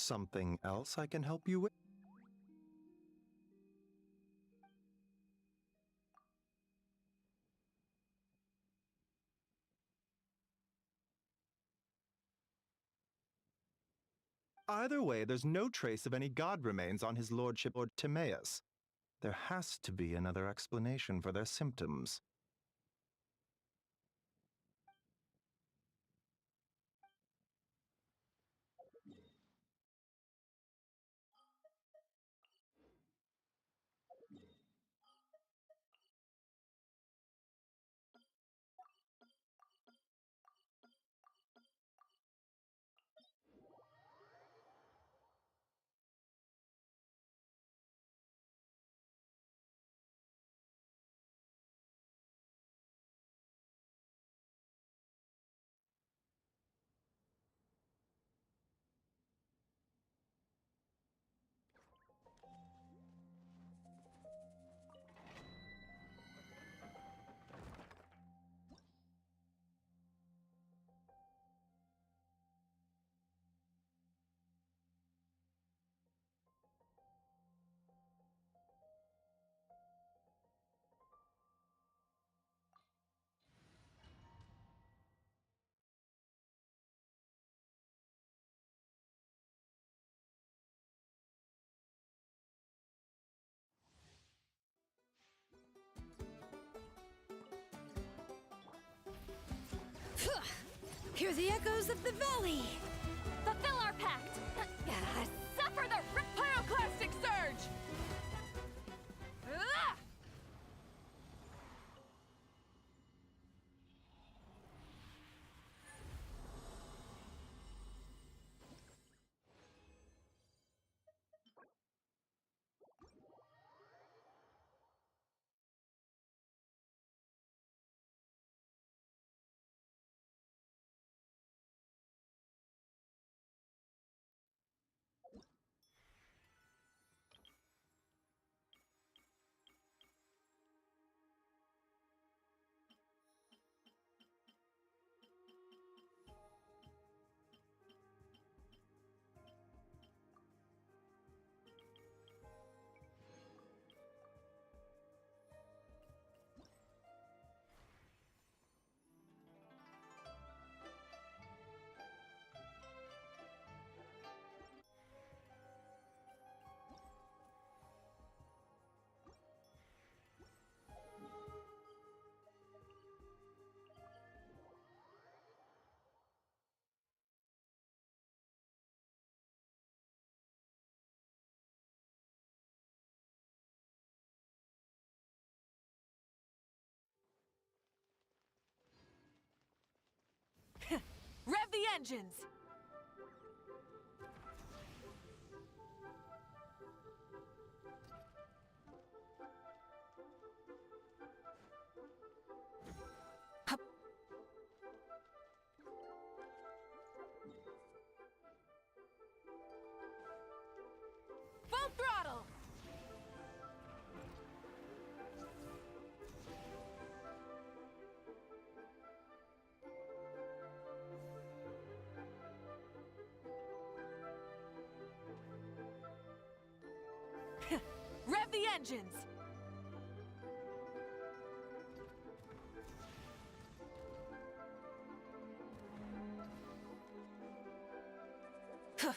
something else I can help you with? Either way, there's no trace of any god remains on his lordship or Timaeus. There has to be another explanation for their symptoms. Hear the echoes of the valley! Fulfill our pact! Suffer the pyroclastic surge! Ah! Rev the engines! Hup. Full throttle! Rev the engines! Huh.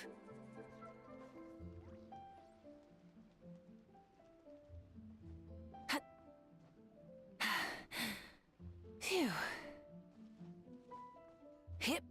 Hut. Phew. Hip.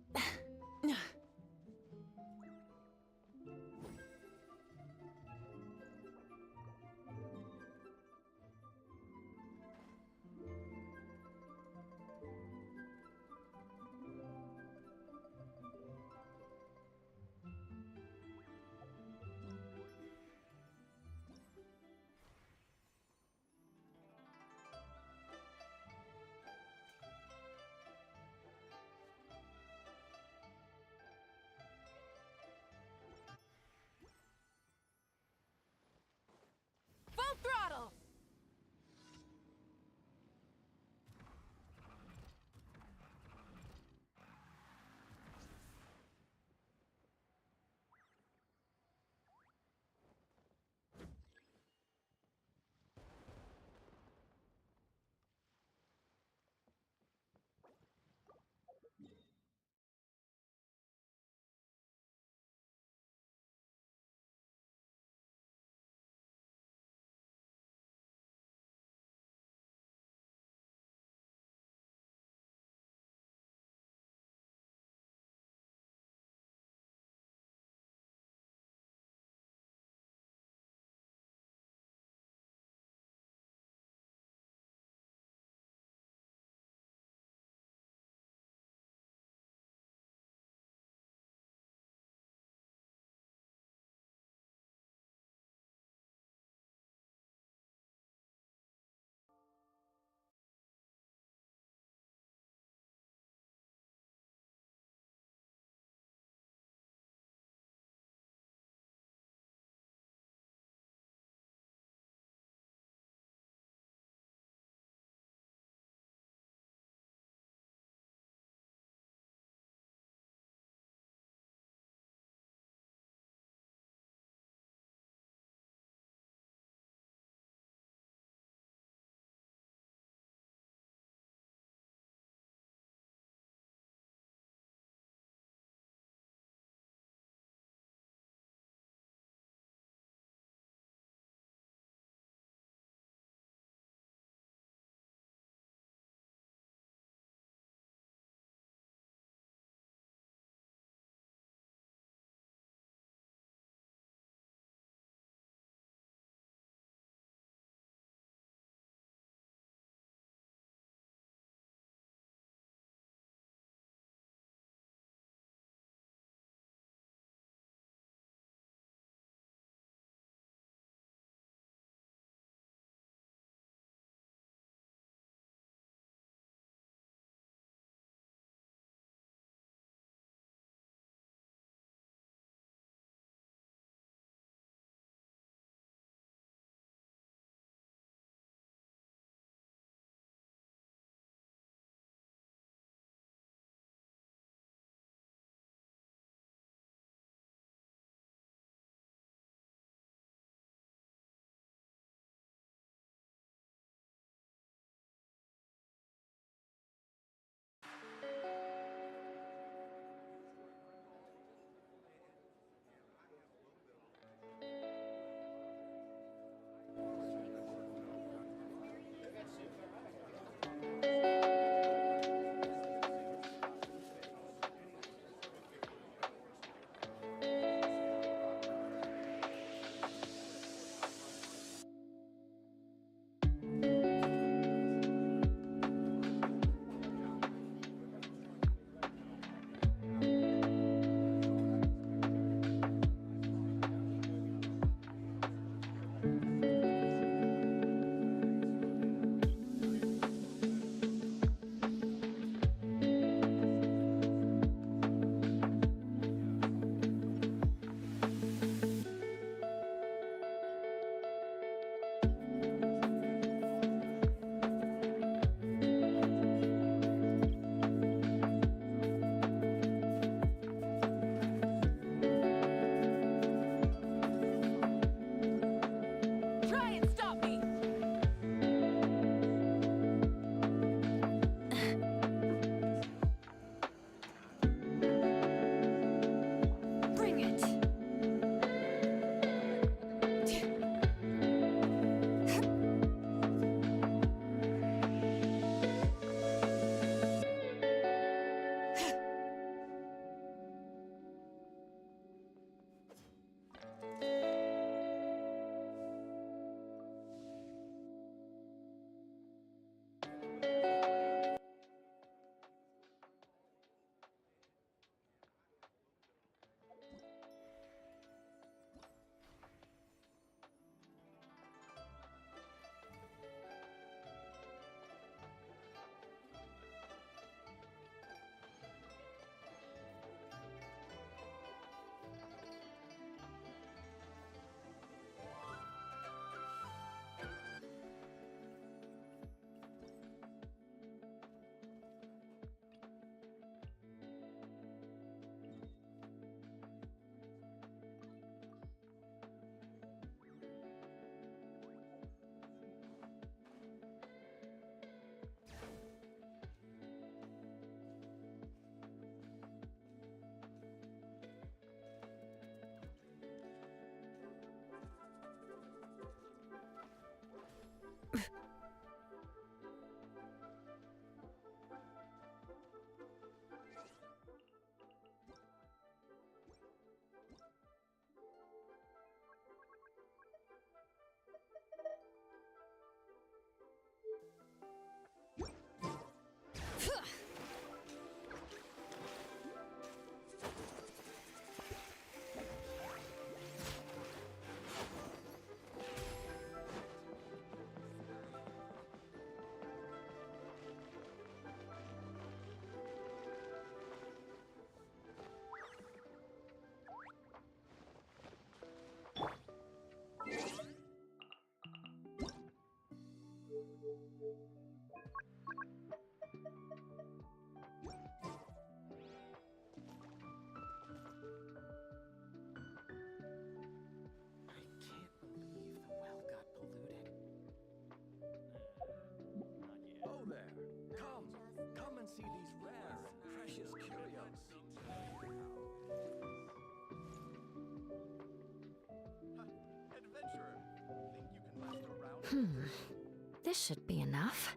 This should be enough.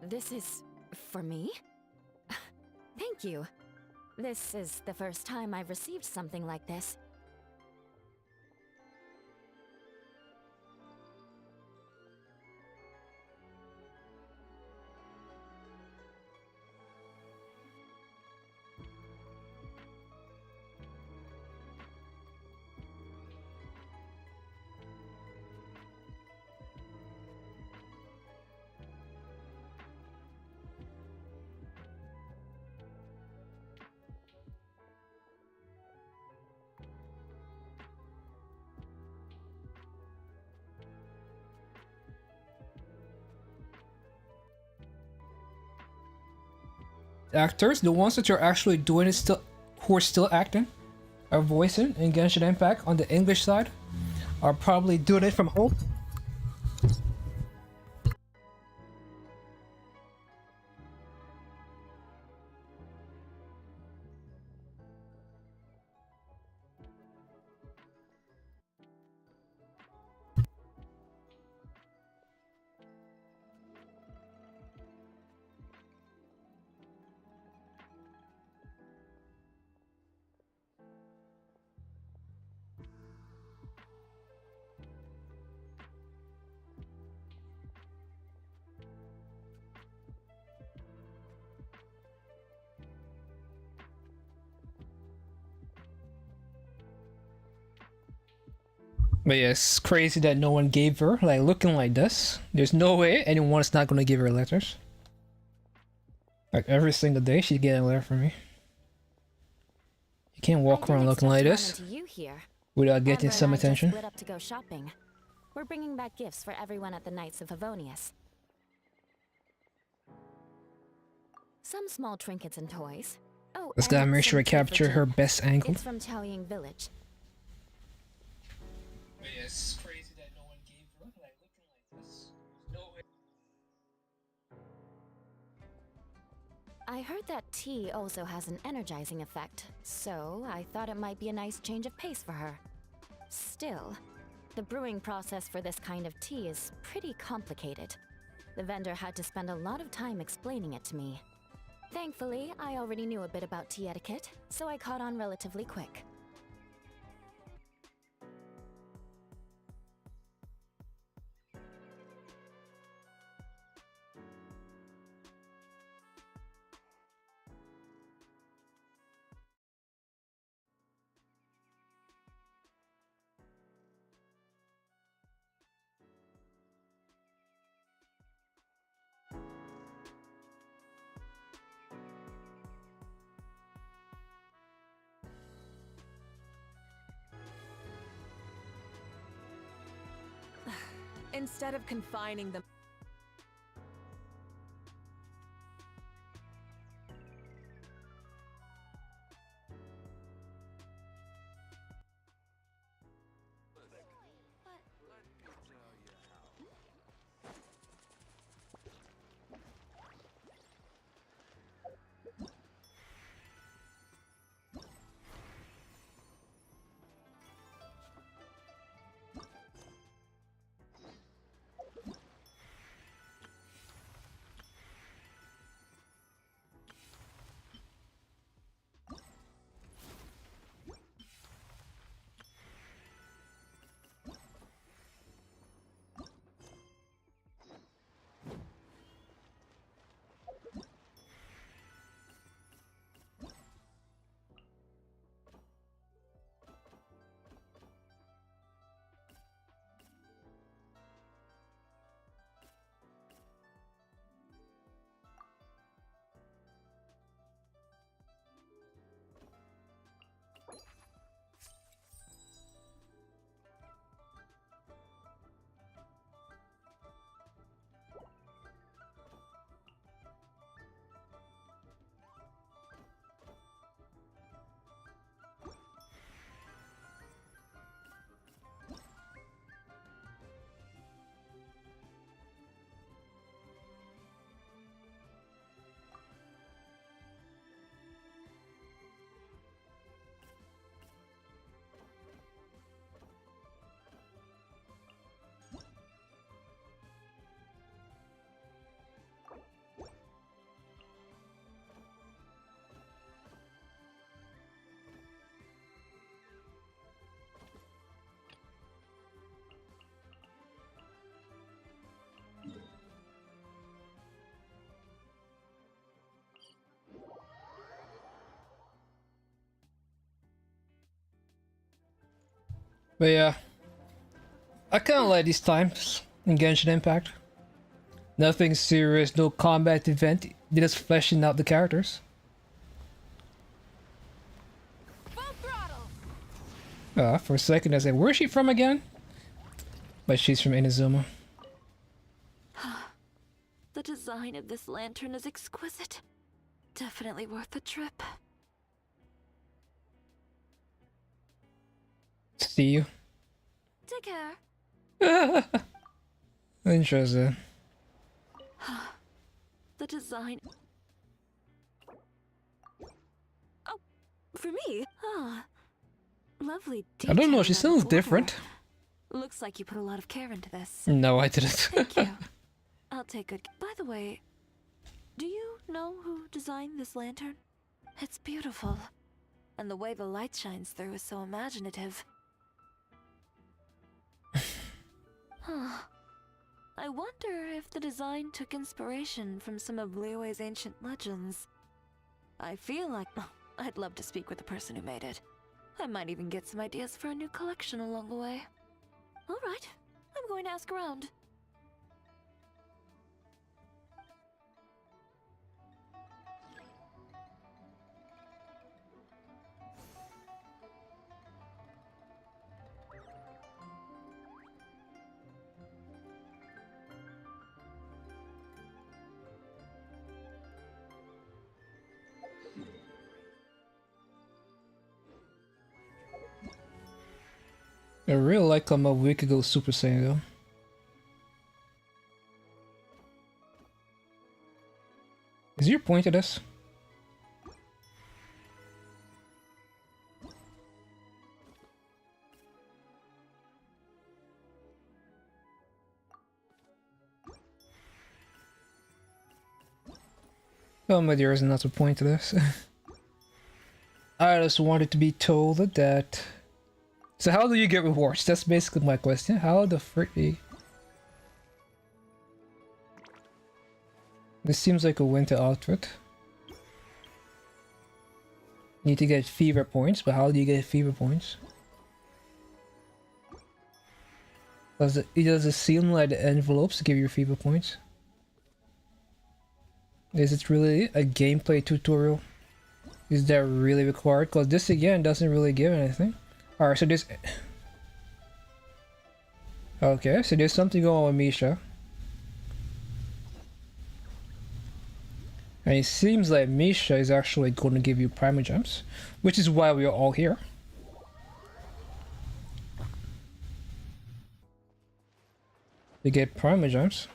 This is for me? Thank you. This is the first time I've received something like this. Actors, the ones that are actually doing it still, who are still acting, are voicing in Genshin Impact on the English side, are probably doing it from home. But yeah, it's crazy that no one gave her, like, looking like this. There's no way anyone is not gonna give her letters. Like, every single day she's getting a letter from me. You can't walk around looking like this without getting some attention. Split up to go shopping. We're bringing back gifts for everyone at the Knights of Favonius. Some small trinkets and toys. Oh, Let's gotta make sure I capture her best angle. It's from Chaoying Village. Yeah, it's crazy that no one gave her, like, looking like this. No way. I heard that tea also has an energizing effect, so I thought it might be a nice change of pace for her. Still, the brewing process for this kind of tea is pretty complicated. The vendor had to spend a lot of time explaining it to me. Thankfully, I already knew a bit about tea etiquette, so I caught on relatively quick. Instead of confining them. But yeah, I kind of like these times in Genshin Impact. Nothing serious, no combat event, they're just fleshing out the characters. For a second I said, where's she from again? But she's from Inazuma. The design of this lantern is exquisite. Definitely worth the trip. See you. Take care. Interesting. The design... Oh, for me? Ah, lovely I don't know, she detail on sounds the border. different. Looks like you put a lot of care into this. No, I didn't. Thank you. I'll take good... By the way, do you know who designed this lantern? It's beautiful. And the way the light shines through is so imaginative. Huh. I wonder if the design took inspiration from some of Liyue's ancient legends. I feel like... Oh, I'd love to speak with the person who made it. I might even get some ideas for a new collection along the way. Alright, I'm going to ask around. I really like a week ago Super Saiyan though. Is your point to this? Oh my dear, is not a point to this. I just wanted to be told that... So how do you get rewards? That's basically my question. How the frick do you... This seems like a winter outfit. Need to get fever points, but how do you get fever points? Does it seem like the envelopes give you fever points? Is it really a gameplay tutorial? Is that really required? Because this again doesn't really give anything. Alright, so this... Okay, so there's something going on with Misha. And it seems like Misha is actually going to give you Primogems, which is why we are all here. To get Primogems.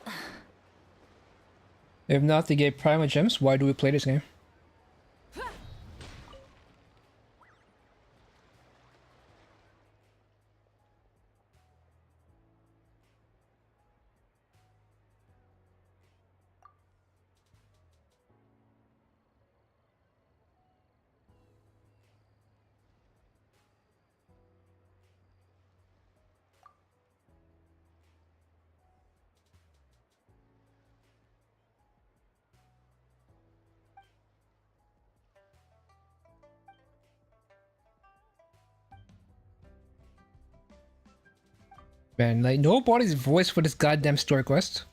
If not to get Primogems, why do we play this game? Man, like nobody's voice for this goddamn story quest.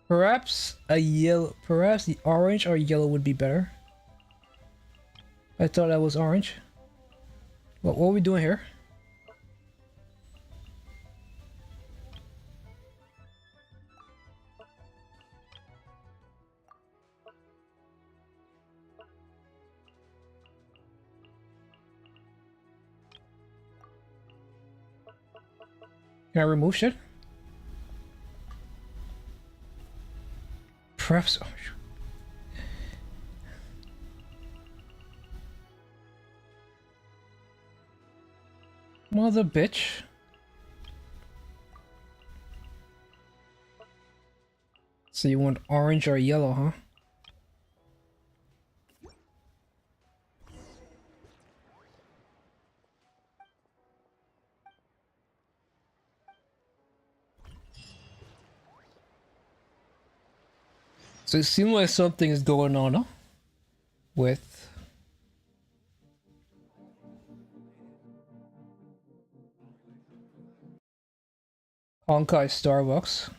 Perhaps the orange or yellow would be better. I thought that was orange. What are we doing here? Can I remove shit? Perhaps... Oh, mother bitch. So you want orange or yellow, huh? So it seems like something is going on, huh? With Honkai Starbucks.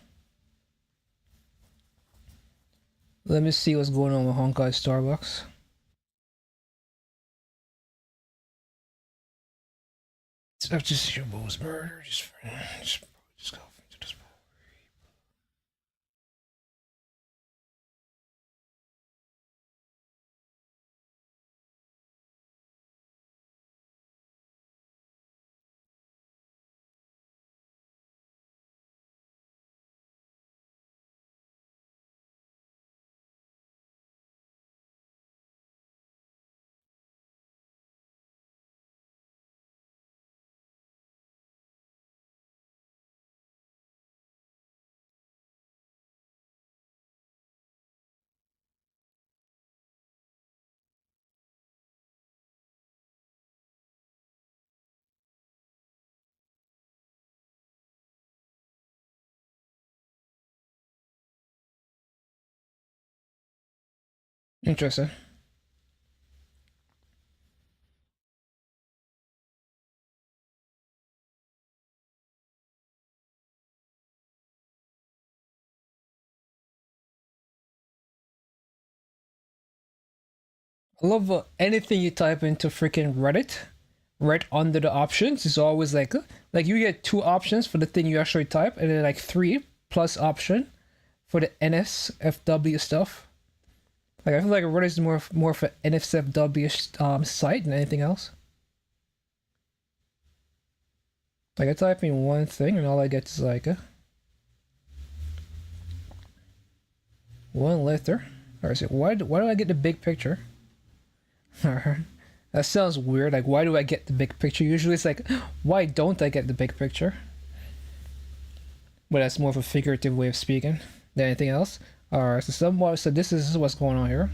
Let me see what's going on with Honkai Starbucks. It's just your boss murder. Just go into this. Interesting. I love anything you type into freaking Reddit. Right under the options is always like you get 2 options for the thing you actually type, and then like 3 plus option for the NSFW stuff. Like I feel like Reddit is more of an NSFW site than anything else. Like I type in one thing and all I get is like one letter. Or is it why do I get the big picture? That sounds weird. Like why do I get the big picture? Usually it's like why don't I get the big picture? But that's more of a figurative way of speaking than anything else. Alright, so this is what's going on here.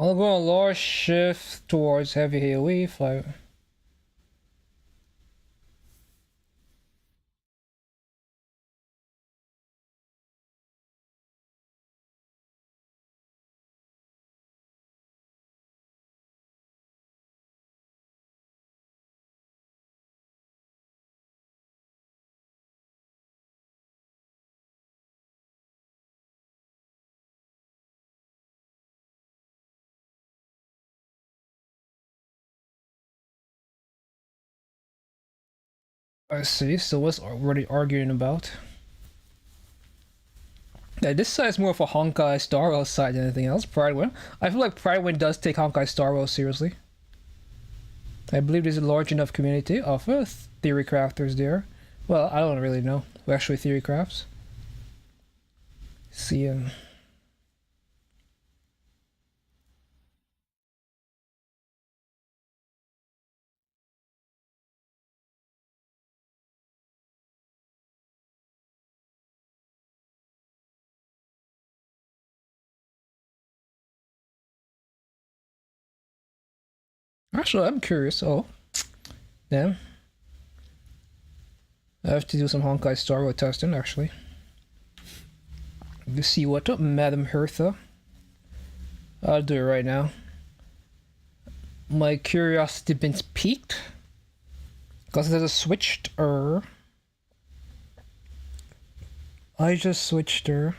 I'll go on lower shift towards heavy AoE, fly. I see, so what's already arguing about? Yeah, this side is more of a Honkai Star Rail side than anything else. Pride Wind. I feel like Pride Wind does take Honkai Star Rail seriously. I believe there's a large enough community of theory crafters there. Well, I don't really know who actually theory crafts. See Actually, I'm curious. Oh, damn. I have to do some Honkai Star Rail testing actually. To see what up, Madam Hertha. I'll do it right now. My curiosity been piqued because there's a switched I just switched her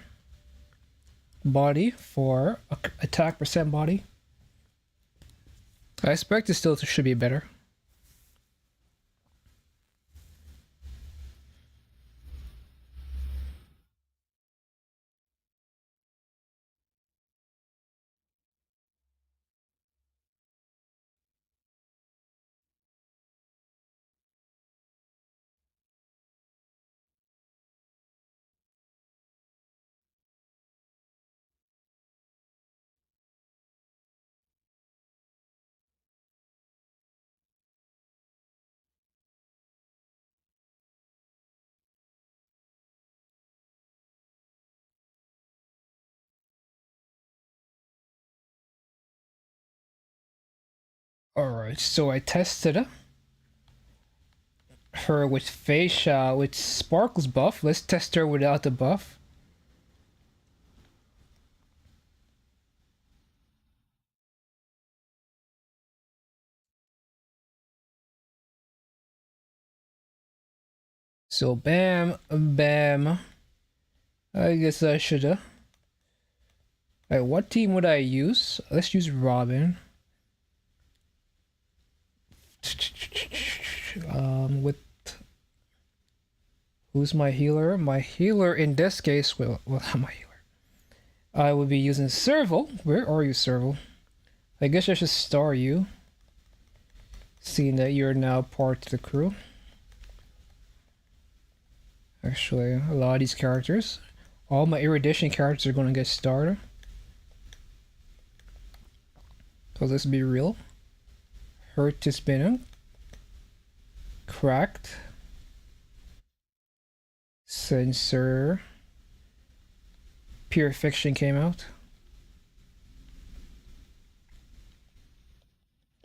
body for attack percent body. I expect it still should be better. Alright, so I tested her with with Sparkle's buff. Let's test her without the buff. So bam, bam. I guess I shoulda. Alright, what team would I use? Let's use Robin. With who's my healer? My healer in this case, well, not my healer. I would be using Serval. Where are you, Serval? I guess I should star you, seeing that you're now part of the crew. Actually, a lot of these characters, all my Erudition characters are going to get started. So let's be real. Hurt is spinning. Cracked. Censor. Pure Fiction came out.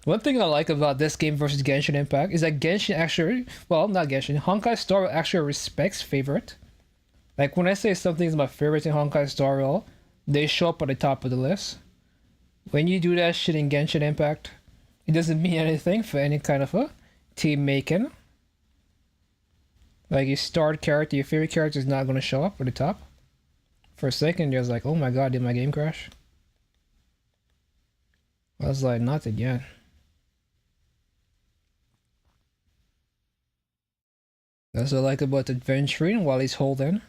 One thing I like about this game versus Genshin Impact is that Genshin actually, well, not Genshin, Honkai Star Rail actually respects favorite. Like when I say something is my favorite in Honkai Star Rail, they show up at the top of the list. When you do that shit in Genshin Impact, it doesn't mean anything for any kind of a team making. Like your starred character, your favorite character is not going to show up at the top. For a second, you're like, oh my god, did my game crash? I was like, not again. That's what I like about adventuring while he's holding.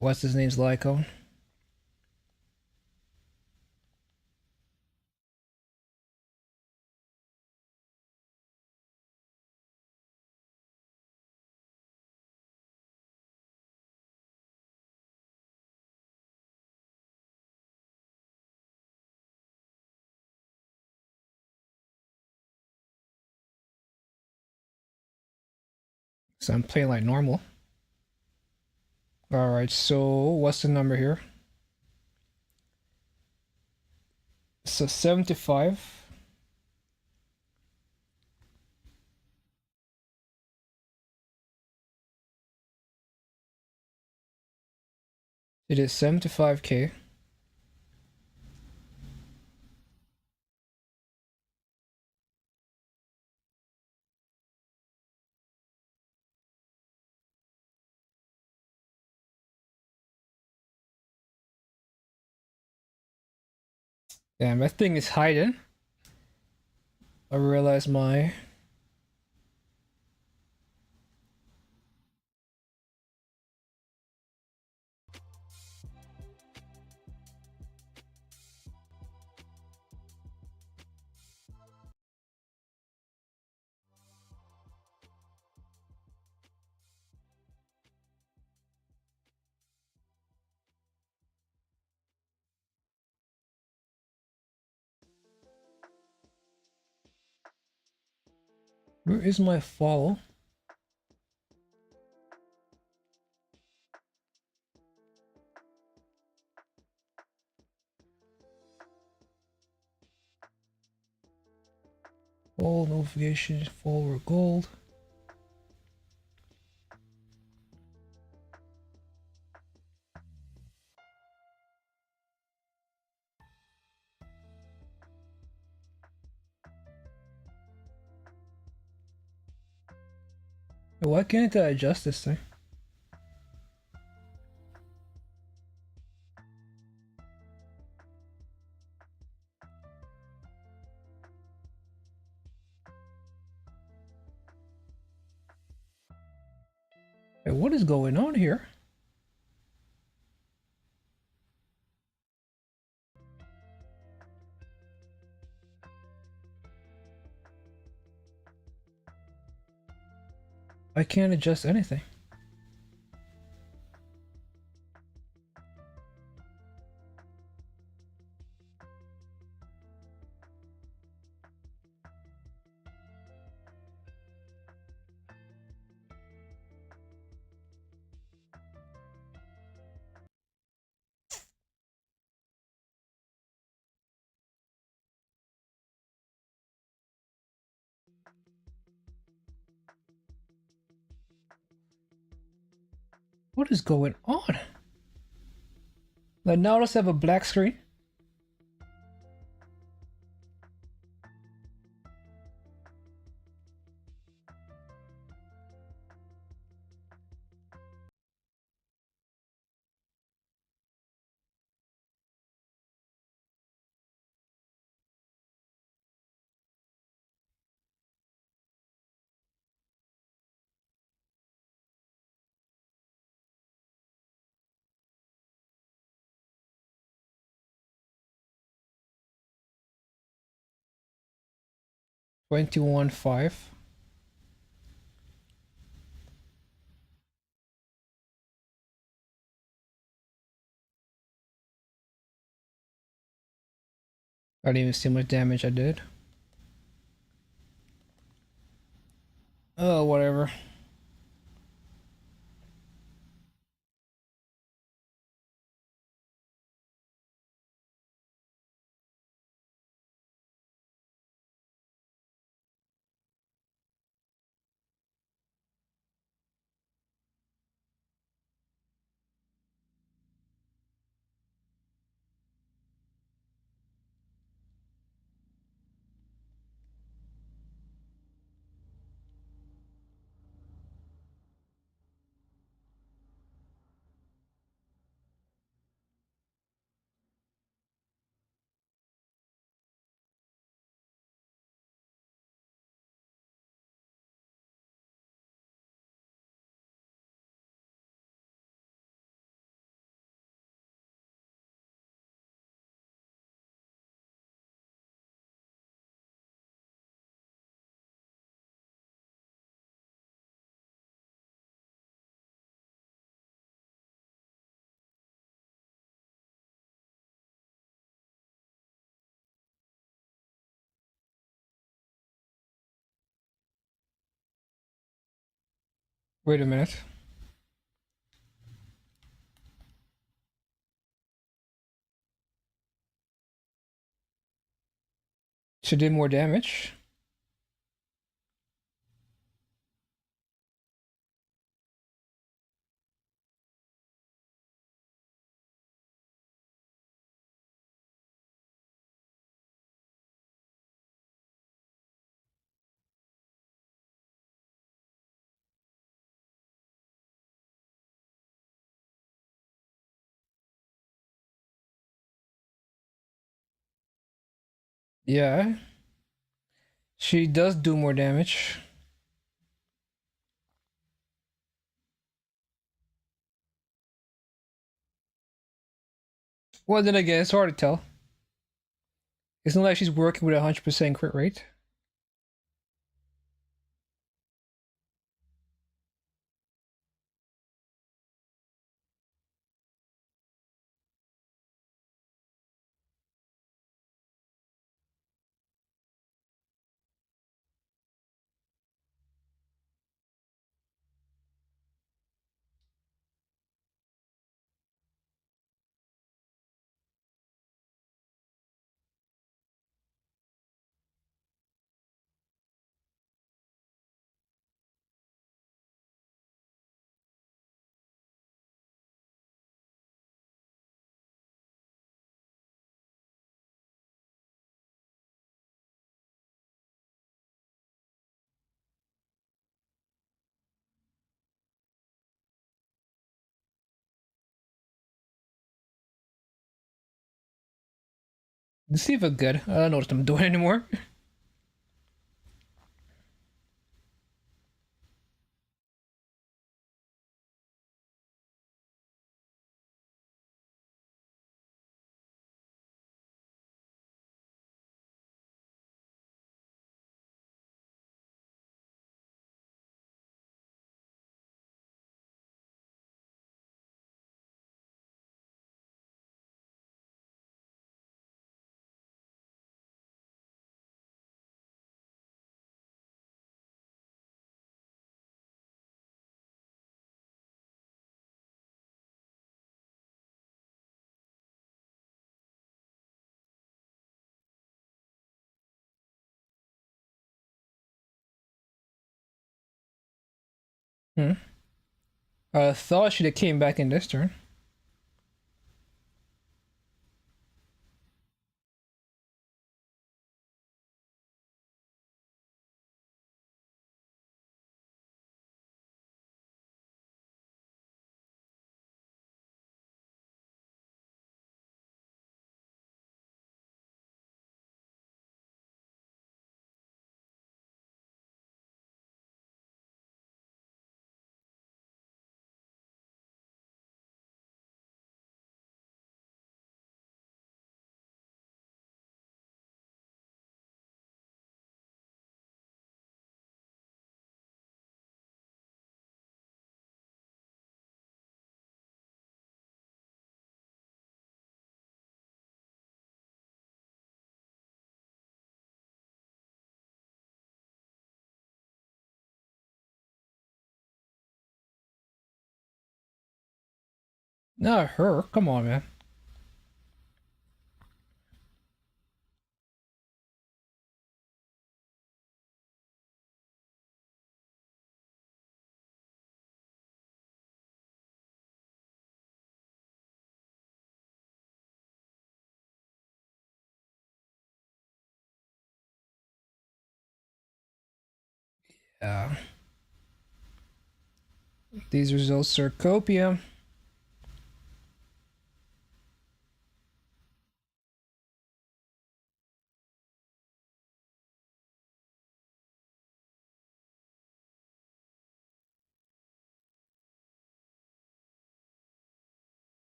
What's his name's Lycon? So I'm playing like normal. Alright, so what's the number here? So 75. It is 75k. Damn, that thing is hiding. I realize my... Where is my follow? All notifications, follower gold. Why can't I adjust this thing? Hey, what is going on here? I can't adjust anything. What is going on? Like now let's have a black screen. $21,500. I didn't even see how much damage I did. Oh, whatever. Wait a minute. She did more damage. Yeah, she does do more damage. Well, then again, it's hard to tell. It's not like she's working with a 100% crit rate. Let's see if it's good. I don't know what I'm doing anymore. Hmm. I thought she'd have came back in this turn. Not her. Come on, man. Yeah. These results are copium.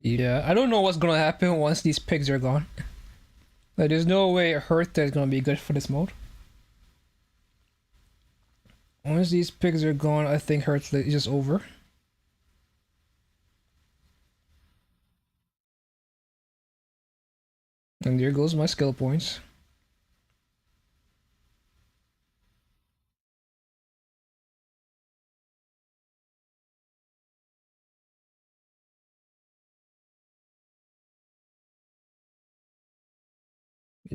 Yeah, I don't know what's gonna happen once these pigs are gone. Like, there's no way Hertha is gonna be good for this mode. Once these pigs are gone, I think Hertha is just over. And there goes my skill points.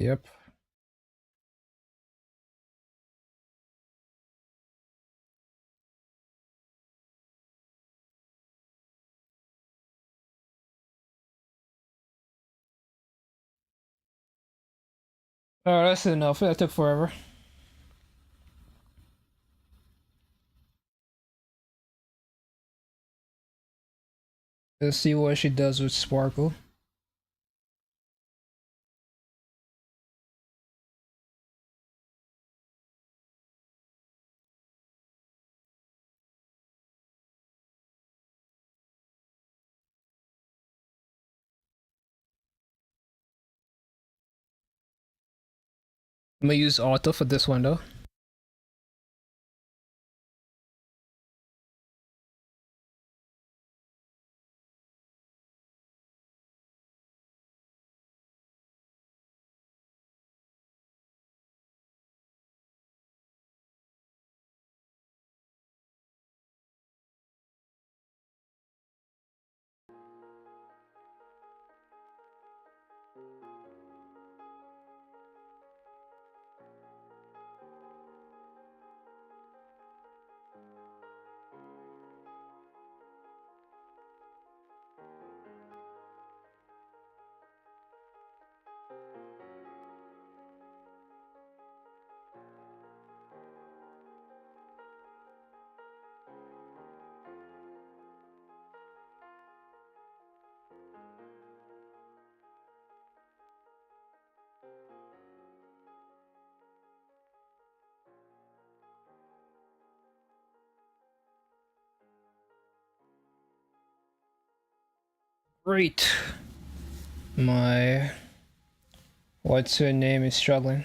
Yep. Alright, that's enough. That took forever. Let's see what she does with Sparkle. I'm gonna use auto for this one though. Great. My What's her name is struggling.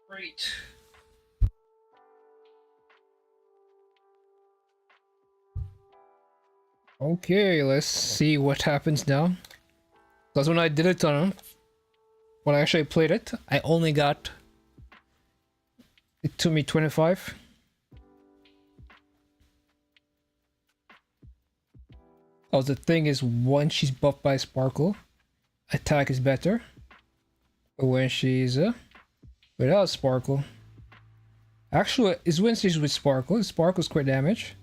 Great. Okay, let's see what happens now. Because when I did it on, when I actually played it, I only got, it took me 25. Oh, the thing is, when she's buffed by Sparkle, attack is better. But when she's without Sparkle, actually, is when she's with Sparkle. Sparkle's crit damage.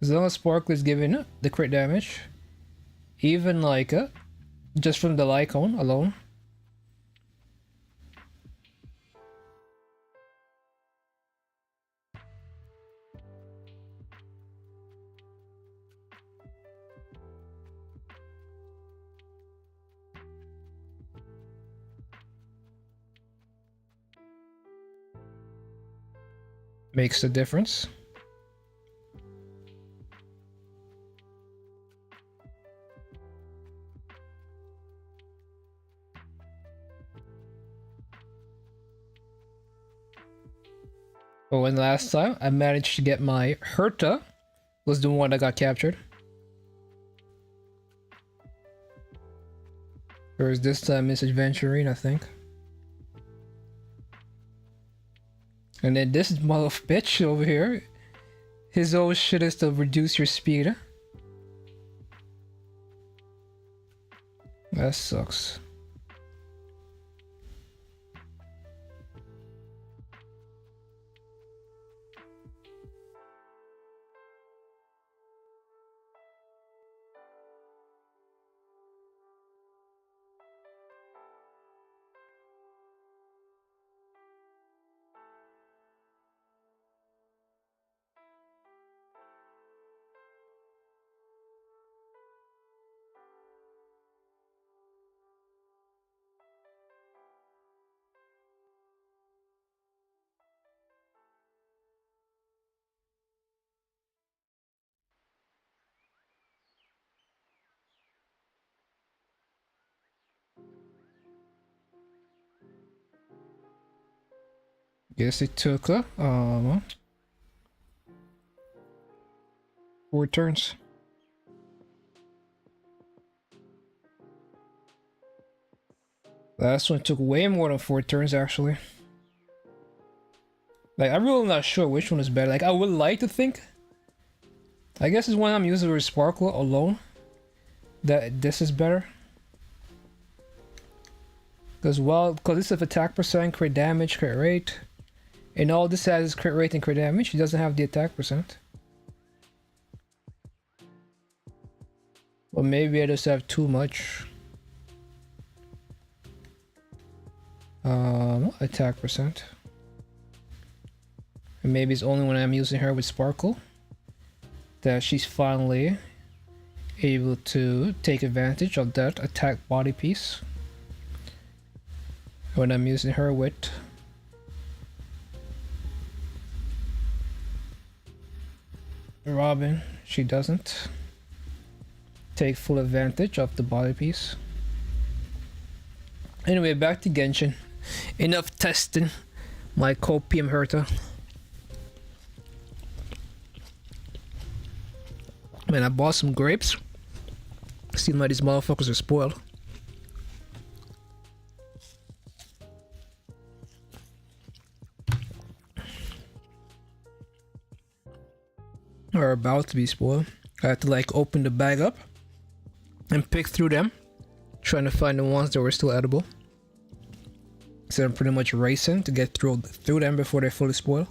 As long as Sparkle is giving the crit damage, even like just from the Lycone alone. Makes the difference. But when last time I managed to get my Herta, was the one that got captured. Whereas this time Miss Adventurine, I think. And then this mother of bitch over here, his whole shit is to reduce your speed. That sucks. Guess it took 4 turns. Last one took way more than 4 turns actually. Like, I'm really not sure which one is better. Like, I would like to think, I guess it's when I'm using with Sparkle alone, that this is better. Because this is attack percent, crit damage, crit rate. And all this has is crit rate and crit damage. It doesn't have the attack percent. Or maybe I just have too much attack percent. And maybe it's only when I'm using her with Sparkle that she's finally able to take advantage of that attack body piece. When I'm using her with Robin, she doesn't take full advantage of the body piece. Anyway, back to Genshin. Enough testing my copium Herta. Man, I bought some grapes. Seems like these motherfuckers are spoiled. Or about to be spoiled. I had to like open the bag up and pick through them, trying to find the ones that were still edible. So I'm pretty much racing to get through them before they fully spoil.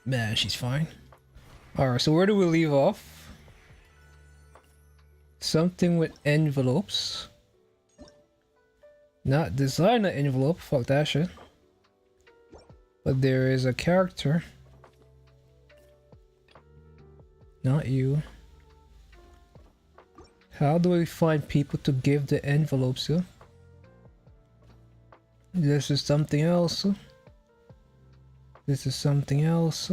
Man, she's fine. Alright, so where do we leave off? Something with envelopes. Not design an envelope, fuck that shit. But there is a character. Not you. How do we find people to give the envelopes to? This is something else. This is something else.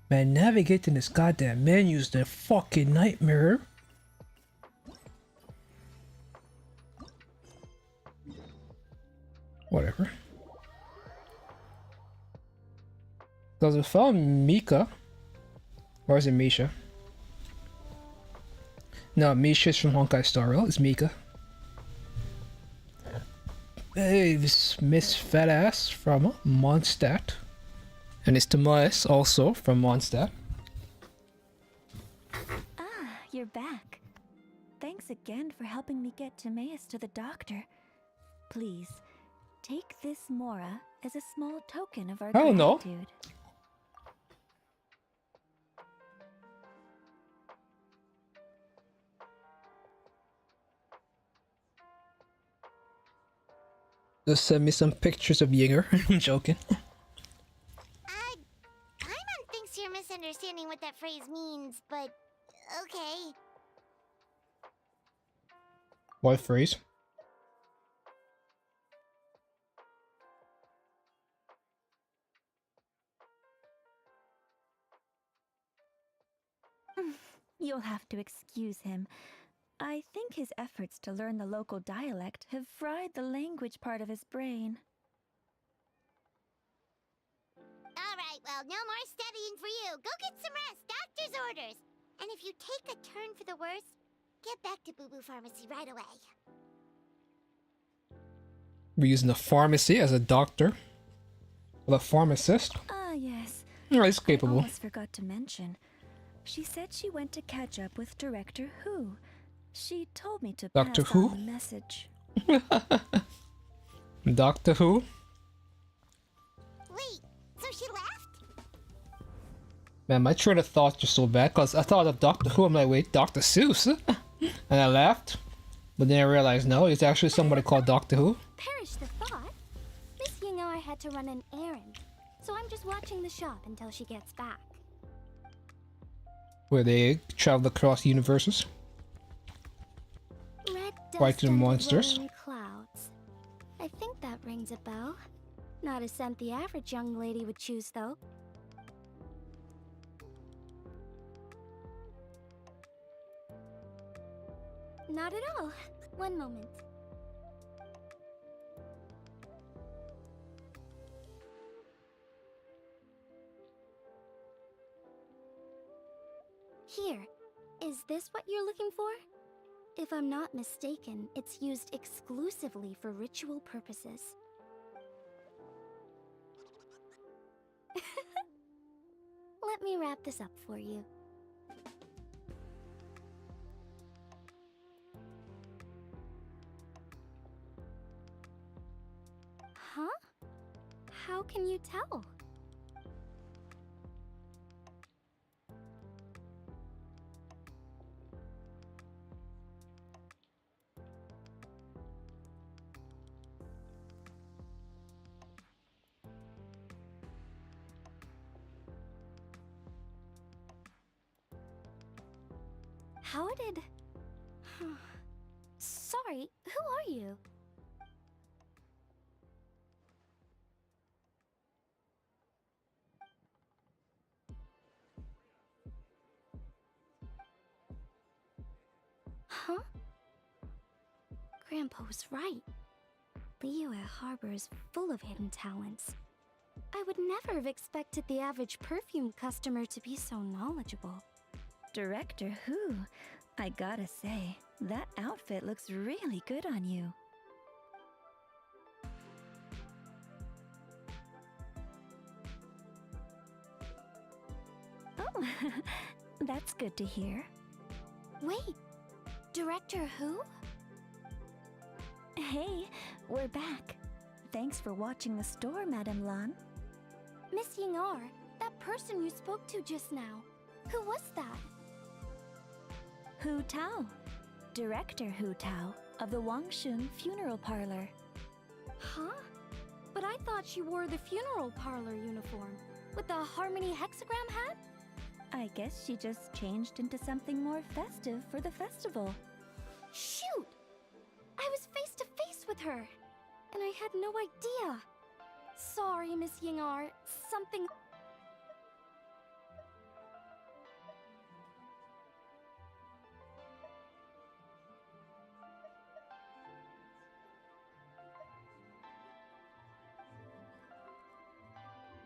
Man, navigating this goddamn menu is the fucking nightmare. Whatever. Because we found Mika. Or is it Misha? No, Misha's from Honkai Star Rail. It's Mika. Hey, this Miss Fat Ass from Mondstadt. And it's Tomas also from Mondstadt. Ah, you're back. Thanks again for helping me get Timaeus to the doctor. Please, take this Mora as a small token of our I don't know. gratitude. Just send me some pictures of Yinger. I'm joking. Paimon thinks you're misunderstanding what that phrase means, but okay. What phrase? You'll have to excuse him. I think his efforts to learn the local dialect have fried the language part of his brain. Alright, well, no more studying for you. Go get some rest. Doctor's orders. And if you take a turn for the worse, get back to Boo Boo Pharmacy right away. We're using the pharmacy as a doctor. Or the pharmacist. Ah, yes. Oh, it's I capable. almost forgot to mention. She said she went to catch up with Director Who. She told me to Doctor pass Who? on the message. Doctor Who? Wait, so she left? Man, my train of thought just so bad because I thought of Doctor Who. I'm like, wait, Dr. Seuss? And I laughed. But then I realized, no, it's actually somebody called Doctor Who. Perish the thought. Miss Yingar had to run an errand, so I'm just watching the shop until she gets back. Where they travel across universes. Red Fighting dust and monsters. rolling clouds. I think that rings a bell. Not a scent the average young lady would choose, though. Not at all. One moment. Here. Is this what you're looking for? If I'm not mistaken, it's used exclusively for ritual purposes. Let me wrap this up for you. Huh? How can you tell? How did... Sorry, who are you? Huh? Grandpa was right. Liyue Harbor is full of hidden talents. I would never have expected the average perfume customer to be so knowledgeable. Director Who? I gotta say, that outfit looks really good on you. Oh, that's good to hear. Wait, Director who? Hey, we're back. Thanks for watching the store, Madame Lan. Miss Ying-ar, that person you spoke to just now. Who was that? Hu Tao, Director Hu Tao of the Wangshun Funeral Parlor. Huh? But I thought she wore the funeral parlor uniform with the Harmony hexagram hat? I guess she just changed into something more festive for the festival. Shoot! I was face to face with her, and I had no idea. Sorry, Miss Ying-ar. Something...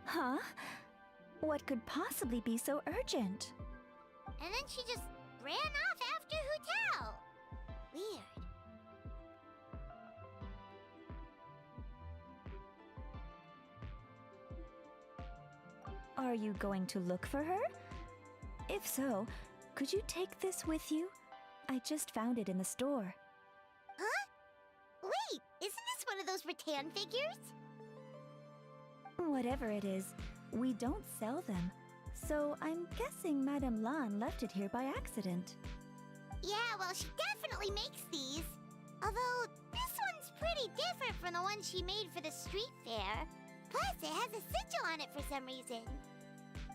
Huh? What could possibly be so urgent? And then she just ran off after Hu Tao. Weird. Are you going to look for her? If so, could you take this with you? I just found it in the store. Huh? Wait, isn't this one of those rattan figures? Whatever it is, we don't sell them. So I'm guessing Madame Lan left it here by accident. Yeah, well, she definitely makes these. Although, this one's pretty different from the one she made for the street fair. Plus, it has a sigil on it for some reason.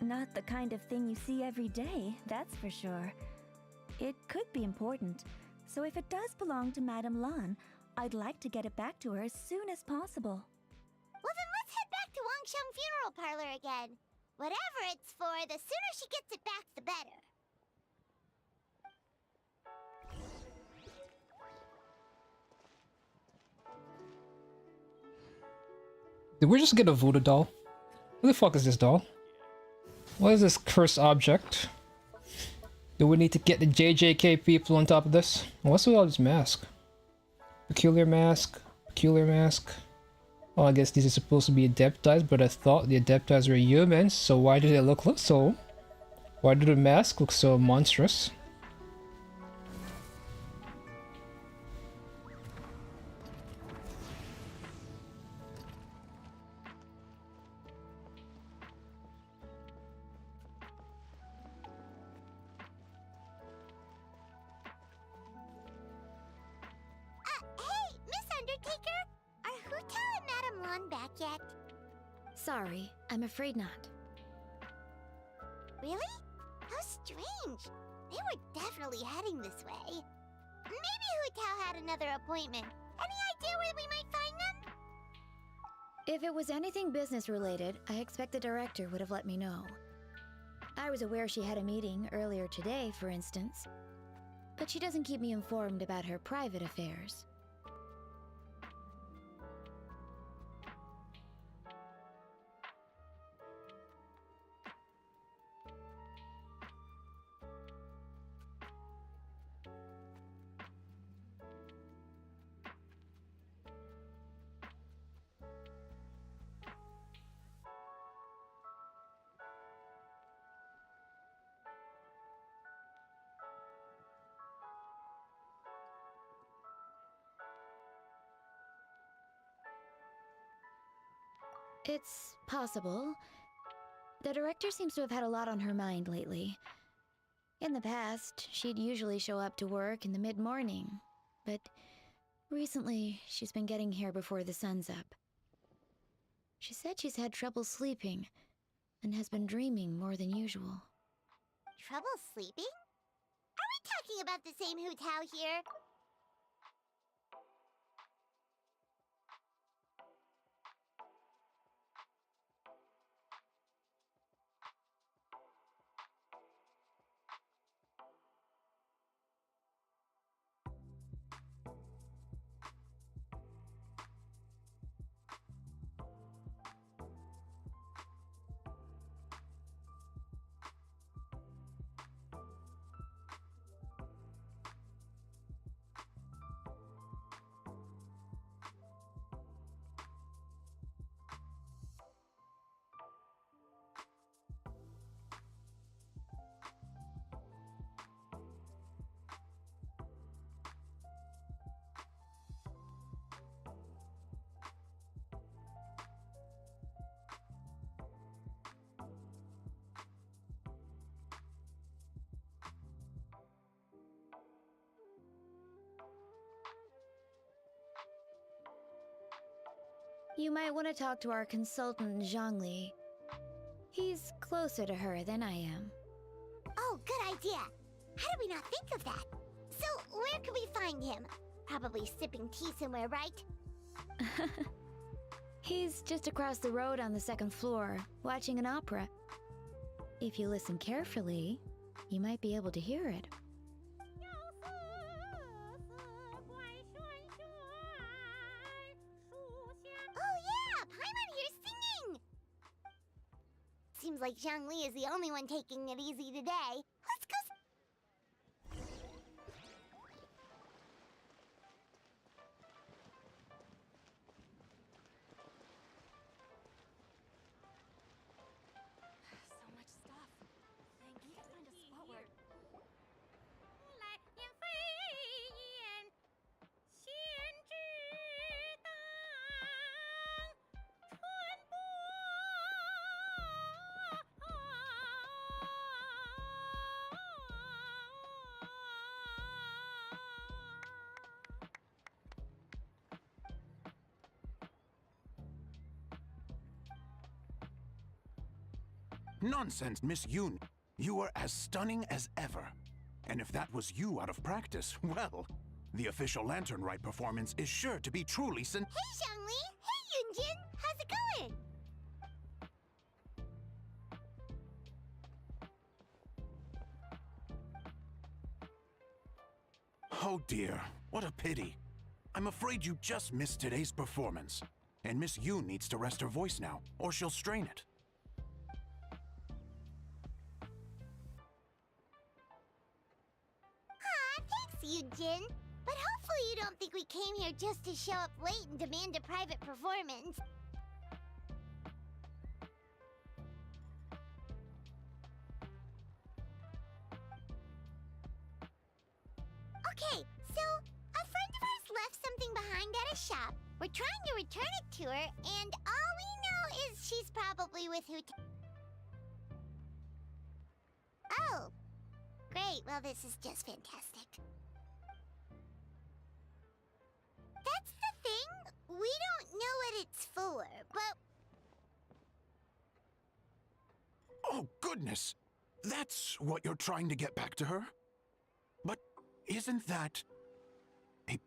Not the kind of thing you see every day, that's for sure. It could be important, so if it does belong to Madame Lan, I'd like to get it back to her as soon as possible. Well, then let's head back to Wangsheng Funeral Parlor again. Whatever it's for, the sooner she gets it back, the better. Did we just get a voodoo doll? Who the fuck is this doll? What is this cursed object? Do we need to get the JJK people on top of this? What's with all this mask? Peculiar mask. Peculiar mask. Oh, I guess these are supposed to be adeptized, but I thought the adeptized were humans, so why do they look so? Why do the mask look so monstrous? Hey, Miss Undertaker! Are Hu Tao and Madame Lan back yet? Sorry, I'm afraid not. Really? How strange. They were definitely heading this way. Maybe Hu Tao had another appointment. Any idea where we might find them? If it was anything business related, I expect the director would have let me know. I was aware she had a meeting earlier today, for instance. But she doesn't keep me informed about her private affairs. It's possible. The director seems to have had a lot on her mind lately. In the past, she'd usually show up to work in the mid-morning, but recently she's been getting here before the sun's up. She said she's had trouble sleeping and has been dreaming more than usual. Trouble sleeping? Are we talking about the same Hu Tao here? You might want to talk to our consultant, Zhongli. He's closer to her than I am. Oh, good idea. How did we not think of that? So, where could we find him? Probably sipping tea somewhere, right? He's just across the road on the second floor, watching an opera. If you listen carefully, you might be able to hear it. Oh yeah, Paimon here's singing! Seems like Zhongli is the only one taking it easy today. Let's go. So much stuff. Thank you. Find a spot where... Nonsense, Miss Yoon. You are as stunning as ever. And if that was you out of practice, well, the official Lantern Rite performance is sure to be truly Hey, Zhongli! Hey, Yunjin! How's it going? Oh dear, what a pity. I'm afraid you just missed today's performance. And Miss Yoon needs to rest her voice now, or she'll strain it. Thanks, Yunjin. But hopefully you don't think we came here just to show up late and demand a private performance. Okay, so a friend of ours left something behind at a shop. We're trying to return it to her, and all we know is she's probably with who. Oh, great. Well, this is just fantastic. That's the thing. We don't know what it's for, but... Oh, goodness! That's what you're trying to get back to her? But isn't that... a...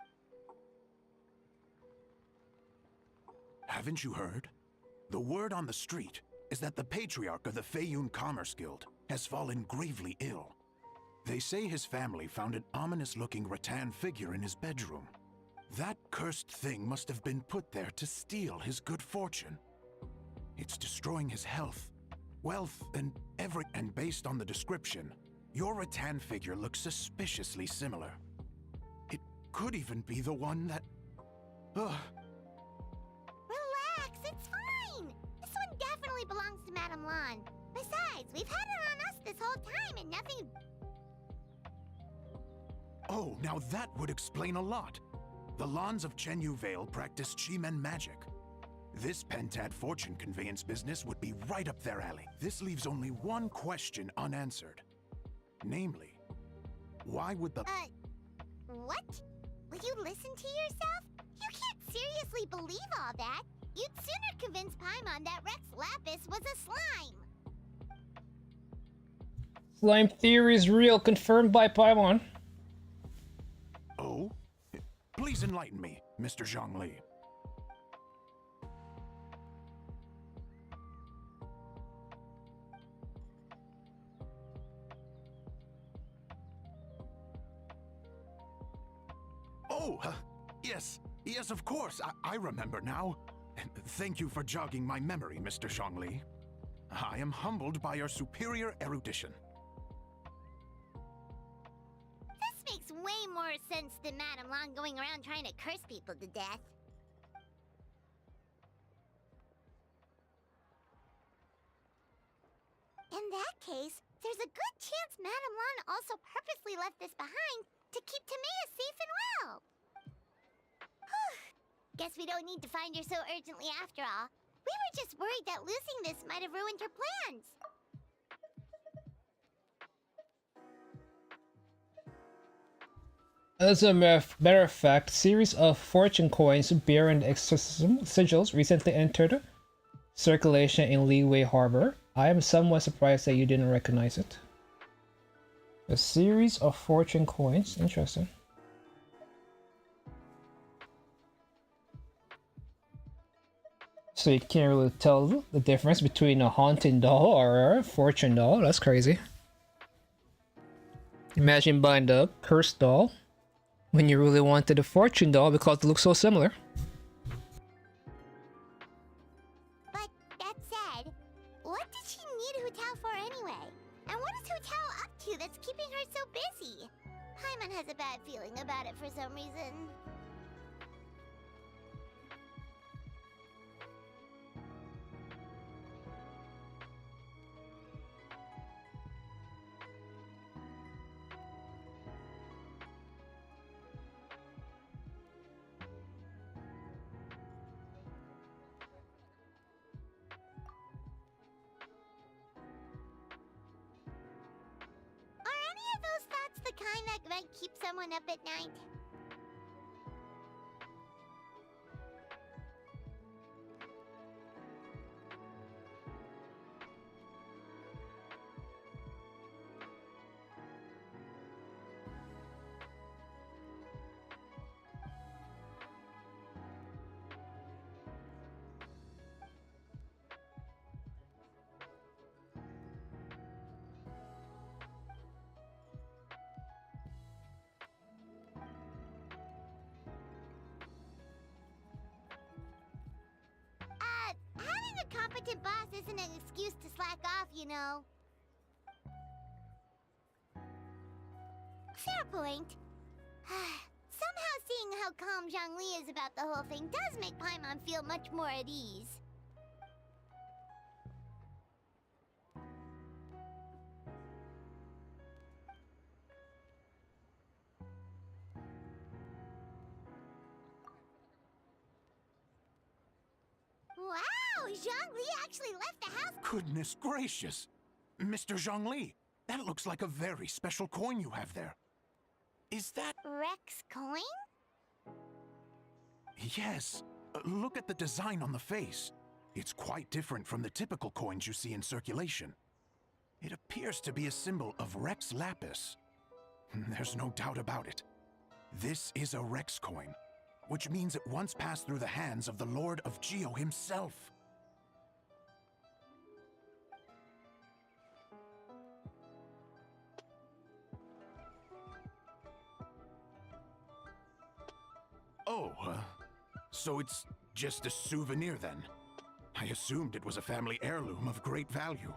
Haven't you heard? The word on the street is that the patriarch of the Feiyun Commerce Guild has fallen gravely ill. They say his family found an ominous-looking rattan figure in his bedroom. That cursed thing must have been put there to steal his good fortune. It's destroying his health, wealth, and based on the description, your rattan figure looks suspiciously similar. It could even be the one that... Relax, it's fine! This one definitely belongs to Madame Lan. Besides, we've had it on us this whole time and nothing... Oh, now that would explain a lot. The Lans of Chenyu Vale practice Chi-Men magic. This Pentad fortune conveyance business would be right up their alley. This leaves only one question unanswered. Namely, why would the... What? Will you listen to yourself? You can't seriously believe all that. You'd sooner convince Paimon that Rex Lapis was a slime. Slime theory is real, confirmed by Paimon. Oh? Please enlighten me, Mr. Zhongli. Oh, yes, of course. I remember now. Thank you for jogging my memory, Mr. Zhongli. I am humbled by your superior erudition. This makes way more sense than Madame Lan going around trying to curse people to death. In that case, there's a good chance Madame Lan also purposely left this behind to keep Timea safe and well. Whew. Guess we don't need to find her so urgently after all. We were just worried that losing this might have ruined her plans. As a matter of fact, series of fortune coins bearing the exorcism sigils recently entered circulation in Leeway Harbor. I am somewhat surprised that you didn't recognize it. A series of fortune coins. Interesting. So you can't really tell the difference between a haunting doll or a fortune doll. That's crazy. Imagine buying the cursed doll when you really wanted a fortune doll because they look so similar. But that said, what did she need Hu Tao for anyway? And what is Hu Tao up to that's keeping her so busy? Paimon has a bad feeling about it for some reason. Those thoughts the kind that might keep someone up at night? Having a competent boss isn't an excuse to slack off, you know. Fair point. Somehow seeing how calm Zhongli is about the whole thing does make Paimon feel much more at ease. Wow! Zhongli actually left the house! Goodness gracious! Mr. Zhongli, that looks like a very special coin you have there. Is that... Rex coin? Yes. Look at the design on the face. It's quite different from the typical coins you see in circulation. It appears to be a symbol of Rex Lapis. There's no doubt about it. This is a Rex coin, which means it once passed through the hands of the Lord of Geo himself. Oh, so it's just a souvenir then? I assumed it was a family heirloom of great value.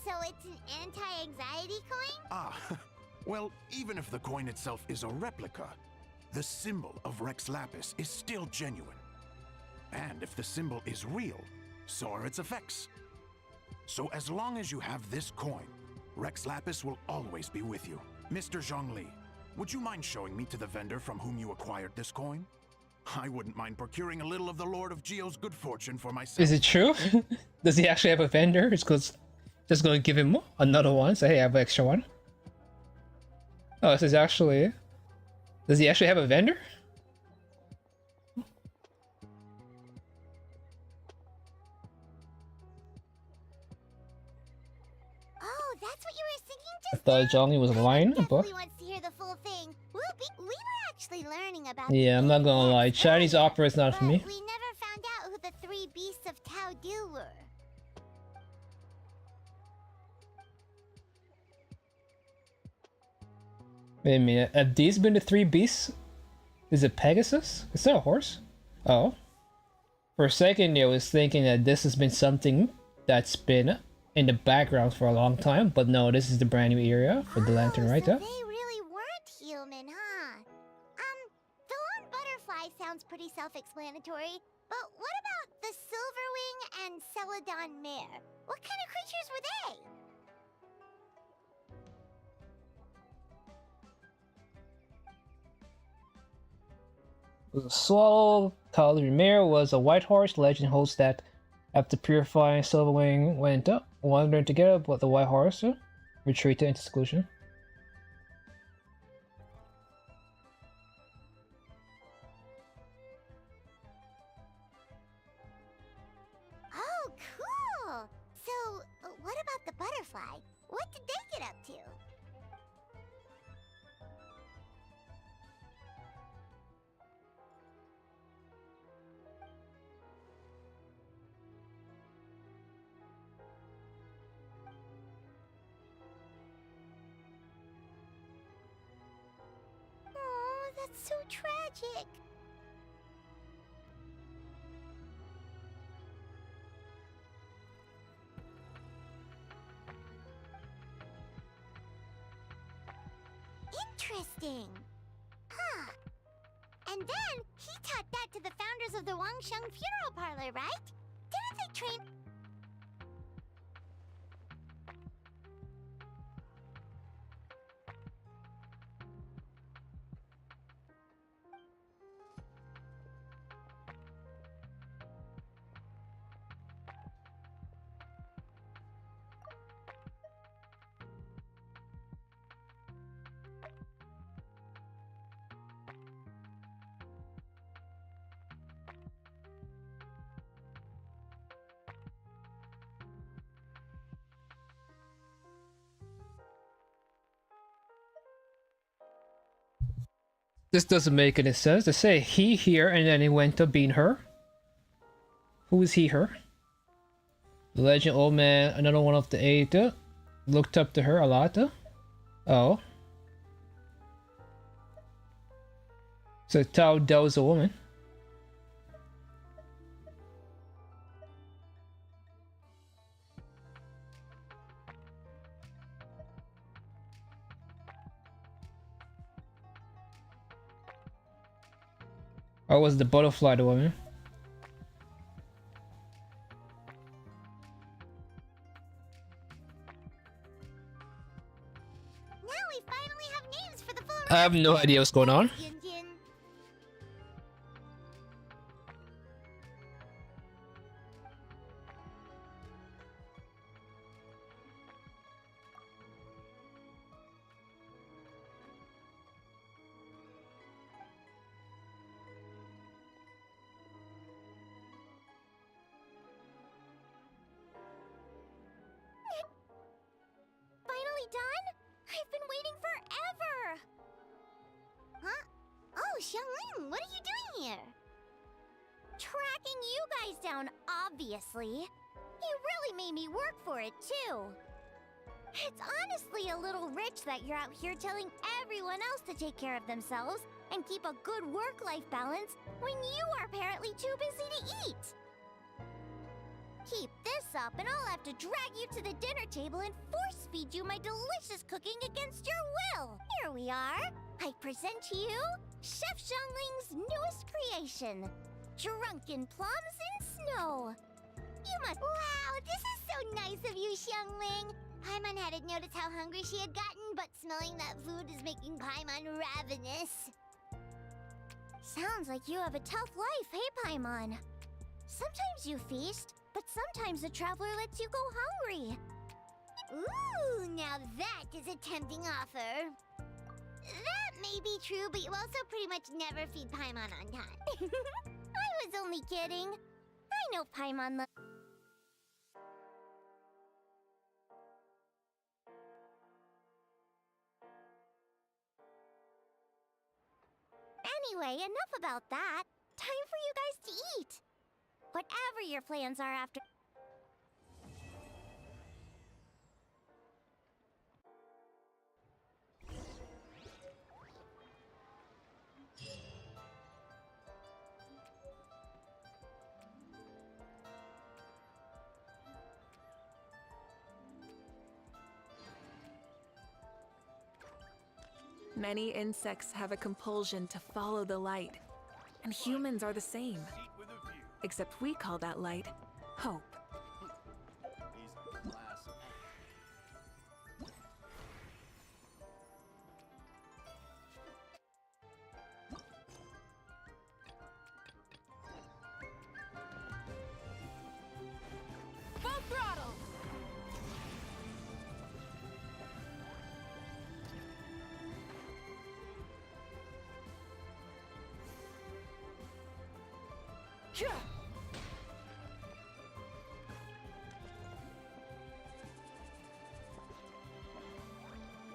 So it's an anti-anxiety coin? Ah, well, even if the coin itself is a replica, the symbol of Rex Lapis is still genuine. And if the symbol is real, so are its effects. So as long as you have this coin, Rex Lapis will always be with you. Mr. Zhongli, would you mind showing me to the vendor from whom you acquired this coin? I wouldn't mind procuring a little of the Lord of Geo's good fortune for myself. Is it true? Does he actually have a vendor? It's just going to give him another one. Say, hey, I have an extra one. Oh, this is actually... Does he actually have a vendor? Oh, that's what you were singing I just thought Zhongli was lying, but... definitely wants to hear the full thing. We were actually learning about... Yeah, I'm not gonna lie. Chinese opera is not for me. We never found out who the three beasts of Tao Du were. Wait a minute, have these been the three beasts? Is it Pegasus? Is that a horse? Oh. For a second I was thinking that this has been something that's been in the background for a long time, but no, this is the brand new area for the lantern right there. They really weren't human, huh? The lone butterfly sounds pretty self-explanatory, but what about the Silverwing and Celadon Mare? What kind of creatures were they? was a swallow. Calimere was a white horse. Legend holds that after purifying, Silverwing went up, wandering together with the white horse, retreated into seclusion. Oh, cool! So, what about the butterfly? What did they get up to? Oh, that's so tragic. Interesting. Huh. And then he taught that to the founders of the Wangsheng Funeral Parlor, right? Didn't they train? This doesn't make any sense. They say he here and then he went up being her. Who is he, her? The legend old man, another one of the eight, looked up to her a lot. Oh. So Tao Dao is a woman. Or was the butterfly the woman? Now we finally have names for the full. I have no idea what's going on. Yin Yin. Finally done? I've been waiting forever! Huh? Oh, Xiangling, what are you doing here? Tracking you guys down, obviously. You really made me work for it, too. It's honestly a little rich that you're out here telling everyone else to take care of themselves and keep a good work-life balance when you are apparently too busy to eat. Keep this up and I'll have to drag you to the dinner table and force-feed you my delicious cooking against your will. Here we are. I present to you Chef Xiangling's newest creation, Drunken Plums in Snow. You must— Wow, this is so nice of you, Xiangling. Paimon hadn't noticed how hungry she had gotten, but smelling that food is making Paimon ravenous. Sounds like you have a tough life, hey, Paimon? Sometimes you feast, but sometimes the traveler lets you go hungry. Ooh, now that is a tempting offer. That may be true, but you also pretty much never feed Paimon on time. I was only kidding. I know Paimon Anyway, enough about that. Time for you guys to eat. Whatever your plans are after. Many insects have a compulsion to follow the light, and humans are the same. Except we call that light hope.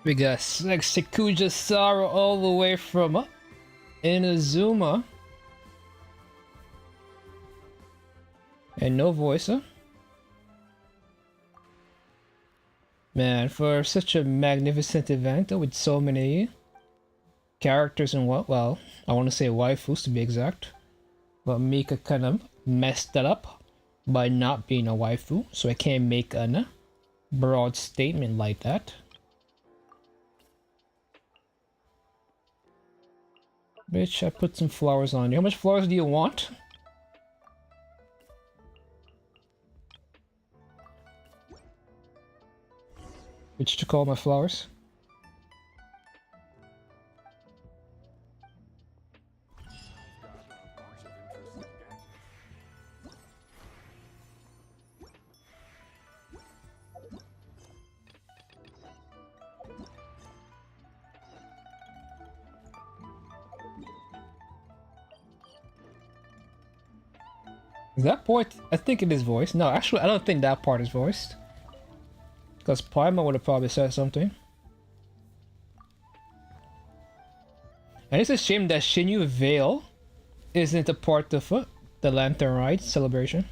We got Sekuja Sara all the way from Inazuma. And no voice, huh? Man, for such a magnificent event with so many characters and what? Well, I want to say waifus to be exact. But Mika kind of messed that up by not being a waifu, so I can't make a broad statement like that. Bitch, I put some flowers on you. How much flowers do you want? Which to call my flowers? Is that part? I think it is voiced. No, actually, I don't think that part is voiced. Because Paimon would have probably said something. And it's a shame that Shinyu Veil isn't a part of the Lantern Ride celebration.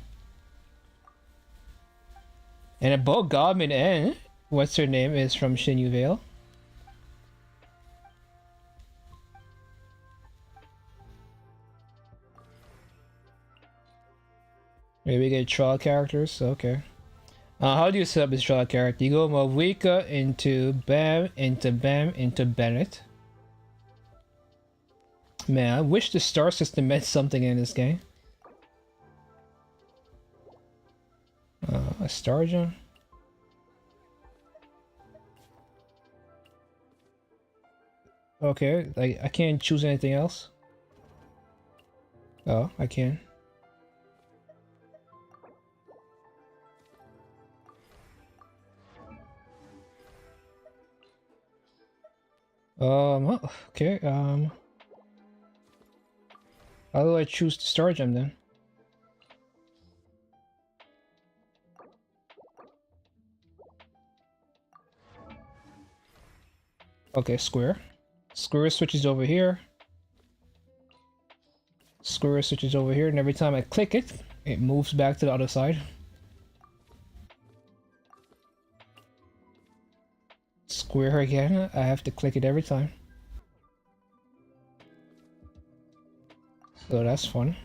And both Godman and what's her name is from Shinyu Veil. Maybe we get trial characters. Okay. How do you set up this trial character? You go Mawika into Bam, into Bam, into Bennett. Man, I wish the star system meant something in this game. A star gem? Okay, I can't choose anything else. Oh, I can. Okay, how do I choose the star gem then? Okay, square. Square switches over here. Square switches over here, and every time I click it, it moves back to the other side. Square again, I have to click it every time. So that's fun.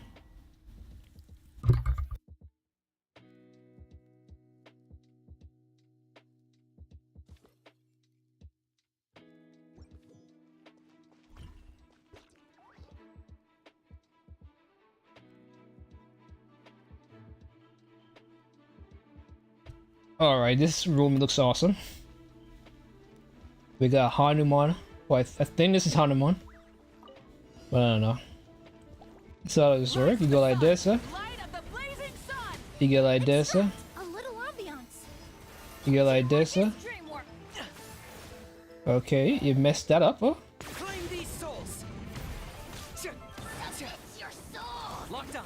Alright, this room looks awesome. We got Hanuman. Well, I think this is Hanuman. But I don't know. That's how this works. You go like this, huh? You go like this, huh? You go like this, huh? Okay, you messed that up, huh? Claim these souls. Your soul. Locked on.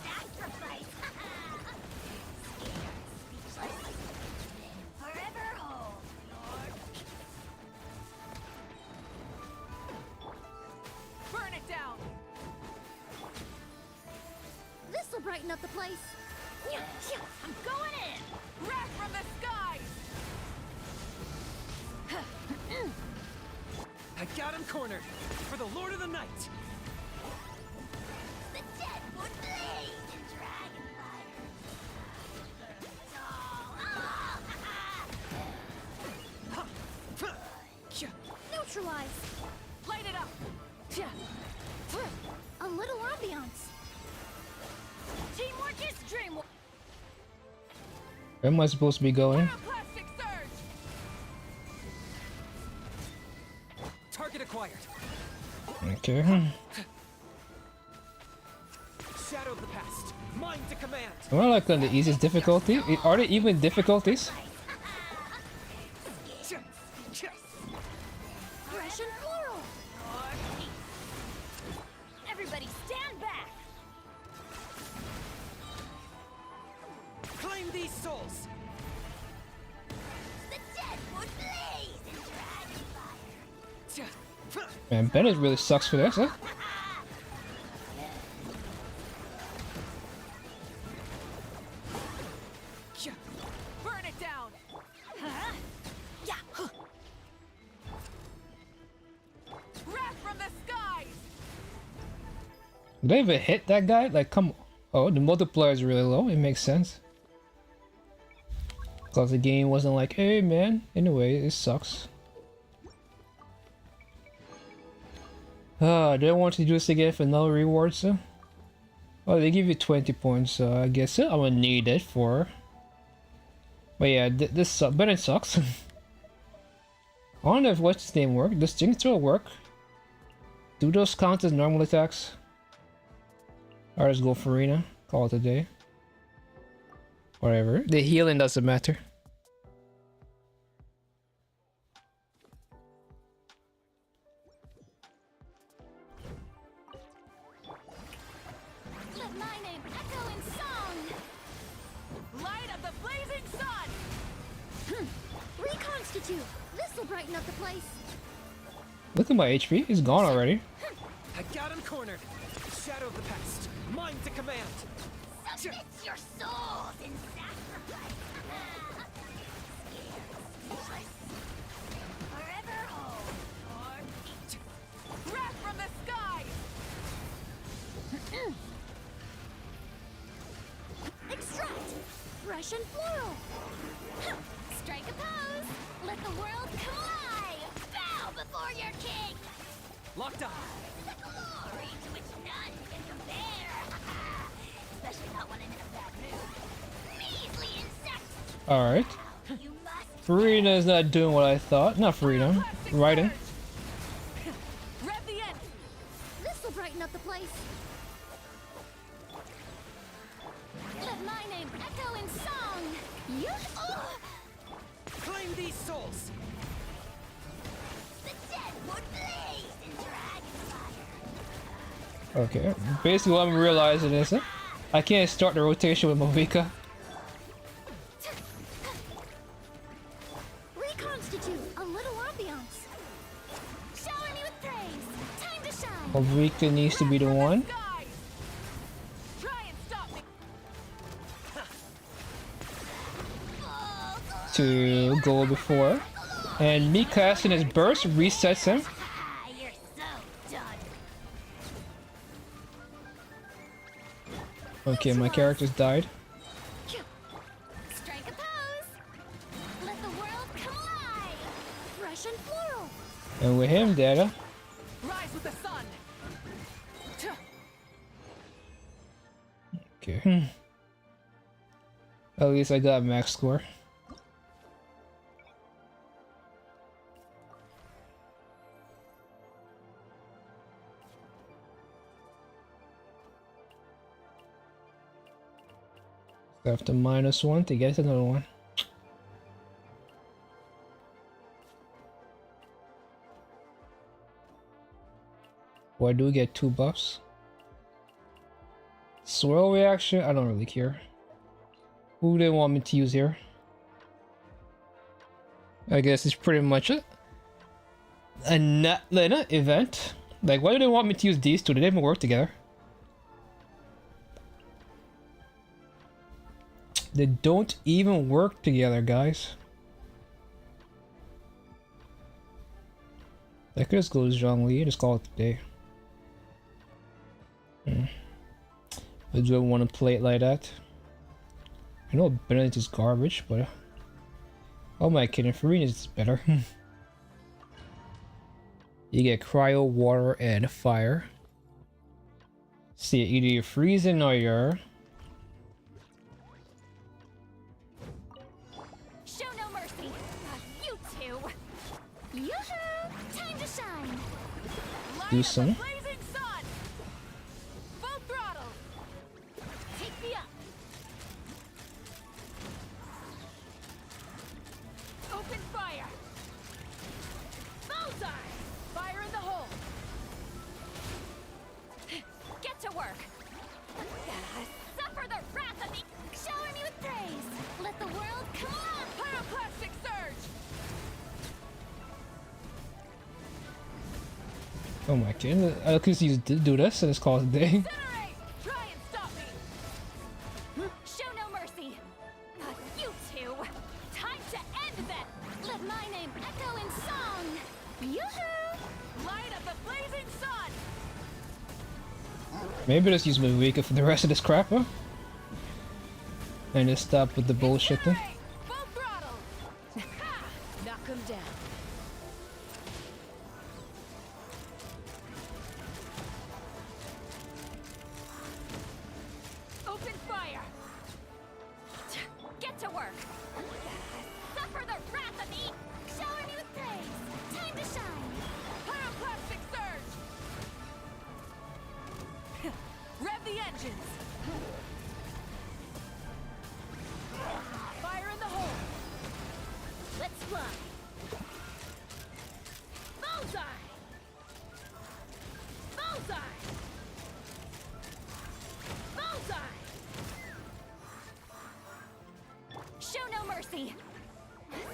Forever whole, Lord. Burn it down. This'll brighten up the place. I'm going in. Wrath from the skies. I got him cornered. For the Lord of the Night. The Deadwood Blade and Dragon Fire. Neutralize. Light it up. A little ambiance. Teamwork is dreamwork. Where am I supposed to be going? Plastic surge. Target acquired. Okay. Shadow of the past. Mine to command. Am I like on the easiest difficulty? Are there even difficulties? Fresh and floral. Everybody stand back. Man, Bennett really sucks for this, huh? Burn it down. Wrath from the skies. Did they even hit that guy? Like, come on. Oh, the multiplier is really low. It makes sense. Because the game wasn't like, hey man, anyway, it sucks. Do I want to do this again for no rewards? Oh, they give you 20 points, so I guess I'm gonna need it for... But yeah, this but it sucks. I wonder if what's his name work? Does Jing throw work? Do those count as normal attacks? Or just go for arena, call it a day. Whatever. The healing doesn't matter. Let my name echo in song. Light of the blazing sun. Reconstitute. This'll brighten up the place. Look at my HP. It's gone already. I got him cornered. Shadow of the past. Mine to command. Submit your souls in sacrifice. Scared, forever hold or eat. Wrath from the skies. Extract. Fresh and floral. Strike a pose. Let the world come alive. Bow before your king. Locked on. The glory to which none can compare. Especially not when I'm in a bad mood. Measly insects. Alright. You must. Farina is not doing what I thought. Not Farina. Raiden. Rev the end. This'll brighten up the place. Let my name echo in song. Claim these souls. The dead would blaze in dragon fire. Okay. Basically what I'm realizing is I can't start the rotation with Movika. Reconstitute a little ambiance. Shower me with praise. Time to shine. Movika needs to be the one Skies. Try and stop me. to go before. And me casting his burst resets him. You're so done. Okay, my character's died. Strike a pose. Let the world come alive. Fresh and floral. And with him dead, Rise with the sun. okay. At least I got max score. I have to -1 to get another one. Well, I do get 2 buffs. Swirl reaction, I don't really care. Who do they want me to use here? I guess it's pretty much a Natlina event. Like, why do they want me to use these two? They didn't even work together. They don't even work together, guys. I could just go to Zhongli, just call it a day. But do I want to play it like that? I know Bennett is garbage, but... Oh my kidding, Farina is better. You get cryo, water, and fire. See, either you're freezing or you're... Show no mercy. You two. Yoo-hoo! Time to shine. do some. Blazing sun. Full throttle. Take me up. Open fire. Bullseye. Fire in the hole. Get to work. Suffer the wrath of me. Shower me with praise. Let the world come on. Pyroclastic surge. Oh my god, I could use to do this and it's called a day. Try and stop me! Show no mercy! You two! Time to end them! Let my name echo in song! Yoo-hoo! Light of the blazing sun! Maybe just use my Wake for the rest of this crap, huh? And just stop with the bullshit then. Full throttle! Knock him down. Open fire! Get to work! Suffer the wrath of me! Shower me with praise. Time to shine. Pyroclastic surge! Rev the engines! Fire in the hole! Let's fly! Bullseye! Bullseye! Bullseye! Show no mercy!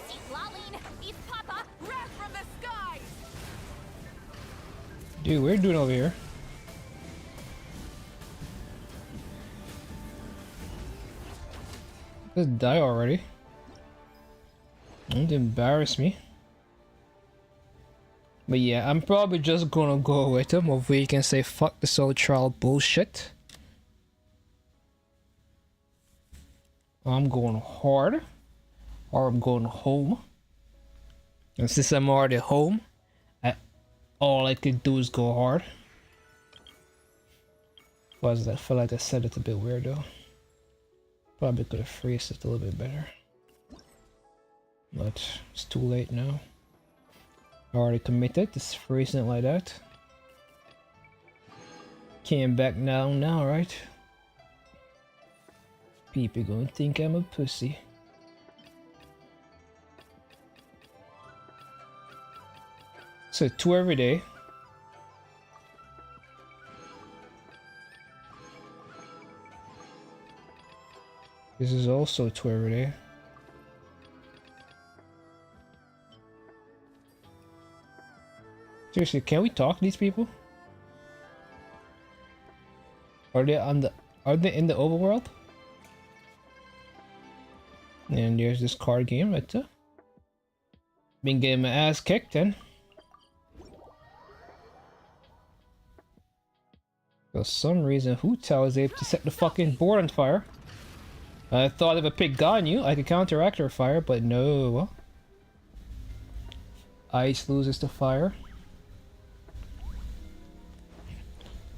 See Laline, East Papa, wrath from the skies! Dude, what are you doing over here? Just die already. Don't embarrass me. But yeah, I'm probably just gonna go with him, or we can say fuck the soul trial bullshit. I'm going hard, or I'm going home. And since I'm already home, all I could do is go hard. Was that? I feel like I said it a bit weird though. Probably could have phrased it a little bit better. But it's too late now. I already committed to phrasing it like that. Came back now, right? People gonna think I'm a pussy. So 2 every day. This is also 2 every day. Seriously, can we talk to these people? Are they in the overworld? And there's this card game right there. Been getting my ass kicked then. For some reason, Hu-Tao is able to set the fucking board on fire. I thought if I picked Ganyu, I could counteract her fire, but no. Ice loses to fire.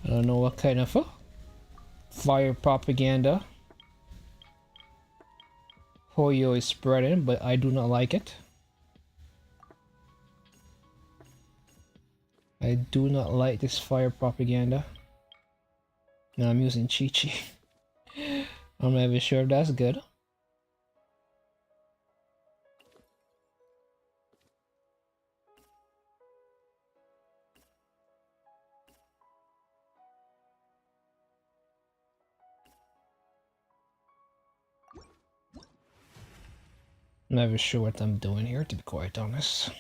I don't know what kind of fire propaganda Hoyo is spreading, but I do not like it. I do not like this fire propaganda. Now I'm using Chi-Chi. I'm not even sure if that's good. I'm not even sure what I'm doing here, to be quite honest.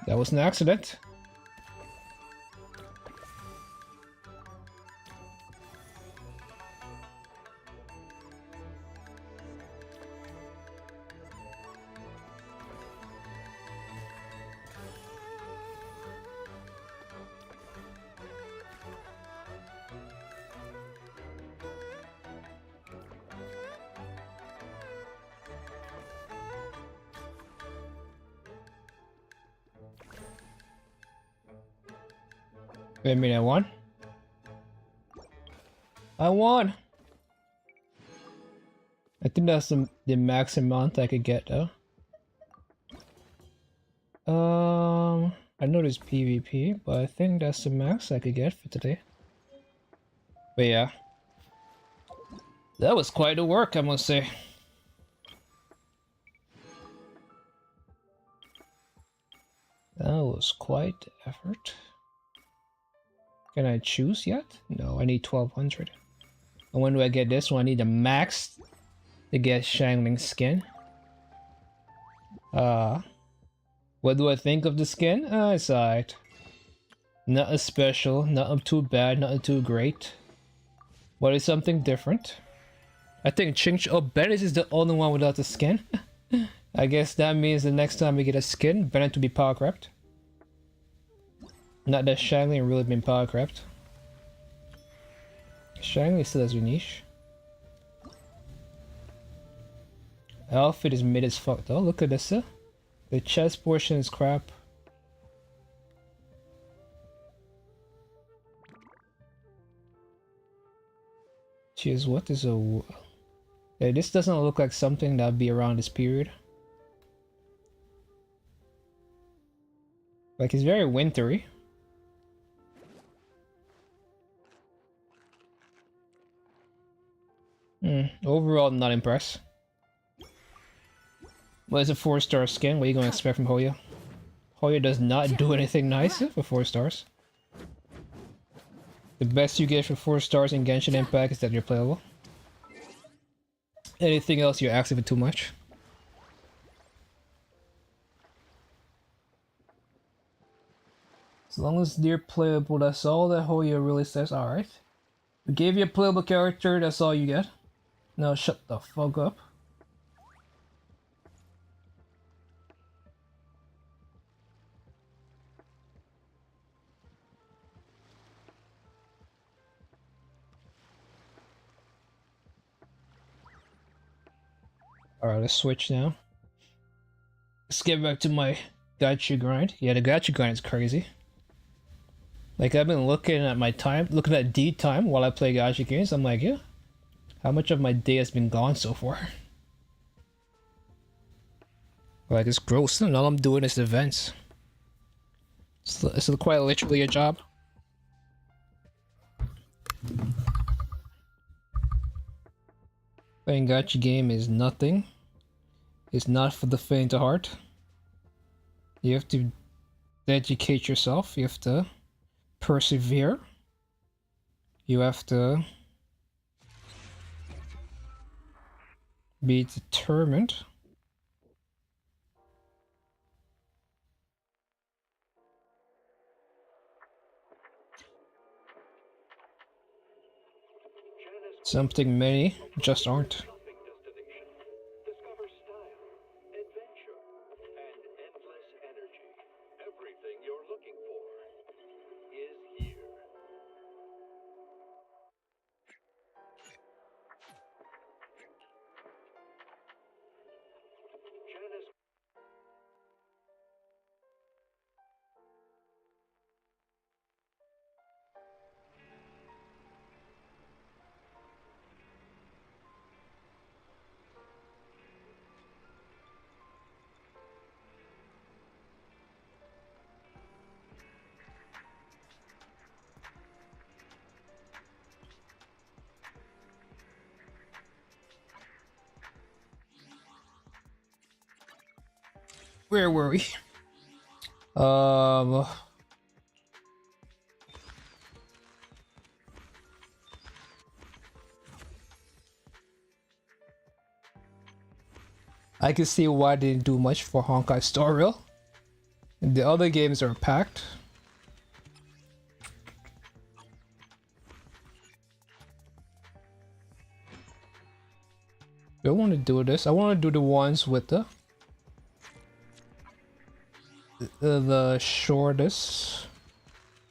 That was an accident. Wait a minute, I won? I won! I think that's the max amount I could get though. I know there's PvP, but I think that's the max I could get for today. But yeah. That was quite a work, I must say. That was quite the effort. Can I choose yet? No, I need 1200. And when do I get this one? I need the max to get Shangling skin. What do I think of the skin? It's alright. Nothing special, nothing too bad, nothing too great. But it's something different. I think Bennett is the only one without the skin. I guess that means the next time we get a skin, Bennett to be power crept. Not that Shangling really been power crept. Shangling still has a niche. Outfit is mid as fuck though. Look at this. The chest portion is crap. Jeez, what is a... Yeah, this doesn't look like something that'd be around this period. Like, it's very wintry. Overall, not impressed. Well, it's a 4-star skin. What are you going to expect from Hoya? Hoya does not do anything nice for 4 stars. The best you get for 4 stars in Genshin Impact is that you're playable. Anything else, you're asking for too much. As long as they're playable, that's all that Hoya really says. Alright. We gave you a playable character, that's all you get. Now shut the fuck up. Alright, let's switch now. Let's get back to my gacha grind. Yeah, the gacha grind is crazy. Like, I've been looking at my time, looking at D time while I play gacha games. I'm like, yeah, how much of my day has been gone so far? Like, it's gross, and all I'm doing is events. It's quite literally a job. Playing gacha game is nothing. It's not for the faint of heart. You have to dedicate yourself. You have to persevere. You have to be determined. Something many just aren't. Where were we? I can see why they didn't do much for Honkai Star Rail. The other games are packed. I want to do this. I want to do the ones with the shortest.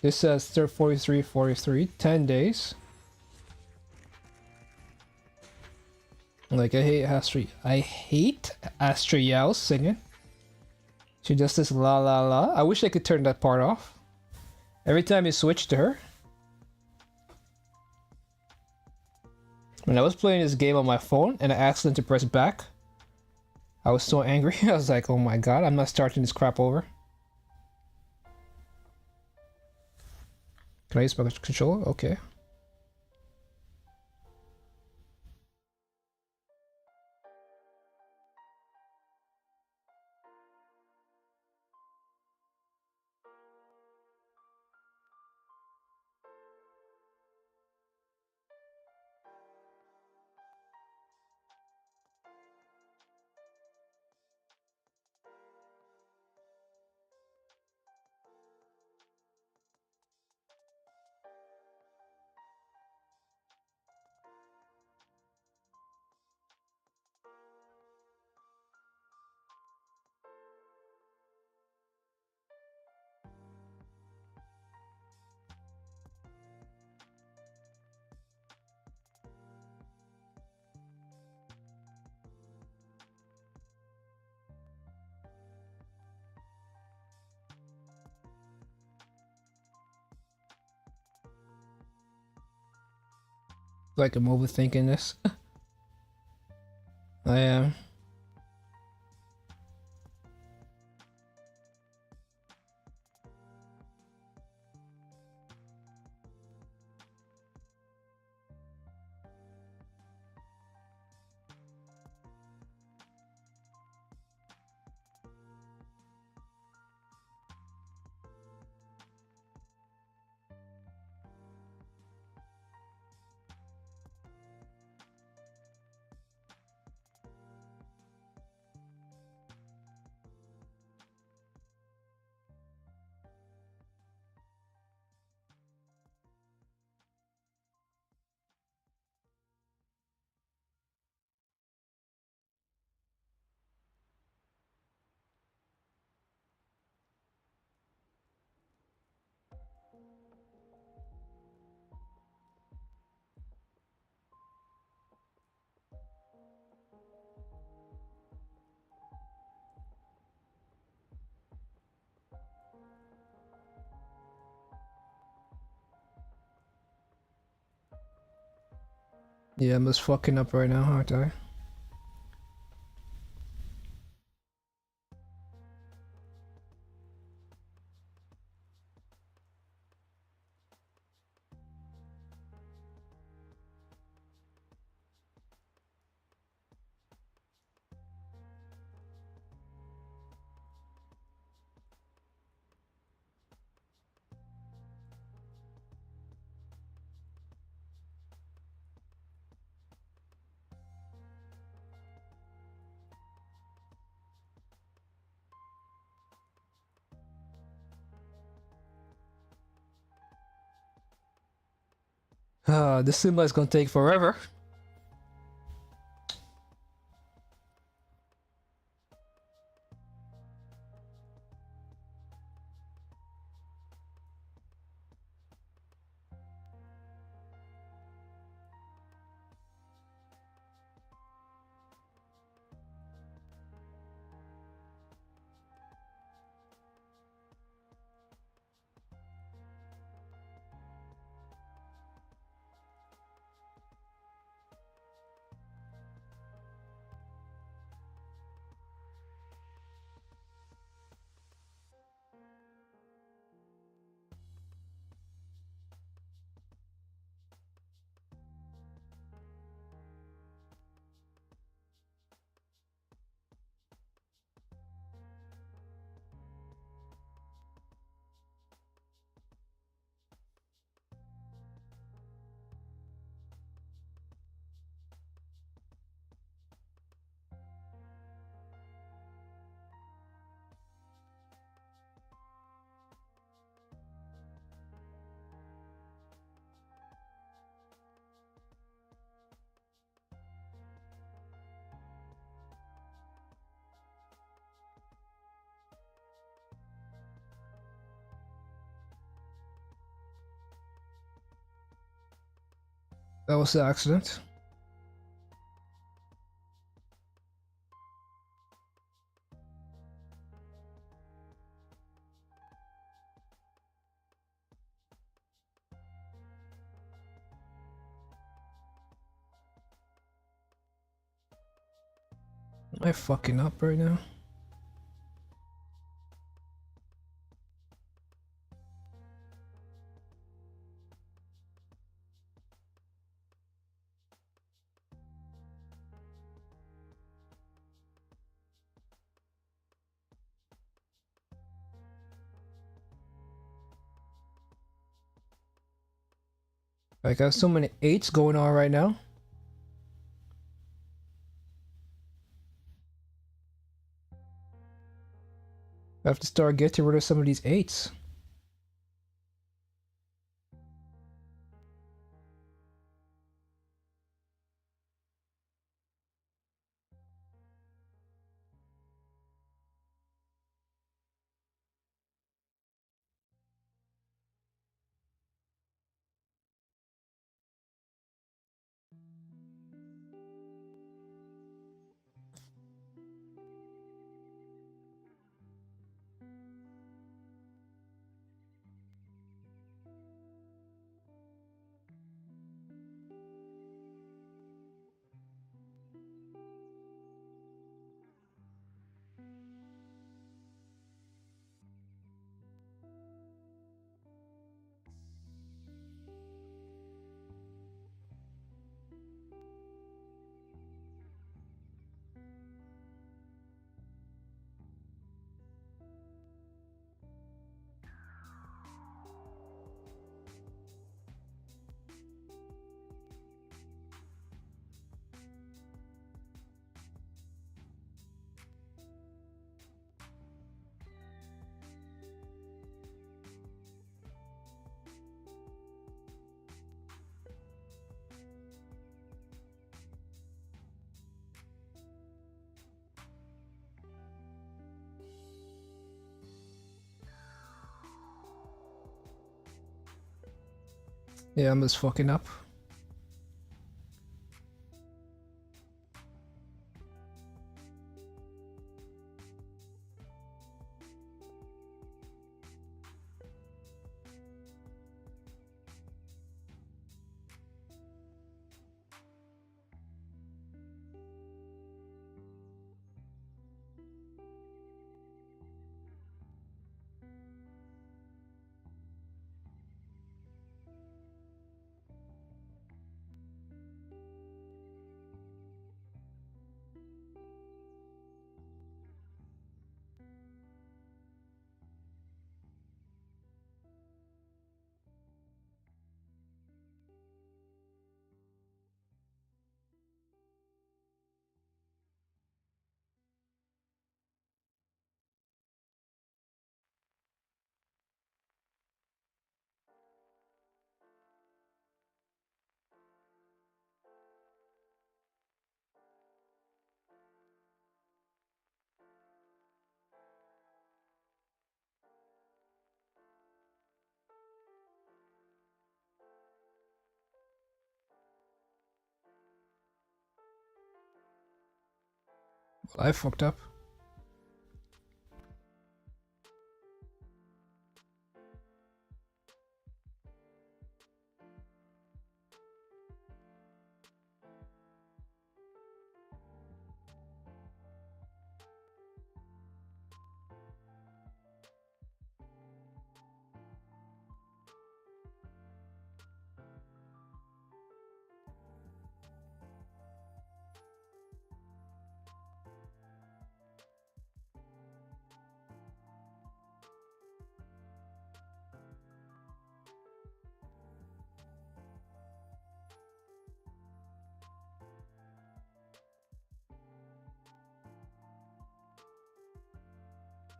This says 43, 10 days. Like, I hate Astriel singing. She does this la la la. I wish I could turn that part off. Every time you switch to her. When I was playing this game on my phone and I accidentally pressed back, I was so angry. I was like, oh my god, I'm not starting this crap over. Can I use my controller? Okay. Like I'm overthinking this. I am. Yeah, I'm just fucking up right now, aren't I? This seems like it's gonna take forever. That was the accident. I'm fucking up right now. I got so many 8s going on right now. I have to start getting rid of some of these 8s. Yeah, I'm just fucking up. I fucked up.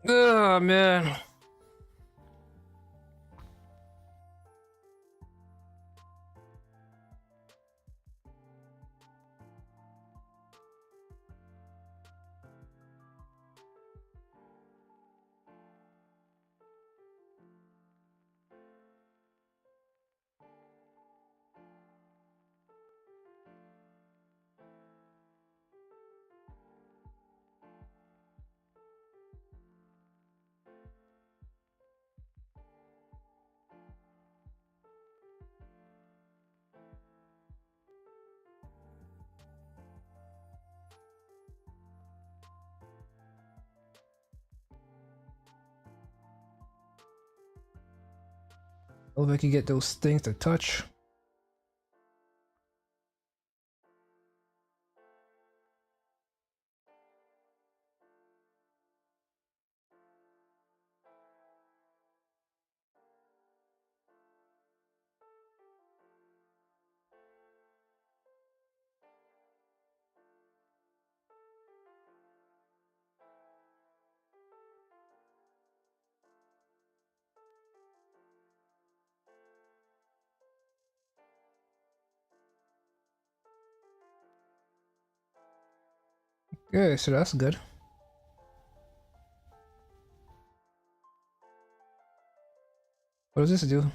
Oh man. Hope I can get those things to touch. Okay, so that's good. What does this do?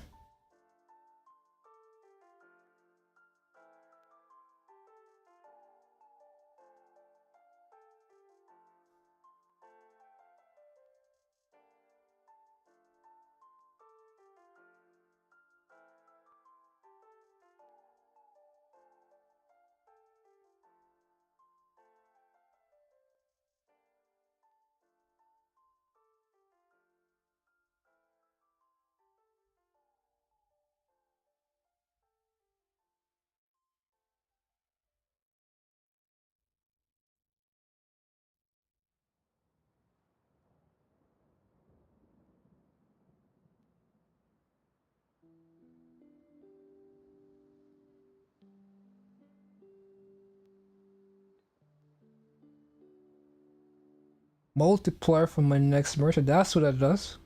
Multiplier for my next merchant. That's what that does.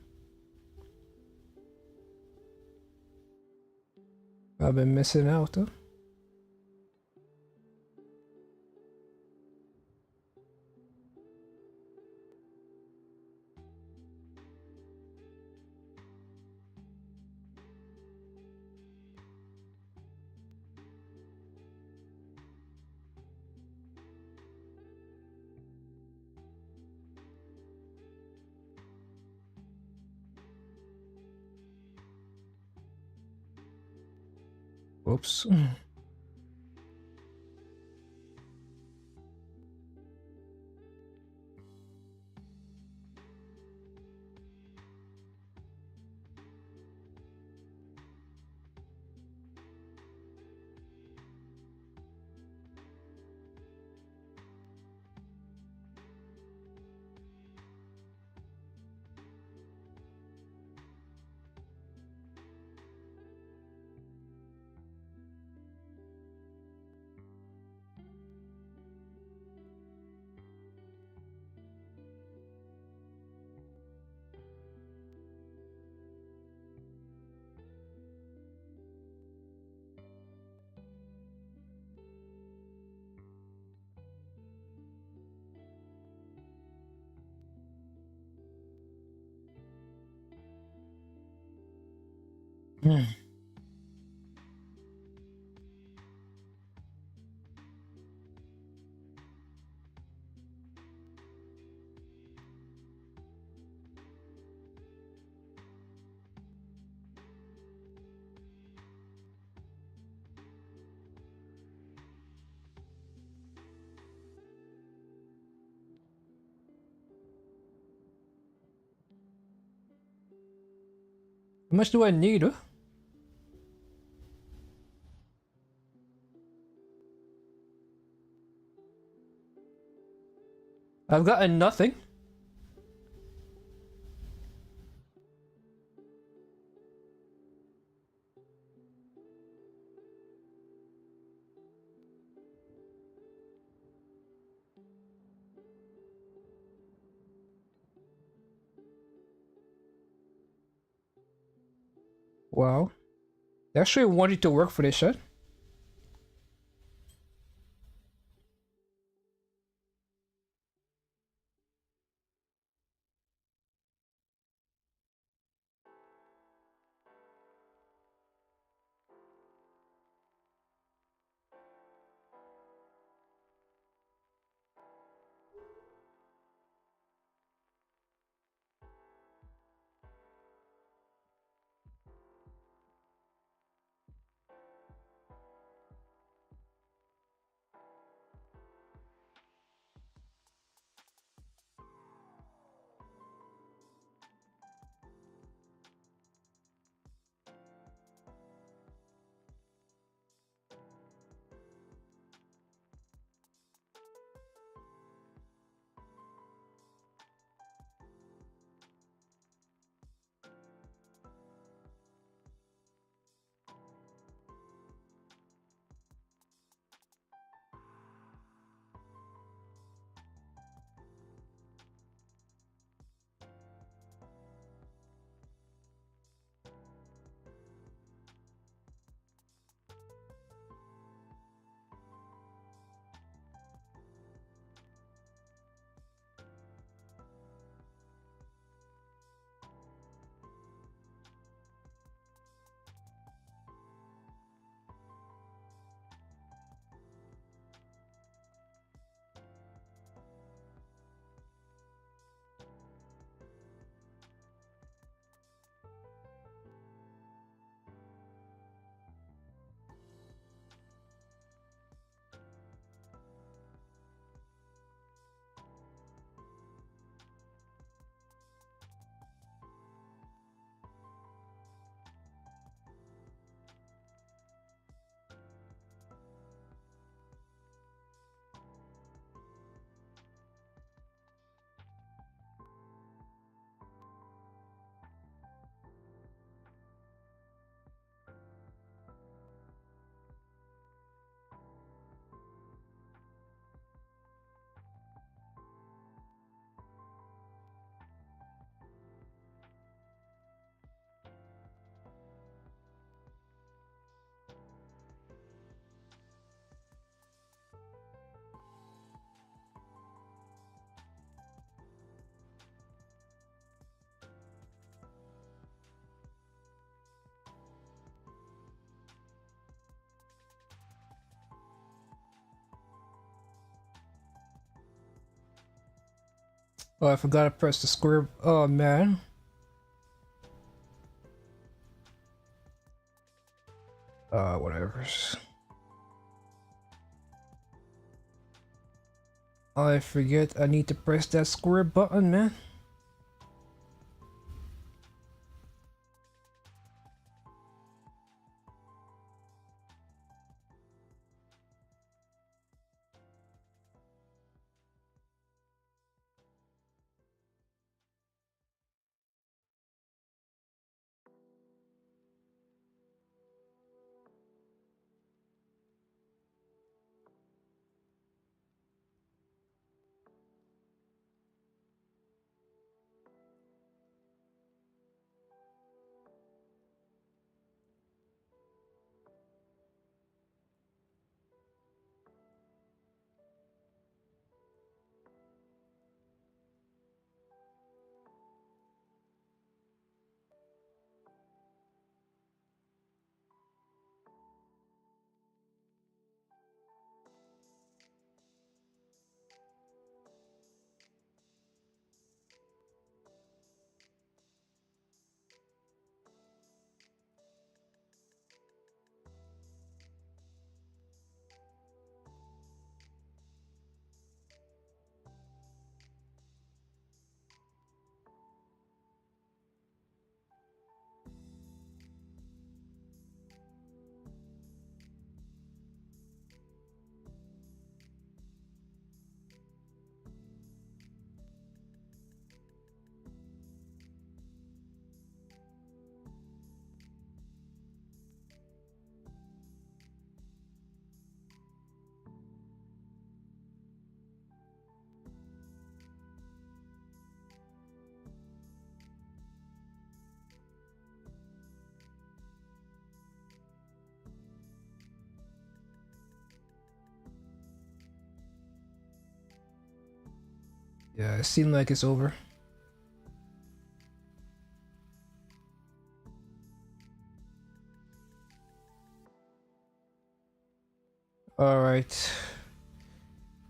I've been missing out, huh? Whoops. How much do I need, huh? I've gotten nothing. Wow. They actually wanted to work for this shit. Oh, I forgot to press the square. Oh man. Whatever. I forget I need to press that square button, man. Yeah, it seemed like it's over. Alright.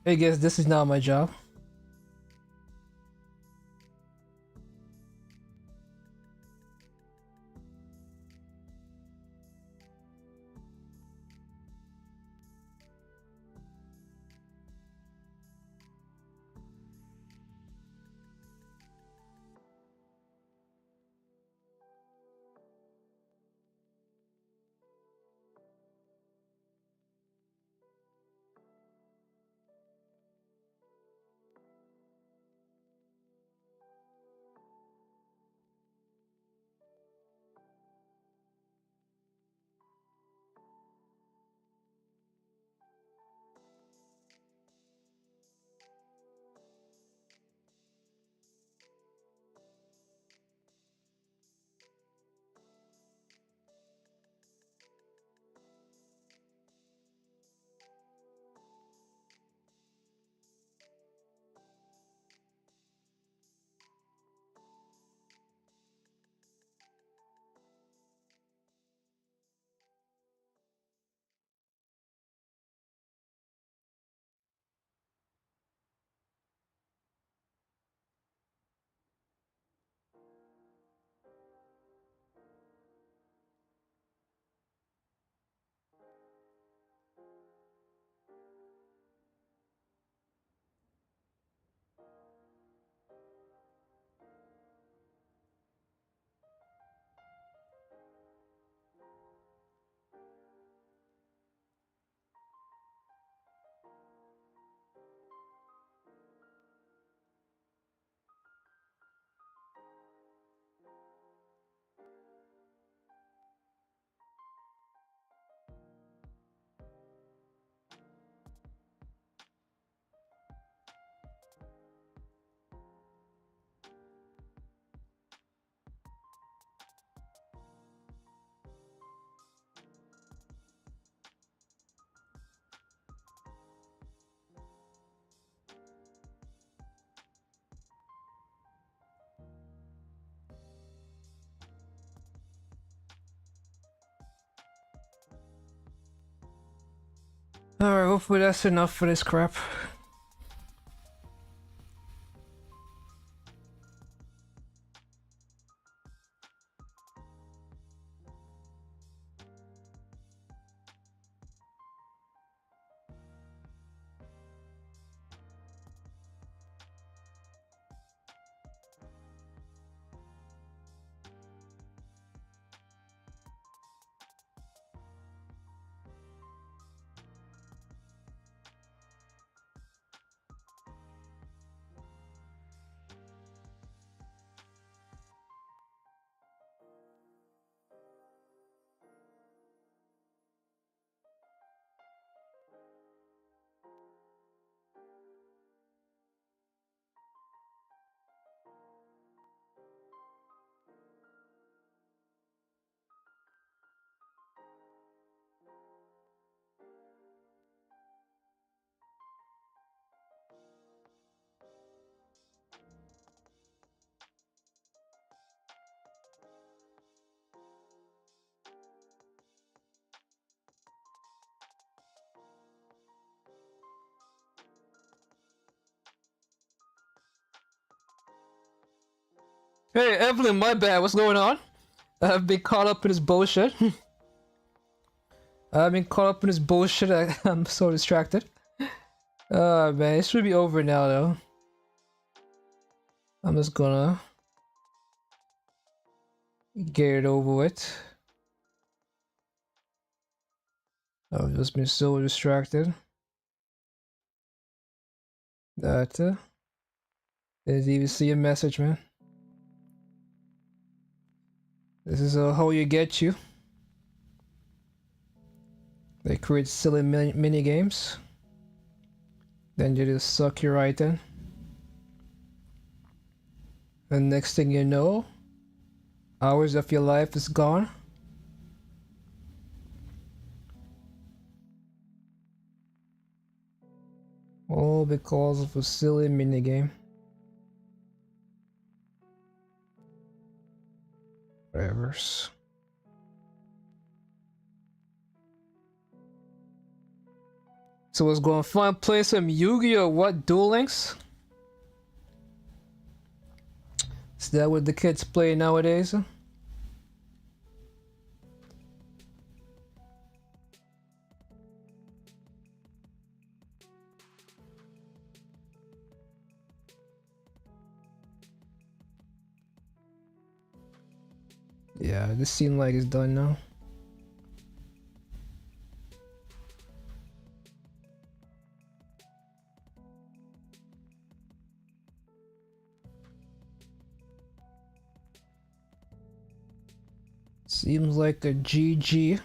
I guess this is not my job. Alright, hopefully that's enough for this crap. Hey, Evelyn, my bad. What's going on? I've been caught up in this bullshit. I've been caught up in this bullshit. I'm so distracted. Man, it should be over now, though. I'm just gonna get it over with. I've just been so distracted that didn't even see a message, man. This is how you get you. They create silly mini games, then you just suck you right in. And next thing you know, hours of your life is gone. All because of a silly minigame. Whatevers. So let's go and play some Yu-Gi-Oh! What, Duel Links? Is that what the kids play nowadays? Yeah, this seems like it's done now. Seems like a GG.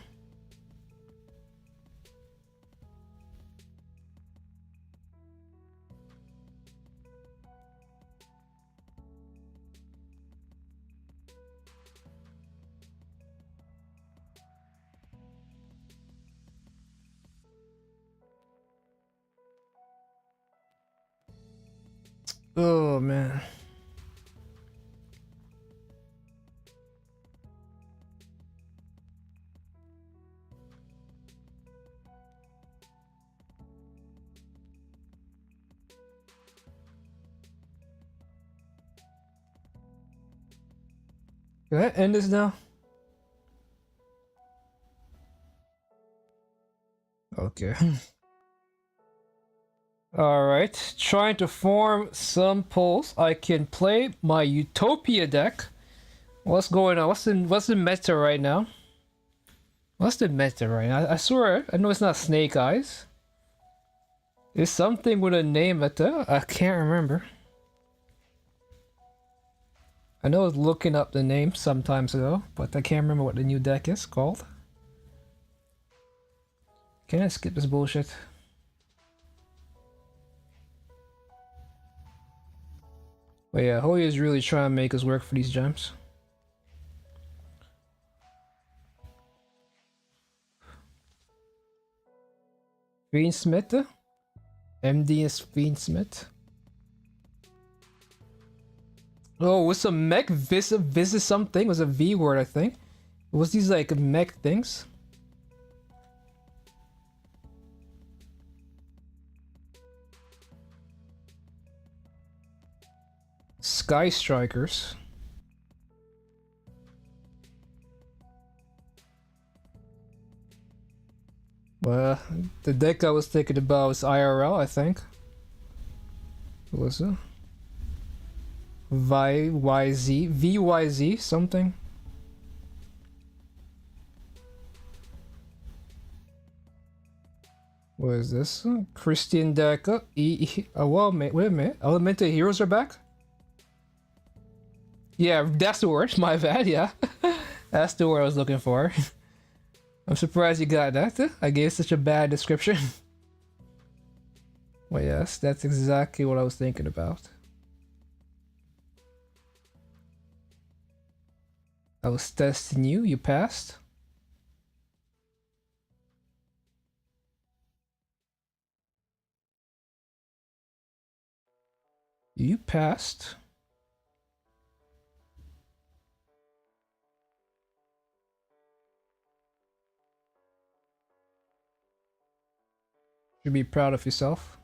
Oh man. Can I end this now? Okay. Alright, trying to form some polls. I can play my Utopia deck. What's going on? What's the meta right now? What's the meta right now? I swear, I know it's not Snake Eyes. It's something with a name meta. I can't remember. I know I was looking up the name sometimes ago, but I can't remember what the new deck is called. Can I skip this bullshit? But yeah, Hoya is really trying to make us work for these gems. Fiendsmith? MD is Fiendsmith. Oh, was a mech visit something? Was a V word, I think. Was these like mech things? Sky Strikers. Well, the deck I was thinking about was IRL, I think. What was it? VYZ something. What is this? Christian Deca. Well, wait a minute. Elemental Heroes are back? Yeah, that's the word. My bad, yeah. That's the word I was looking for. I'm surprised you got that. I gave such a bad description. Well, yes, that's exactly what I was thinking about. I was testing you. You passed. You passed. You should be proud of yourself.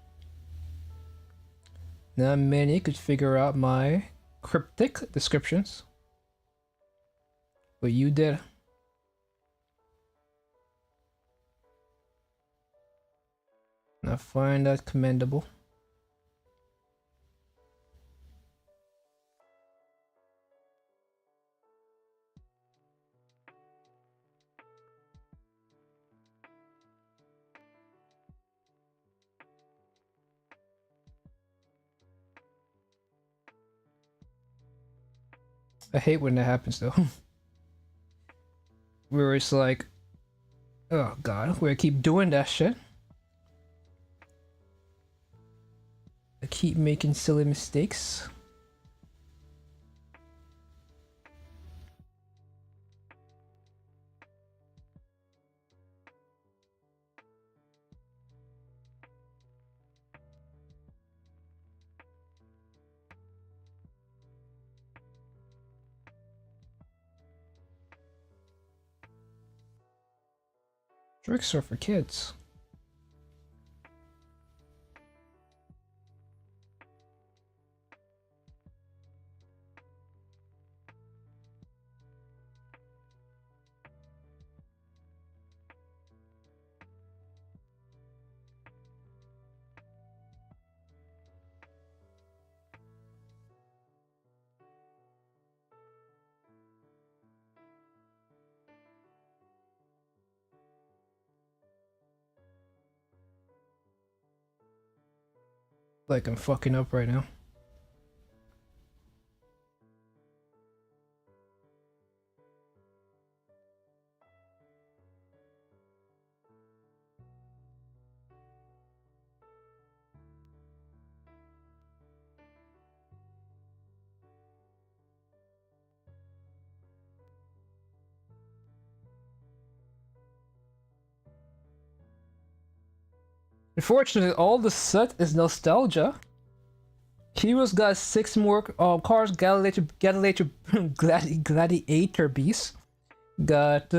Not many could figure out my cryptic descriptions. But you did. And I find that commendable. I hate when that happens though. Where it's like, oh god, we keep doing that shit. I keep making silly mistakes. Tricks are for kids. Like I'm fucking up right now. Unfortunately, all the set is nostalgia. Heroes got 6 more cars, gladiator beasts. Got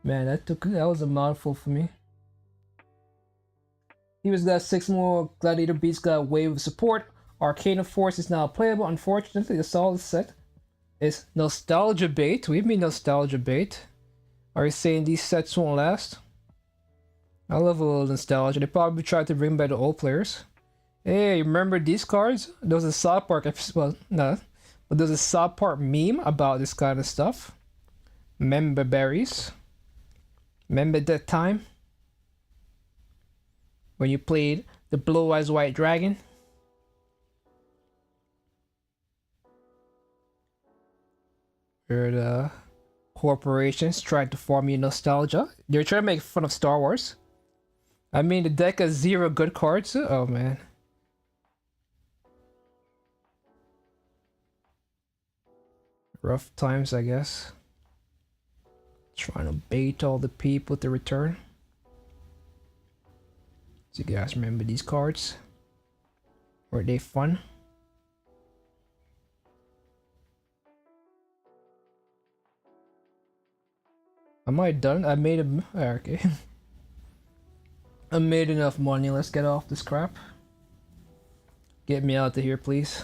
man, that was a mouthful for me. Heroes got 6 more gladiator beasts, got wave of support. Arcana Force is now playable. Unfortunately, the solid set is nostalgia bait. What do you mean nostalgia bait? Are you saying these sets won't last? I love a little nostalgia. They probably tried to bring back the old players. Hey, remember these cards? There was a South Park episode. Well, no. But there's a South Park meme about this kind of stuff. Member berries. Remember that time? When you played the Blue Eyes White Dragon? Where the corporations tried to farm you nostalgia. They're trying to make fun of Star Wars. I mean, the deck has 0 good cards. Oh, man. Rough times, I guess. Trying to bait all the people to return. So you guys remember these cards? Were they fun? Am I done? I made a... Okay. I made enough money. Let's get off this crap. Get me out of here, please.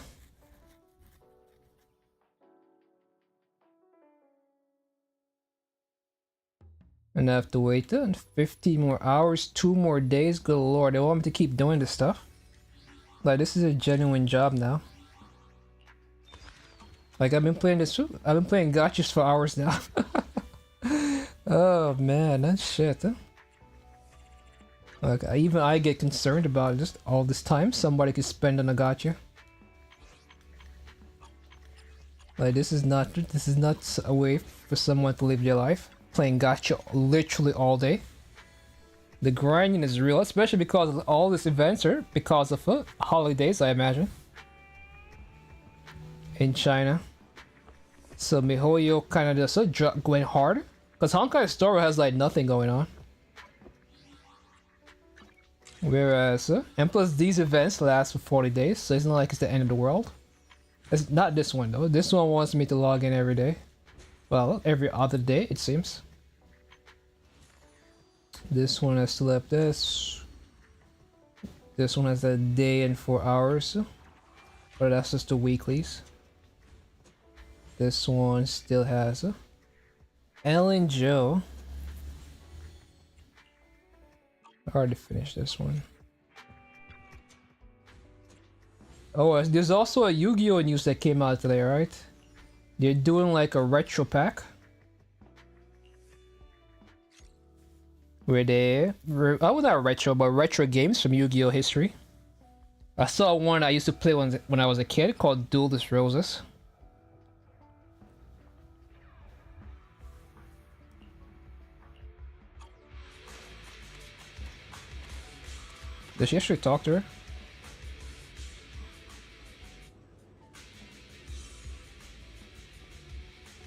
And I have to wait 15 more hours, 2 more days. Good lord, they want me to keep doing this stuff. Like, this is a genuine job now. Like, I've been playing gachas for hours now. Oh man, that's shit. Huh? Like, even I get concerned about just all this time somebody could spend on a gacha. Like, this is not a way for someone to live their life. Playing gacha literally all day. The grinding is real, especially because all these events are because of holidays, I imagine. In China. So MiHoYo kind of just going hard. Because Honkai Star has like nothing going on. Whereas, and plus these events last for 40 days, so it's not like it's the end of the world. It's not this one though. This one wants me to log in every day. Well, every other day it seems. This one has still have this. This one has a day and 4 hours. But that's just the weeklies. This one still has Ellen Joe. I already finished this one. Oh, there's also a Yu-Gi-Oh news that came out today, right? They're doing like a retro pack. Where they... Oh, not retro, but retro games from Yu-Gi-Oh history. I saw one I used to play when I was a kid called Duelist Roses. Does she actually talk to her?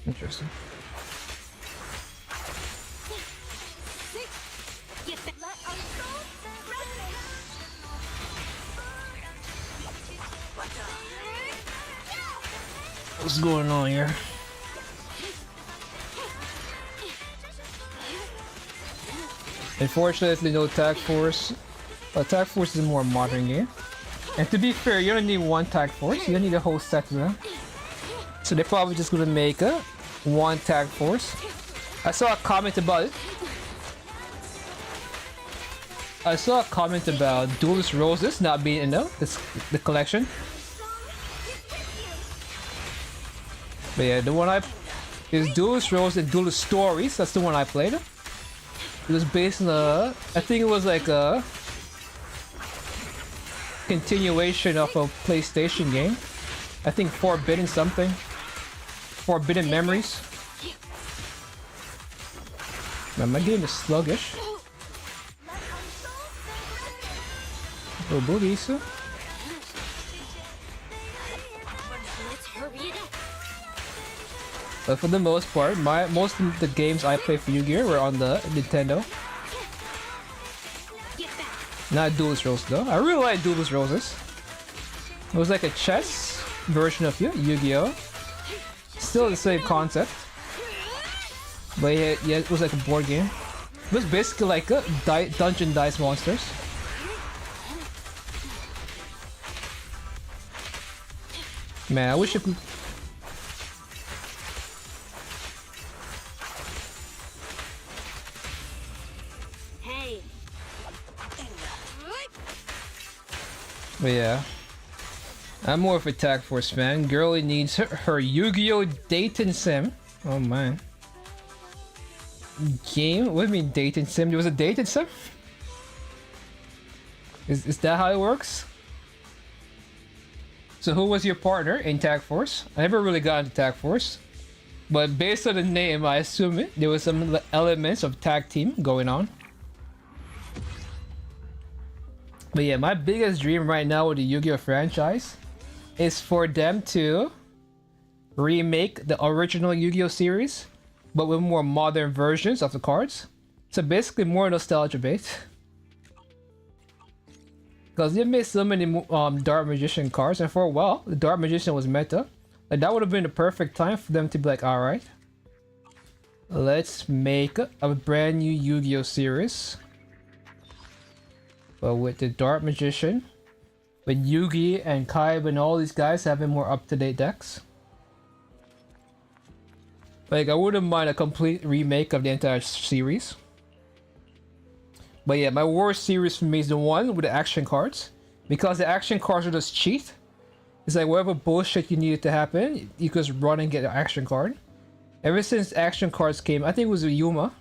Interesting. What's going on here? Unfortunately, no Tag Force. Tag Force is a more modern game. And to be fair, you don't need one Tag Force, you don't need a whole set of them. So they're probably just gonna make one Tag Force. I saw a comment about it. I saw a comment about Duelist Roses not being enough, the collection. But yeah, the one is Duelist Roses and Duelist Stories. That's the one I played. It was based on I think it was like a continuation of a PlayStation game. I think Forbidden something. Forbidden Memories. Man, my game is sluggish. Oh, boobies. But for the most part, most of the games I play for Yu-Gi-Oh were on the Nintendo. Not Duelist Roses though. I really like Duelist Roses. It was like a chess version of Yu-Gi-Oh. Still the same concept. But yeah, it was like a board game. It was basically like a Dungeon Dice Monsters. Man, I wish it could... But yeah, I'm more of a Tag Force fan. Girlie needs her Yu-Gi-Oh! Dating Sim. Oh man. Game? What do you mean dating sim? There was a dating sim? Is that how it works? So who was your partner in Tag Force? I never really got into Tag Force. But based on the name, I assume there was some elements of tag team going on. But yeah, my biggest dream right now with the Yu-Gi-Oh! Franchise is for them to remake the original Yu-Gi-Oh! Series, but with more modern versions of the cards. So basically more nostalgia based. Because they made so many Dark Magician cards, and for a while, the Dark Magician was meta. Like that would have been the perfect time for them to be like, alright, let's make a brand new Yu-Gi-Oh! Series. But with the Dark Magician, with Yugi and Kaiba and all these guys having more up-to-date decks. Like, I wouldn't mind a complete remake of the entire series. But yeah, my worst series for me is the one with the action cards. Because the action cards are just cheat. It's like whatever bullshit you needed to happen, you could just run and get an action card. Ever since action cards came, I think it was a Yuma.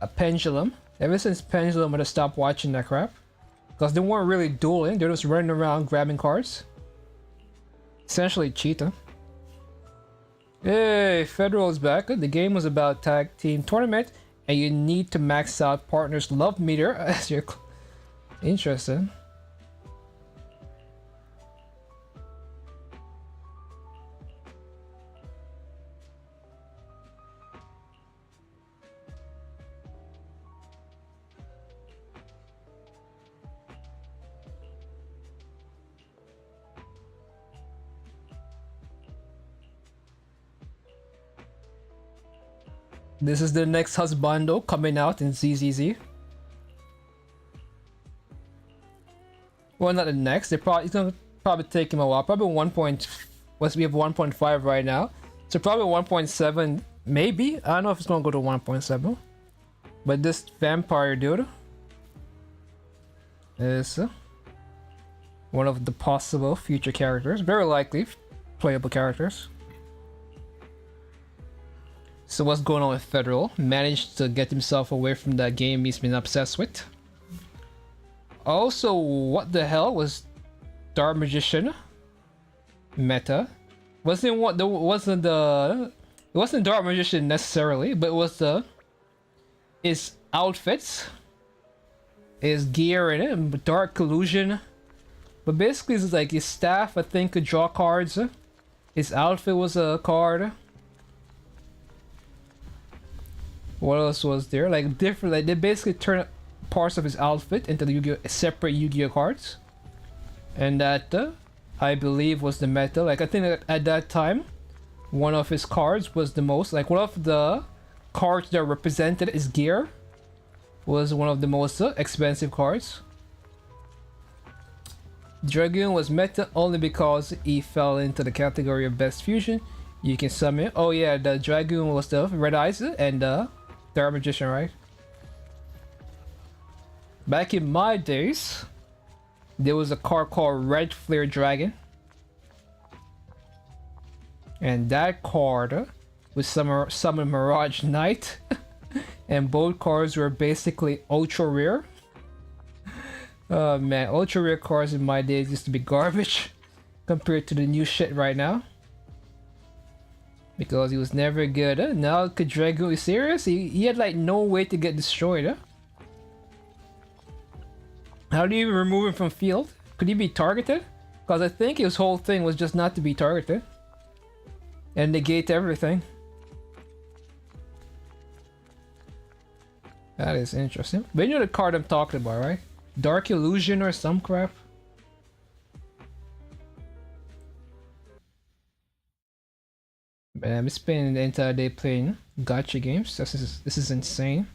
A Pendulum. Ever since Pendulum, I stopped watching that crap. Because they weren't really dueling, they're just running around grabbing cards. Essentially cheetah. Hey, Federal is back. The game was about tag team tournament, and you need to max out partner's love meter as your... Interesting. This is the next husbando coming out in ZZZ. Well, not the next. It's gonna probably take him a while. Probably we have 1.5 right now. So probably 1.7, maybe. I don't know if it's gonna go to 1.7. But this vampire dude is one of the possible future characters. Very likely playable characters. So what's going on with Federal? Managed to get himself away from that game he's been obsessed with. Also, what the hell was Dark Magician meta? It wasn't Dark Magician necessarily, but it was his outfits, his gear in it, and Dark Illusion. But basically it's like his staff, I think, could draw cards. His outfit was a card. What else was there? Like different, like they basically turned parts of his outfit into the Yu-Gi-Oh! Separate Yu-Gi-Oh! Cards. And that, I believe, was the meta. Like I think that at that time, one of his cards was the most, like one of the cards that represented his gear was one of the most expensive cards. Dragoon was meta only because he fell into the category of best fusion. You can summon. Oh yeah, the Dragoon was the Red Eyes and Dark Magician, right? Back in my days, there was a card called Red Flare Dragon. And that card was summon Mirage Knight. And both cards were basically ultra rare. Oh man, ultra rare cards in my days used to be garbage compared to the new shit right now. Because he was never good. Now could Dragoon, is serious? He had like no way to get destroyed. How do you even remove him from field? Could he be targeted? Because I think his whole thing was just not to be targeted. And negate everything. That is interesting. But you know the card I'm talking about, right? Dark Illusion or some crap. Man, I'm spending the entire day playing gacha games. This is insane.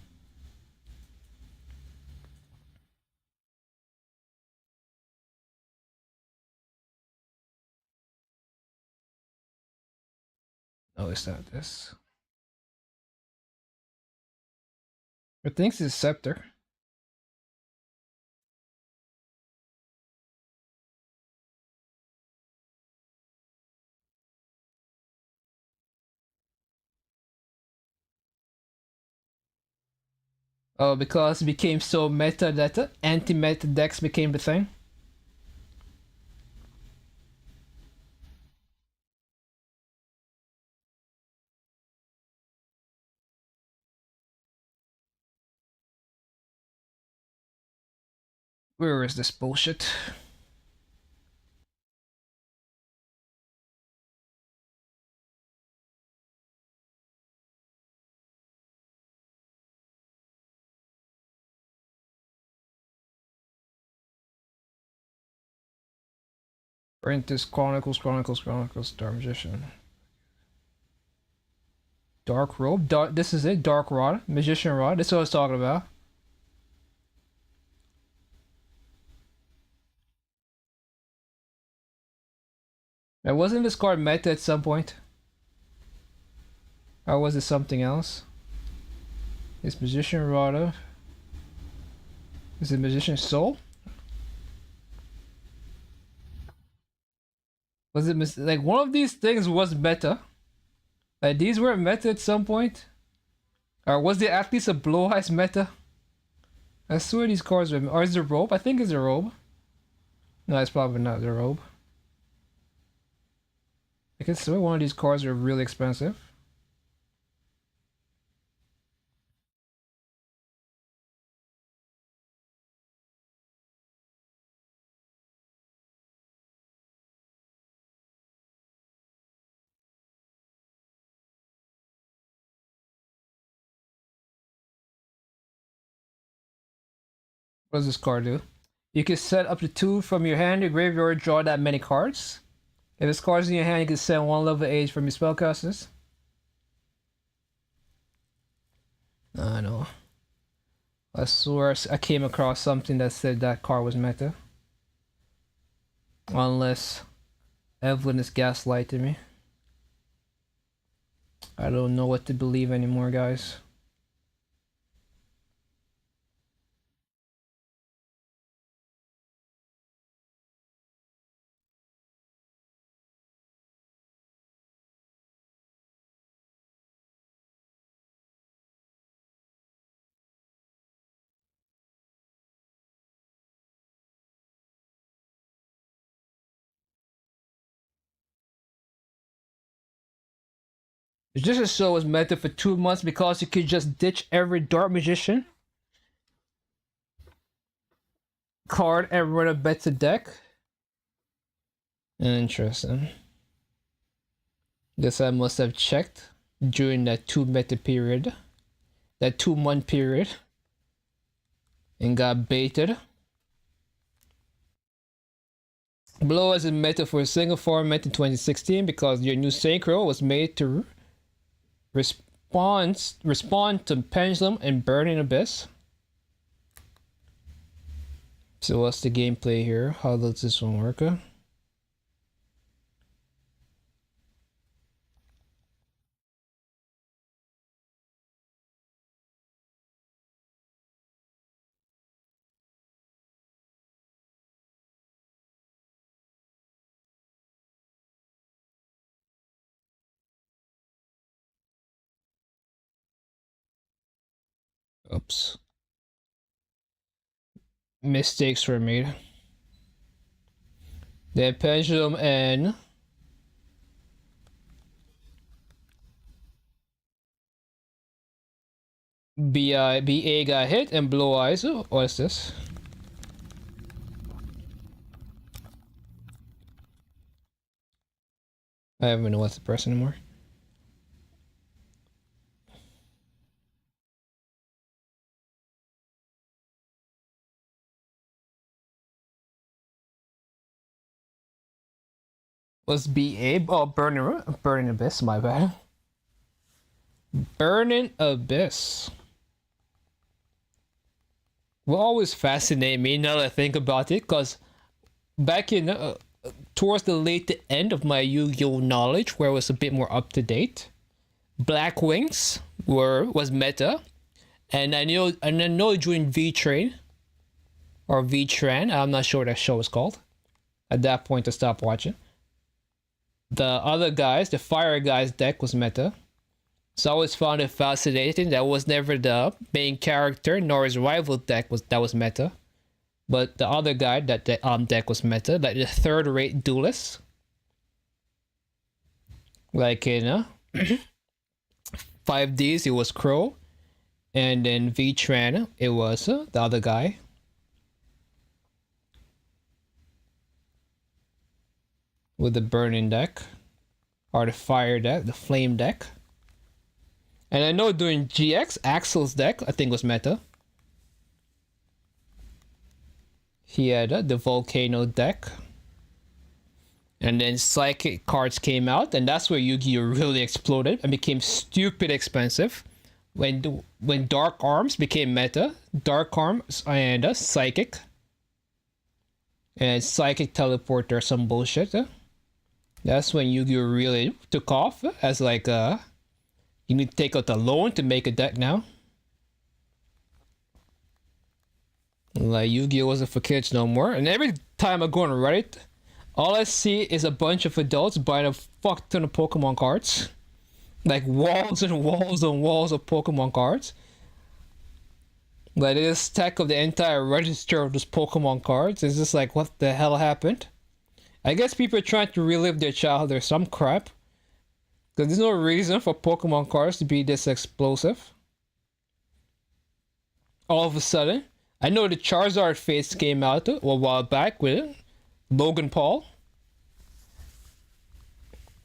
Oh, it's not this. I think it's Scepter. Oh, because it became so meta that anti-meta decks became the thing. Where is this bullshit? Apprentice, Chronicles, Dark Magician. Dark Robe, this is it, Dark Rod, Magician Rod, this is what I was talking about. Now, wasn't this card meta at some point? Or was it something else? Is Magician Rod is it Magician Soul? Was it like one of these things was meta? Like these were meta at some point? Or was there at least a Blue Eyes meta? I swear these cards were, or is it a robe? I think it's a robe. No, it's probably not the robe. I can swear one of these cards are really expensive. What does this card do? You can set up to 2 from your hand, your graveyard, draw that many cards. If it's cards in your hand, you can send 1 level age from your spellcasters. I know. I swear I came across something that said that card was meta. Unless Evelyn is gaslighting me. I don't know what to believe anymore, guys. This is show was meta for 2 months because you could just ditch every Dark Magician card and run a better deck. Interesting. Guess I must have checked during that 2 meta period, that 2-month period, and got baited. Blow as a meta for a single format in 2016 because your new synchro was made to respond to Pendulum and Burning Abyss. So what's the gameplay here? How does this one work? Oops. Mistakes were made. The Pendulum and BA got hit and Blue Eyes. What is this? I don't even know what's the press anymore. Was BA? Oh, Burning Abyss, my bad. Burning Abyss will always fascinate me now that I think about it, because back in towards the late end of my Yu-Gi-Oh knowledge, where it was a bit more up to date, Black Wings was meta, and I know during V-Train or V-Tran, I'm not sure what that show was called. At that point, I stopped watching. The other guys, the Fire guys deck was meta. So I always found it fascinating. That was never the main character, nor his rival deck that was meta. But the other guy, that deck was meta, like the third-rate duelist. Like in 5Ds, it was Crow. And then V-Tran, it was the other guy. With the burning deck. Or the fire deck, the flame deck. And I know during GX, Axel's deck, I think was meta. He had the Volcano deck. And then Psychic cards came out, and that's where Yu-Gi-Oh! Really exploded and became stupid expensive. When Dark Arms became meta, Dark Arms and Psychic. And Psychic Teleporter, some bullshit. That's when Yu-Gi-Oh! Really took off as like you need to take out the loan to make a deck now. Like Yu-Gi-Oh! Wasn't for kids no more. And every time I go on Reddit, all I see is a bunch of adults buying a fuck ton of Pokemon cards. Like walls and walls and walls of Pokemon cards. Like this stack of the entire register of those Pokemon cards. It's just like, what the hell happened? I guess people are trying to relive their childhood or some crap. Because there's no reason for Pokemon cards to be this explosive. All of a sudden, I know the Charizard face came out a while back with Logan Paul.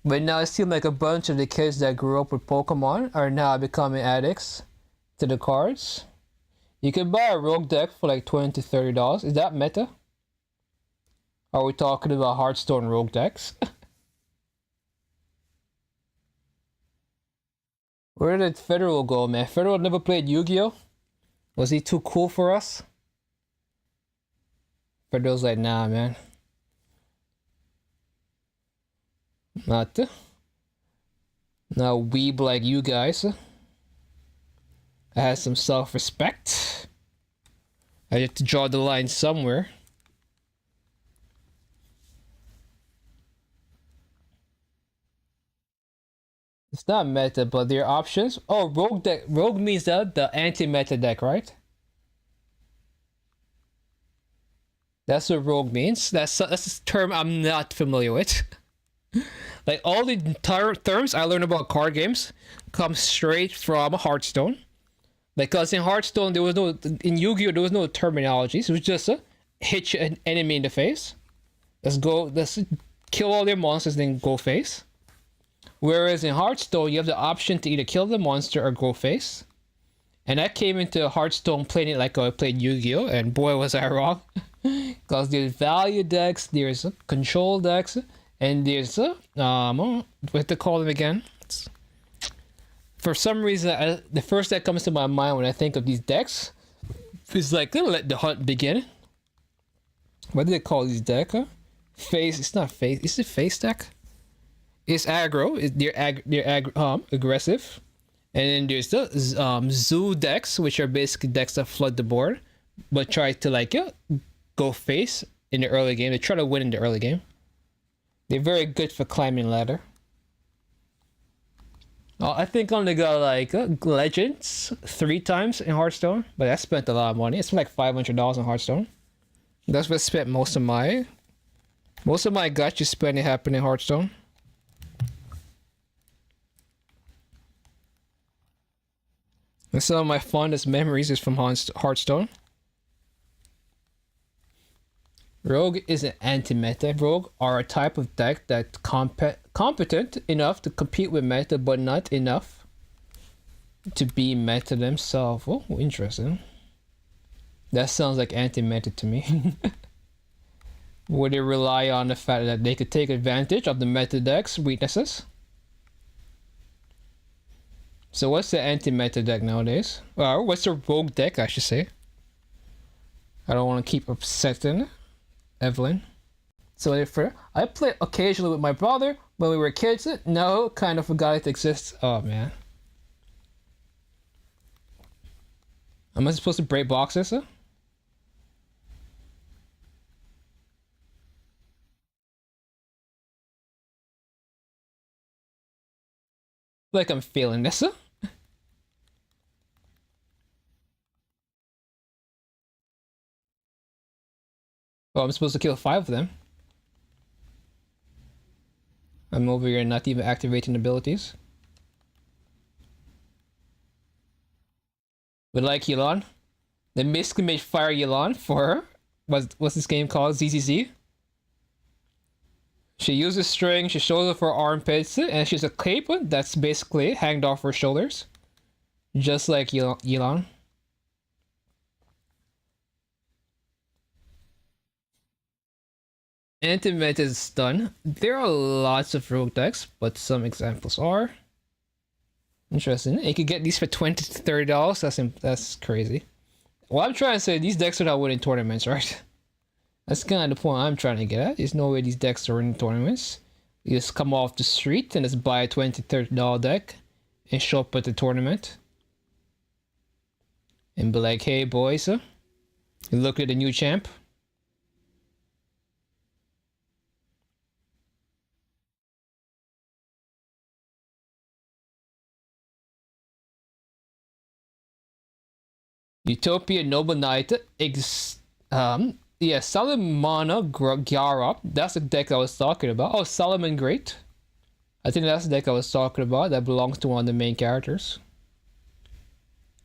But now it seems like a bunch of the kids that grew up with Pokemon are now becoming addicts to the cards. You can buy a rogue deck for like $20 to $30. Is that meta? Are we talking about Hearthstone rogue decks? Where did Federal go, man? Federal never played Yu-Gi-Oh? Was he too cool for us? Federal's like, nah, man. Not weeb like you guys. I had some self-respect. I had to draw the line somewhere. It's not meta, but there are options. Oh, rogue deck. Rogue means the anti-meta deck, right? That's what rogue means. That's a term I'm not familiar with. Like all the terms I learned about card games come straight from Hearthstone. Because in Hearthstone there was no, in Yu-Gi-Oh there was no terminologies. It was just a hit an enemy in the face. Let's kill all their monsters, then go face. Whereas in Hearthstone you have the option to either kill the monster or go face. And I came into Hearthstone playing it like I played Yu-Gi-Oh, and boy was I wrong. Because there's value decks, there's control decks, and there's what to call them again? For some reason, the first that comes to my mind when I think of these decks is like, let the hunt begin. What do they call these decks? Face? It's not face. Is it face deck? It's aggro. They're aggressive. And then there's the zoo decks, which are basically decks that flood the board, but try to go face in the early game. They try to win in the early game. They're very good for climbing ladder. I think I only got legends 3 times in Hearthstone, but I spent a lot of money. It's like $500 in Hearthstone. That's what I spent most of my gacha spending happened in Hearthstone. And some of my fondest memories is from Hearthstone. Rogue is an anti-meta. Rogue are a type of deck that's competent enough to compete with meta, but not enough to be meta themselves. Oh, interesting. That sounds like anti-meta to me. Where they rely on the fact that they could take advantage of the meta deck's weaknesses. So what's the anti-meta deck nowadays? Or what's the rogue deck, I should say? I don't want to keep upsetting Evelyn. So I play occasionally with my brother when we were kids. No, kind of forgot it exists. Oh man. Am I supposed to break boxes? Like I'm feeling this. Oh, I'm supposed to kill 5 of them. I'm over here not even activating abilities. But like Yelan, they basically made Fire Yelan for her. What's this game called? ZZZ? She uses string, she shows off her armpits, and she's a cape that's basically hanged off her shoulders. Just like Yelan. Anti-meta is done. There are lots of rogue decks, but some examples are. Interesting. You could get these for $20 to $30. That's crazy. Well, I'm trying to say these decks are not winning tournaments, right? That's kind of the point I'm trying to get at. There's no way these decks are winning tournaments. You just come off the street and just buy a $20 to $30 deck and show up at the tournament. And be like, hey boys, look at the new champ. Utopia Noble Knight, yeah, Salamana Gyara. That's the deck I was talking about. Oh, Solomon Great. I think that's the deck I was talking about. That belongs to one of the main characters.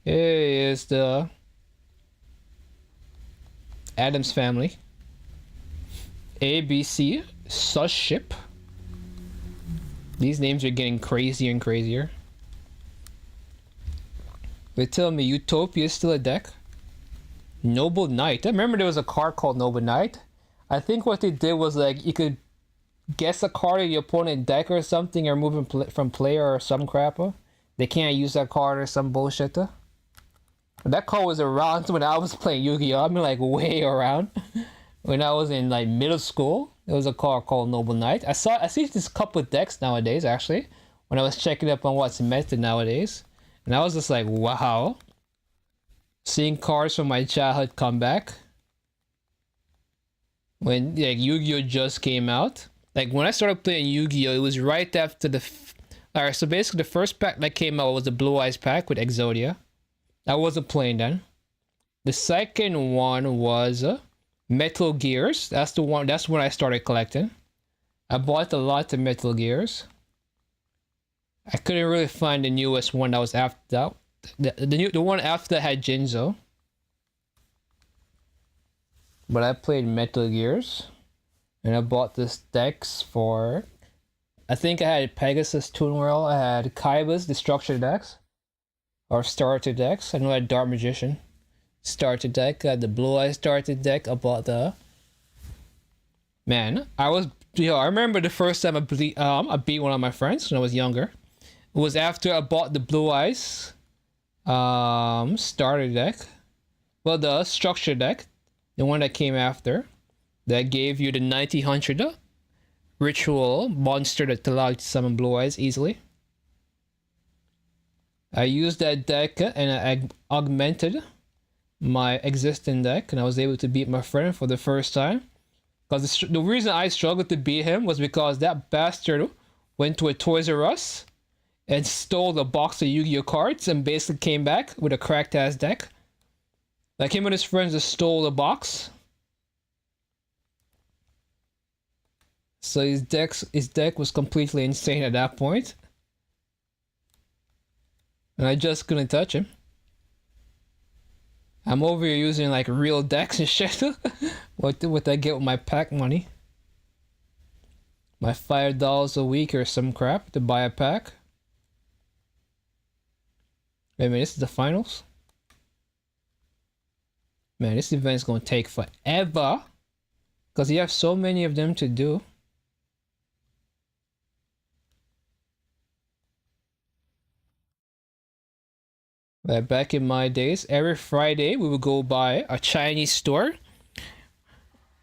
Here is the Adams family. ABC Sus Ship. These names are getting crazier and crazier. But tell me, Utopia is still a deck? Noble Knight. I remember there was a card called Noble Knight. I think what they did was like you could guess a card of your opponent deck or something, or move from player or some crap. They can't use that card or some bullshit. But that card was around when I was playing Yu-Gi-Oh! I mean, like way around. When I was in like middle school. There was a card called Noble Knight. I see this couple of decks nowadays actually when I was checking up on what's meta nowadays, and I was just like, wow, seeing cards from my childhood come back when like Yu-Gi-Oh just came out. Like when I started playing Yu-Gi-Oh, it was right after the. Alright, so basically the first pack that came out was the Blue Eyes pack with Exodia. I wasn't playing then. The second one was Metal Gears. That's the one. That's when I started collecting. I bought a lot of Metal Gears. I couldn't really find the newest one that was after that. The one after that had Jinzo. But I played Metal Gears, and I bought this decks for. I think I had Pegasus Toon World. I had Kaiba's Destruction decks, or Starter decks. I know I had Dark Magician Starter deck. I had the Blue Eye Starter deck. I bought the. Man, I remember the first time I beat one of my friends when I was younger. It was after I bought the Blue Eyes starter deck. Well, the structure deck, the one that came after, that gave you the 9000 ritual monster that allowed you to summon Blue Eyes easily. I used that deck and I augmented my existing deck, and I was able to beat my friend for the first time. Because the reason I struggled to beat him was because that bastard went to a Toys R Us and stole a box of Yu-Gi-Oh cards and basically came back with a cracked ass deck. Like him and his friends just stole the box. So his deck was completely insane at that point. And I just couldn't touch him. I'm over here using like real decks and shit. What I get with my pack money. My $5 a week or some crap to buy a pack. Wait a minute, this is the finals? Man, this event's gonna take forever. Because you have so many of them to do. Like back in my days, every Friday we would go by a Chinese store.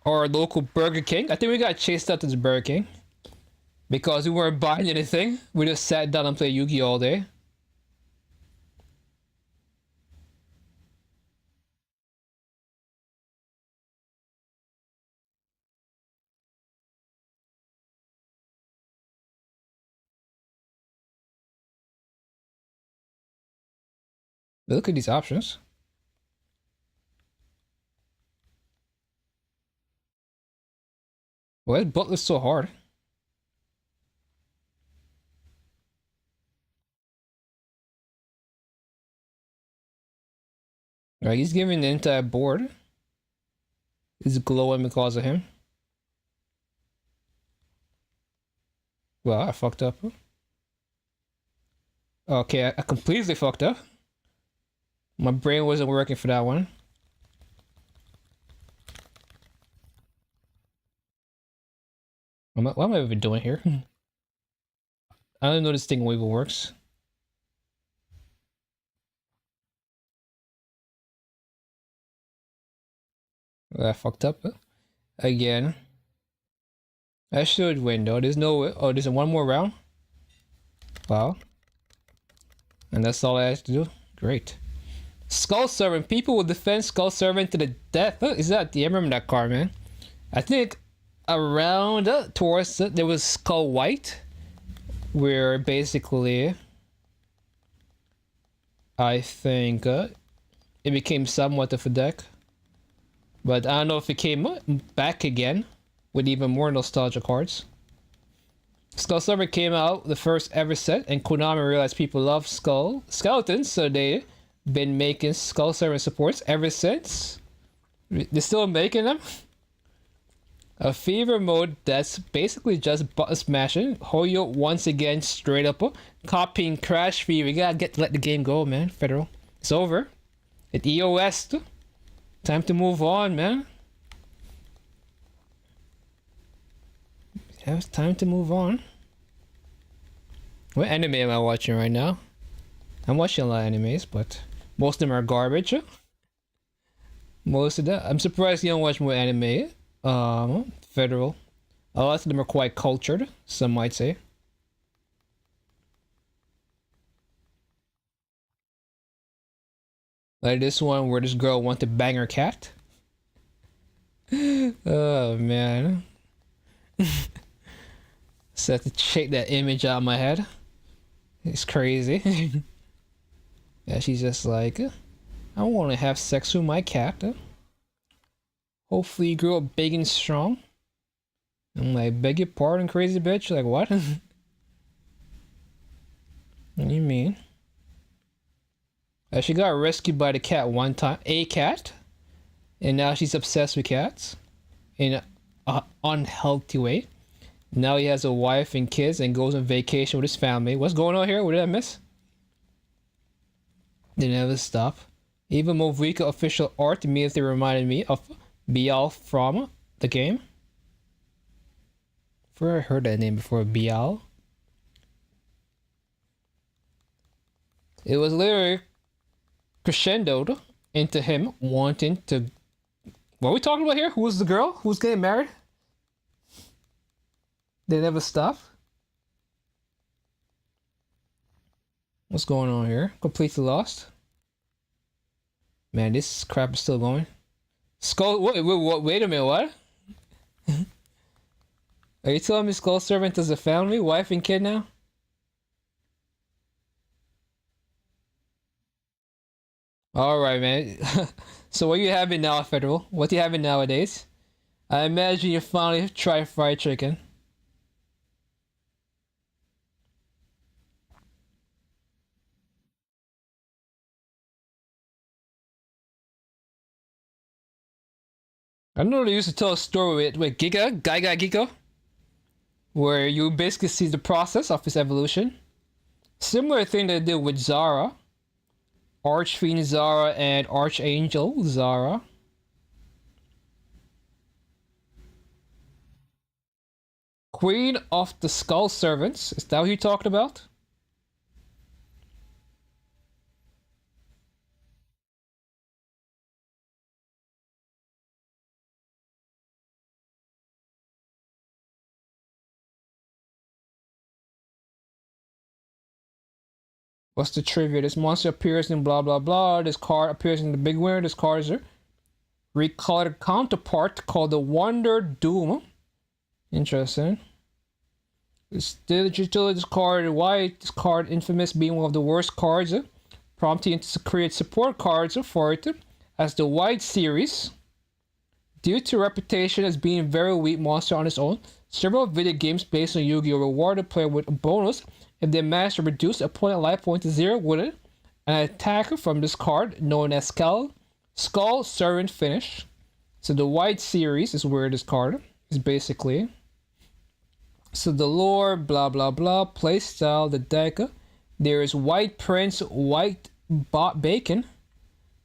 Or a local Burger King. I think we got chased out to the Burger King. Because we weren't buying anything. We just sat down and played Yu-Gi-Oh all day. Look at these options. Why is Butler so hard? Alright, he's giving the entire board. It's glowing because of him. Well, I fucked up. Okay, I completely fucked up. My brain wasn't working for that one. What am I even doing here? I don't know this thing even works. I fucked up again. I should win though. There's no way. Oh, there's one more round. Wow. And that's all I have to do. Great. Skull Servant. People will defend Skull Servant to the death. Is that? Yeah, I remember that card, man. I think around towards there was Skull White, where basically I think it became somewhat of a deck. But I don't know if it came back again with even more nostalgia cards. Skull Servant came out the first ever set, and Konami realized people love skeletons, so they been making Skull Servant supports ever since. They're still making them. A fever mode that's basically just button smashing. Hoyo once again straight up copying Crash Fever. You gotta let the game go, man. Federal. It's over. At EOS too. Time to move on, man. Yeah, it's time to move on. What anime am I watching right now? I'm watching a lot of animes, but most of them are garbage. Most of that. I'm surprised you don't watch more anime. Federal. A lot of them are quite cultured, some might say. Like this one where this girl wants to bang her cat. Oh man. So I have to shake that image out of my head. It's crazy. Yeah, she's just like, I want to have sex with my cat. Hopefully you grow up big and strong. I'm like, beg your pardon, crazy bitch? Like, what? What do you mean? She got rescued by the cat one time. A cat. And now she's obsessed with cats. In an unhealthy way. Now he has a wife and kids and goes on vacation with his family. What's going on here? What did I miss? They never stop. Even Movika official art immediately reminded me of Bial from the game. I heard that name before, Bial. It was literally crescendoed into him wanting to... What are we talking about here? Who was the girl? Who's getting married? They never stop. What's going on here? Completely lost. Man, this crap is still going. Skull... Wait a minute, what? Are you telling me Skull Servant is a family, wife and kid now? Alright, man. So what are you having now, Federal? What are you having nowadays? I imagine you finally tried fried chicken. I know they used to tell a story with Giga, where you basically see the process of his evolution. Similar thing they did with Zara. Archfiend Zara and Archangel Zara. Queen of the Skull Servants. Is that what you talked about? What's the trivia? This monster appears in blah blah blah. This card appears in the big winner. This card is a recolored counterpart called the Wonder Doom. Interesting. This digital card white. This card infamous being one of the worst cards, prompting it to create support cards for it as the White series. Due to reputation as being a very weak monster on its own, several video games based on Yu-Gi-Oh! Reward the player with a bonus if they manage to reduce opponent life point to 0 with it. An attacker from this card, known as Skull Servant finish. So the White series is where this card is basically. So the lore, blah blah blah, playstyle, the deck. There is White Prince, White Bacon.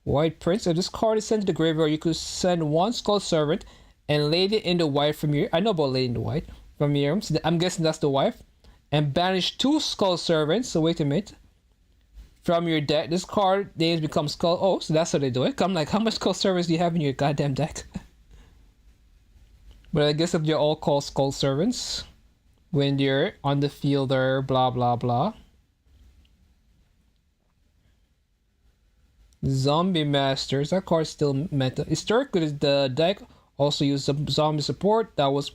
White Prince. If this card is sent to the graveyard, you could send one Skull Servant and Lady in the White from your... I know about Lady in the White from your... So I'm guessing that's the wife. And banish 2 Skull Servants. So wait a minute. From your deck, this card names become Skull... Oh, so that's how they do it. I'm like, how much Skull Servants do you have in your goddamn deck? But I guess if they're all called Skull Servants, when you're on the field or blah blah blah. Zombie Masters, that card's still meta. Historically, the deck also used zombie support that was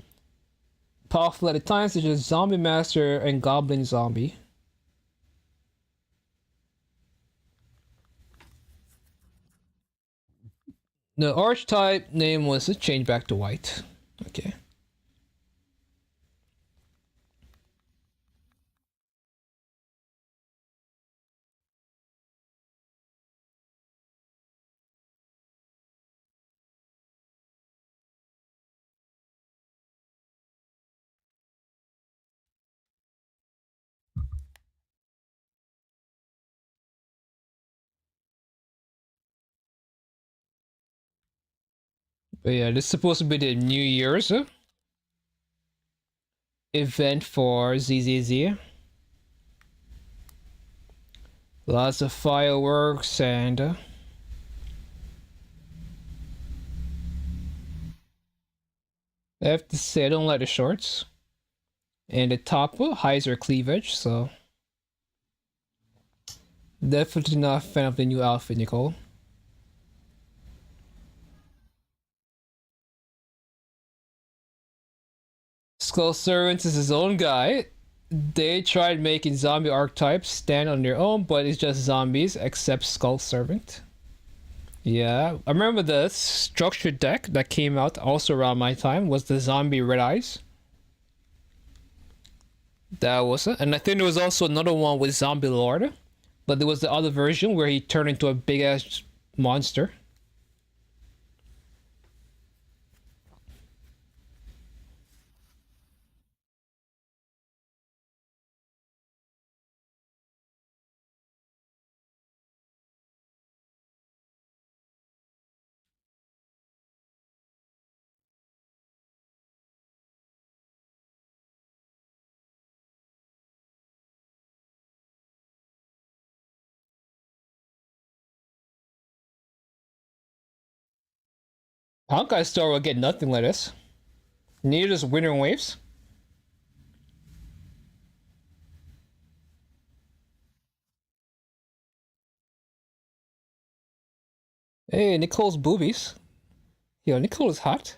powerful at the time, such as Zombie Master and Goblin Zombie. The archetype name was changed back to white. Okay. But yeah, this is supposed to be the New Year's event for ZZZ. Lots of fireworks and I have to say I don't like the shorts. And the top hides her cleavage, so definitely not a fan of the new outfit, Nicole. Skull Servant is his own guy. They tried making zombie archetypes stand on their own, but it's just zombies except Skull Servant. Yeah, I remember the structured deck that came out also around my time was the zombie Red Eyes. That was it. And I think there was also another one with Zombie Lord, but there was the other version where he turned into a big ass monster. Honkai Star will get nothing like this. Neither does Winter Waves. Hey, Nicole's boobies. Yo, Nicole is hot.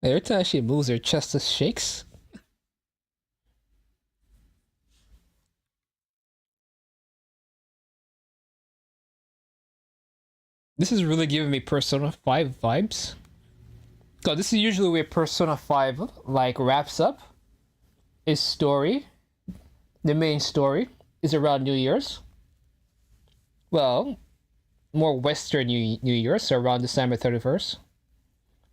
Every time she moves, her chest just shakes. This is really giving me Persona 5 vibes. God, this is usually where Persona 5 like wraps up its story. The main story is around New Year's. Well, more Western New Year's, so around December 31st.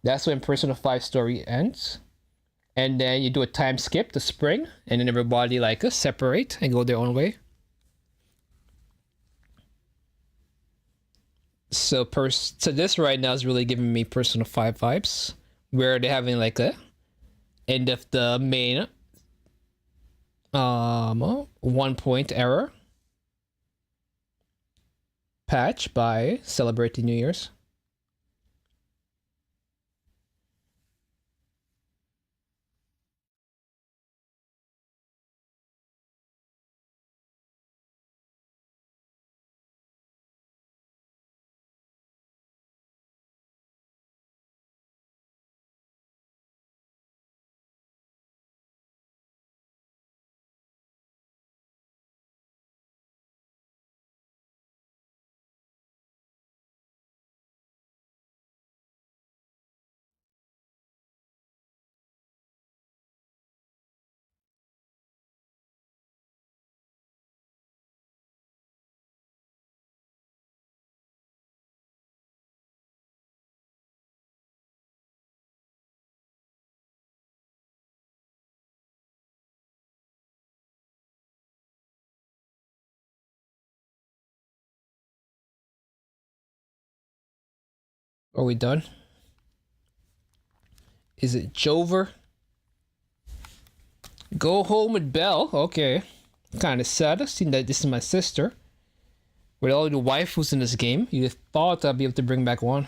That's when Persona 5 story ends. And then you do a time skip to spring, and then everybody like separate and go their own way. So this right now is really giving me Persona 5 vibes, where they're having like a end of the main 1 point error patch by celebrating New Year's. Are we done? Is it Jover? Go home with Belle. Okay. Kind of sad. Seeing that this is my sister. With all the waifus in this game, you'd have thought I'd be able to bring back one.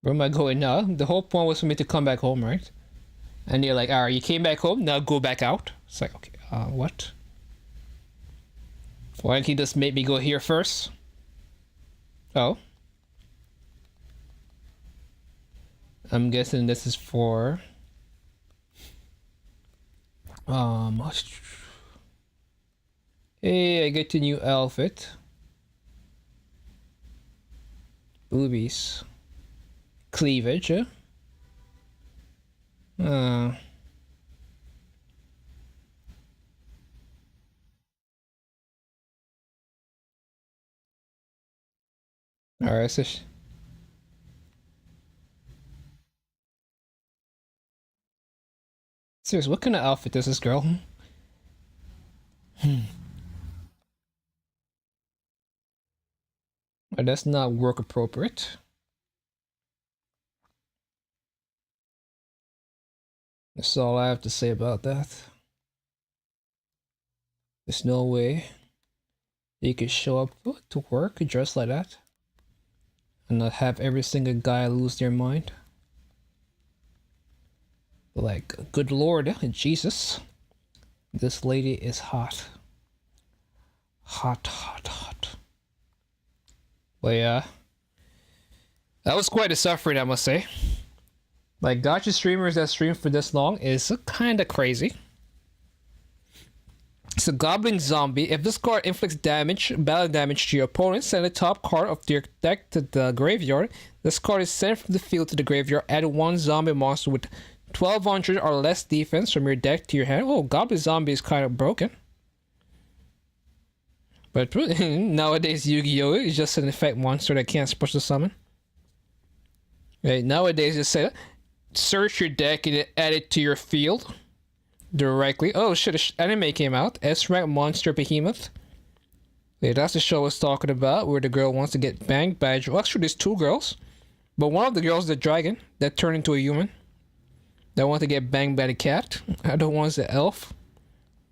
Where am I going now? The whole point was for me to come back home, right? And you're like, alright, you came back home, now go back out. It's like, okay, what? Why didn't he just make me go here first? Oh. I'm guessing this is for... Hey, I get a new outfit. Boobies. Cleavage, Alright, so seriously, what kind of outfit is this girl? That's not work appropriate. That's all I have to say about that. There's no way you could show up to work dressed like that and not have every single guy lose their mind. Like, good lord, Jesus. This lady is hot. Hot, hot, hot. But yeah. That was quite a suffering, I must say. Like, Gacha streamers that stream for this long is kinda crazy. So, Goblin Zombie. If this card inflicts damage, battle damage to your opponent, send the top card of your deck to the graveyard. This card is sent from the field to the graveyard. Add one zombie monster with 1200 or less defense from your deck to your hand. Oh, Goblin Zombie is kind of broken. But nowadays, Yu-Gi-Oh! Is just an effect monster that can't special summon. Right, nowadays, just say, search your deck and add it to your field directly. Oh shit, an anime came out. S-Rank Monster Behemoth. Yeah, that's the show I was talking about, where the girl wants to get banged by well, actually there's two girls. But one of the girls is the dragon that turned into a human. That want to get banged by the cat. The other one's the elf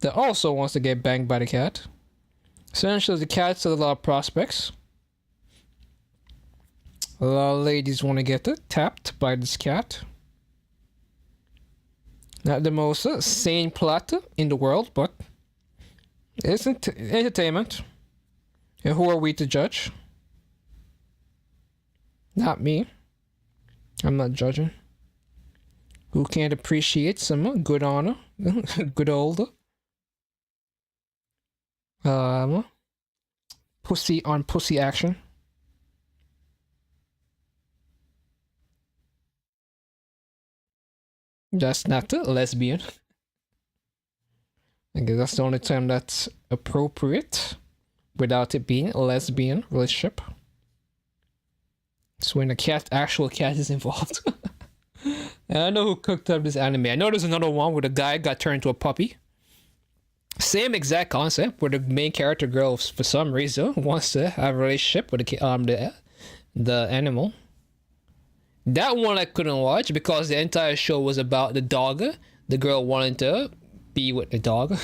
that also wants to get banged by the cat. Essentially, the cat's a lot of prospects. A lot of ladies want to get tapped by this cat. Not the most sane plot in the world, but it's entertainment. And who are we to judge? Not me. I'm not judging. Who can't appreciate some good honor? Good old pussy on pussy action. That's not a lesbian. I guess that's the only time that's appropriate without it being a lesbian relationship. It's when actual cat is involved. And I know who cooked up this anime. I know there's another one where the guy got turned into a puppy. Same exact concept, where the main character girl, for some reason, wants to have a relationship with the animal. That one I couldn't watch because the entire show was about the dog. The girl wanted to be with the dog.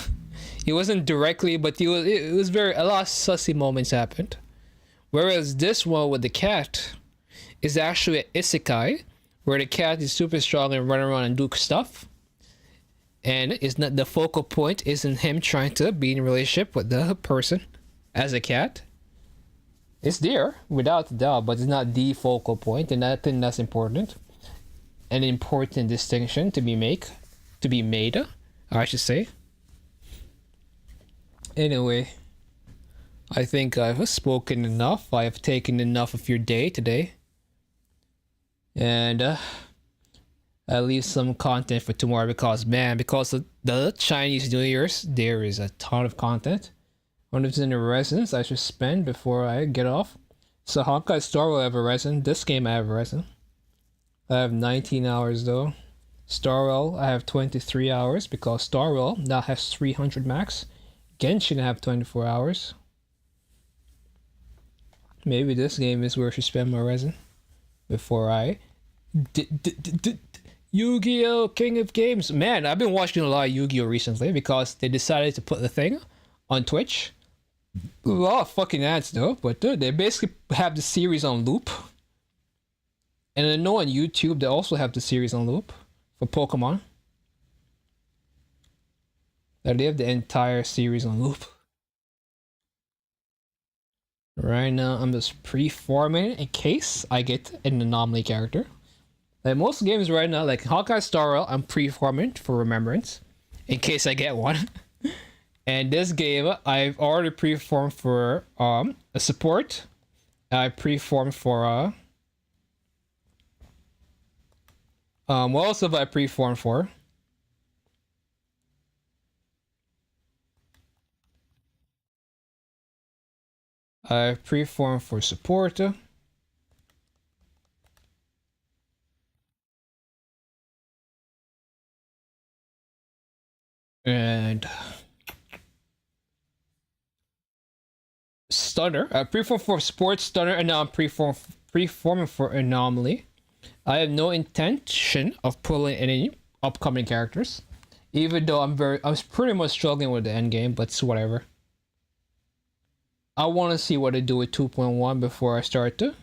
It wasn't directly, but it was very, a lot of sussy moments happened. Whereas this one with the cat is actually an isekai, where the cat is super strong and run around and do stuff. And it's not, the focal point isn't him trying to be in a relationship with the person as a cat. It's there, without a doubt, but it's not the focal point, and I think that's important. An important distinction to be made, I should say. Anyway, I think I've spoken enough. I have taken enough of your day today. And I'll leave some content for tomorrow because of the Chinese New Year's, there is a ton of content. One of the residence I should spend before I get off. So Honkai Star will have a resin. This game I have a resin. I have 19 hours though. Starwell I have 23 hours because Starwell now has 300 max. Genshin I have 24 hours. Maybe this game is where I should spend my resin before I Yu-Gi-Oh! King of Games. Man, I've been watching a lot of Yu-Gi-Oh! Recently because they decided to put the thing on Twitch. A lot of fucking ads though, but they basically have the series on loop. And I know on YouTube they also have the series on loop for Pokemon. They have the entire series on loop. Right now I'm just pre-forming in case I get an anomaly character. Like most games right now, like Honkai Star Rail, I'm pre-forming for Remembrance in case I get one. And this game, I've already pre-formed for a support. I pre-formed for what else have I pre-formed for? I pre-formed for support. And Stunner. I pre-formed for Sports Stunner, and now I'm pre-forming for Anomaly. I have no intention of pulling any upcoming characters. Even though I was pretty much struggling with the end game, but it's whatever. I want to see what they do with 2.1 before I start to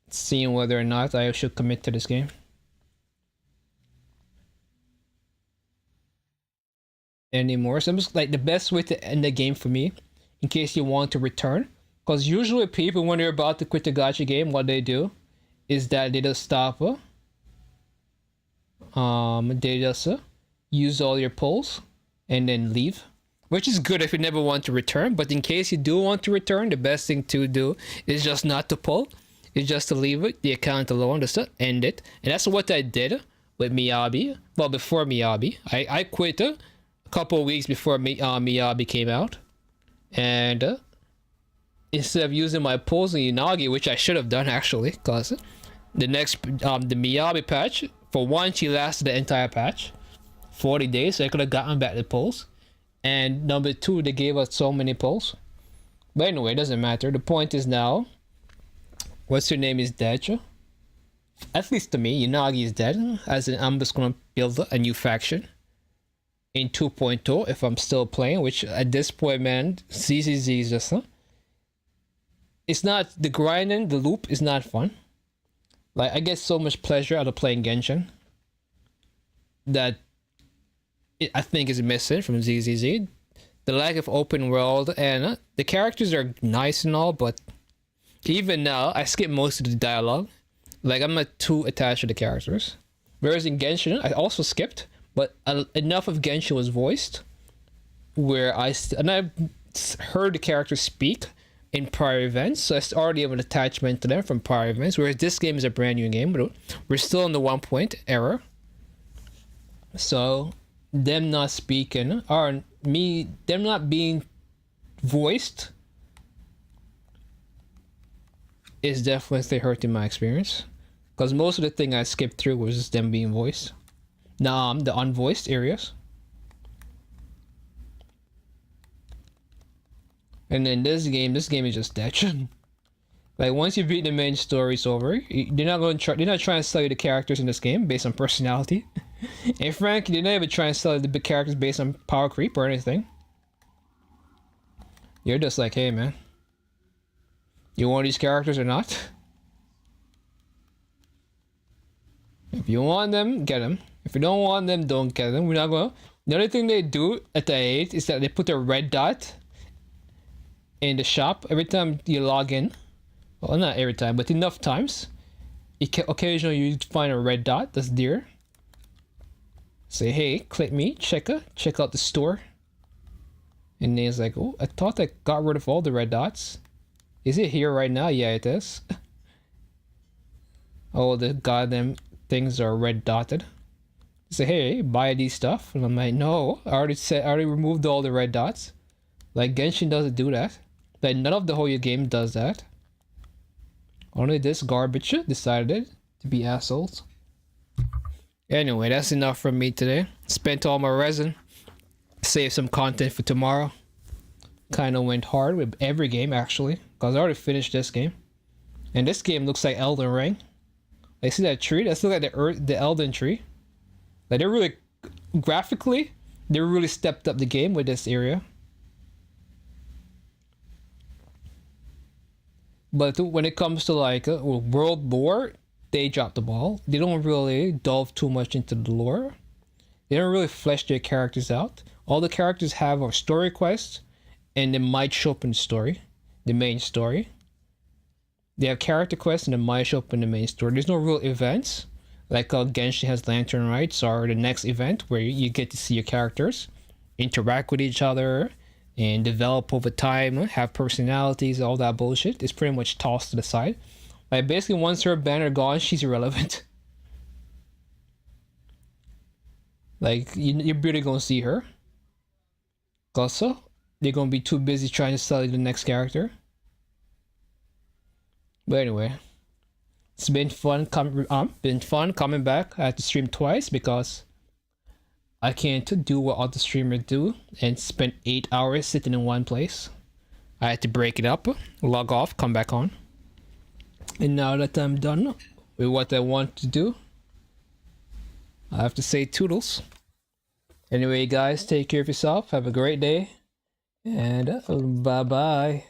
seeing whether or not I should commit to this game. Anymore. So I'm just like the best way to end the game for me, in case you want to return. Because usually people, when they're about to quit the gacha game, what they do is that they just stop. They just use all your pulls and then leave. Which is good if you never want to return. But in case you do want to return, the best thing to do is just not to pull. It's just to leave it, the account alone, just to end it. And that's what I did with Miyabi. Well, before Miyabi. I quit a couple of weeks before Miyabi came out. And instead of using my pulls in Unagi, which I should have done actually, because the next, the Miyabi patch, for one, she lasted the entire patch. 40 days, so I could have gotten back the pulls. And number two, they gave us so many pulls. But anyway, it doesn't matter. The point is now, what's her name is dead. At least to me, Unagi is dead. As in, I'm just gonna build a new faction in 2.0 if I'm still playing, which at this point, man, ZZZ is just, it's not, the grinding, the loop is not fun. Like, I get so much pleasure out of playing Genshin that I think is missing from ZZZ. The lack of open world, and the characters are nice and all, but even now, I skip most of the dialogue. Like, I'm not too attached to the characters. Whereas in Genshin, I also skipped, but enough of Genshin was voiced where I heard the characters speak in prior events, so I already have an attachment to them from prior events. Whereas this game is a brand new game, but we're still in the 1 point era. So them not speaking, or them not being voiced, is definitely hurting my experience. Because most of the thing I skipped through was just them being voiced. Now, the unvoiced areas. And then this game is just dead. Like, once you beat the main story, it's over. They're not trying to sell you the characters in this game based on personality. And frankly, they're not even trying to sell you the big characters based on power creep or anything. You're just like, hey man, you want these characters or not? If you want them, get them. If you don't want them, don't get them. We're not gonna. The only thing they do at the 8 is that they put a red dot in the shop every time you log in. Well, not every time, but enough times. Occasionally you find a red dot that's there. Say, hey, click me, check out the store. And then it's like, oh, I thought I got rid of all the red dots. Is it here right now? Yeah, it is. Oh, the goddamn things are red dotted. Say, hey, buy these stuff. And I'm like, no, I already removed all the red dots. Like, Genshin doesn't do that. Like, none of the whole game does that. Only this garbage decided to be assholes. Anyway, that's enough from me today. Spent all my resin. Save some content for tomorrow. Kind of went hard with every game, actually. Because I already finished this game. And this game looks like Elden Ring. Like, see that tree? That's look like the Elden tree. Like, they're really... Graphically, they really stepped up the game with this area. But when it comes to, like, world lore, they dropped the ball. They don't really delve too much into the lore. They don't really flesh their characters out. All the characters have are story quests, and they might show up in the story, the main story. They have character quests, and they might show up in the main story. There's no real events, like Genshin has Lantern Rites, or the next event where you get to see your characters interact with each other and develop over time, have personalities, all that bullshit. It's pretty much tossed to the side. Like, basically, once her banner gone, she's irrelevant. Like, you're barely gonna see her. Also, they're gonna be too busy trying to sell you the next character. But anyway, it's been fun coming back. I had to stream twice because I can't do what other streamers do and spend 8 hours sitting in one place. I had to break it up, log off, come back on. And now that I'm done with what I want to do, I have to say toodles. Anyway, guys, take care of yourself. Have a great day. And bye-bye.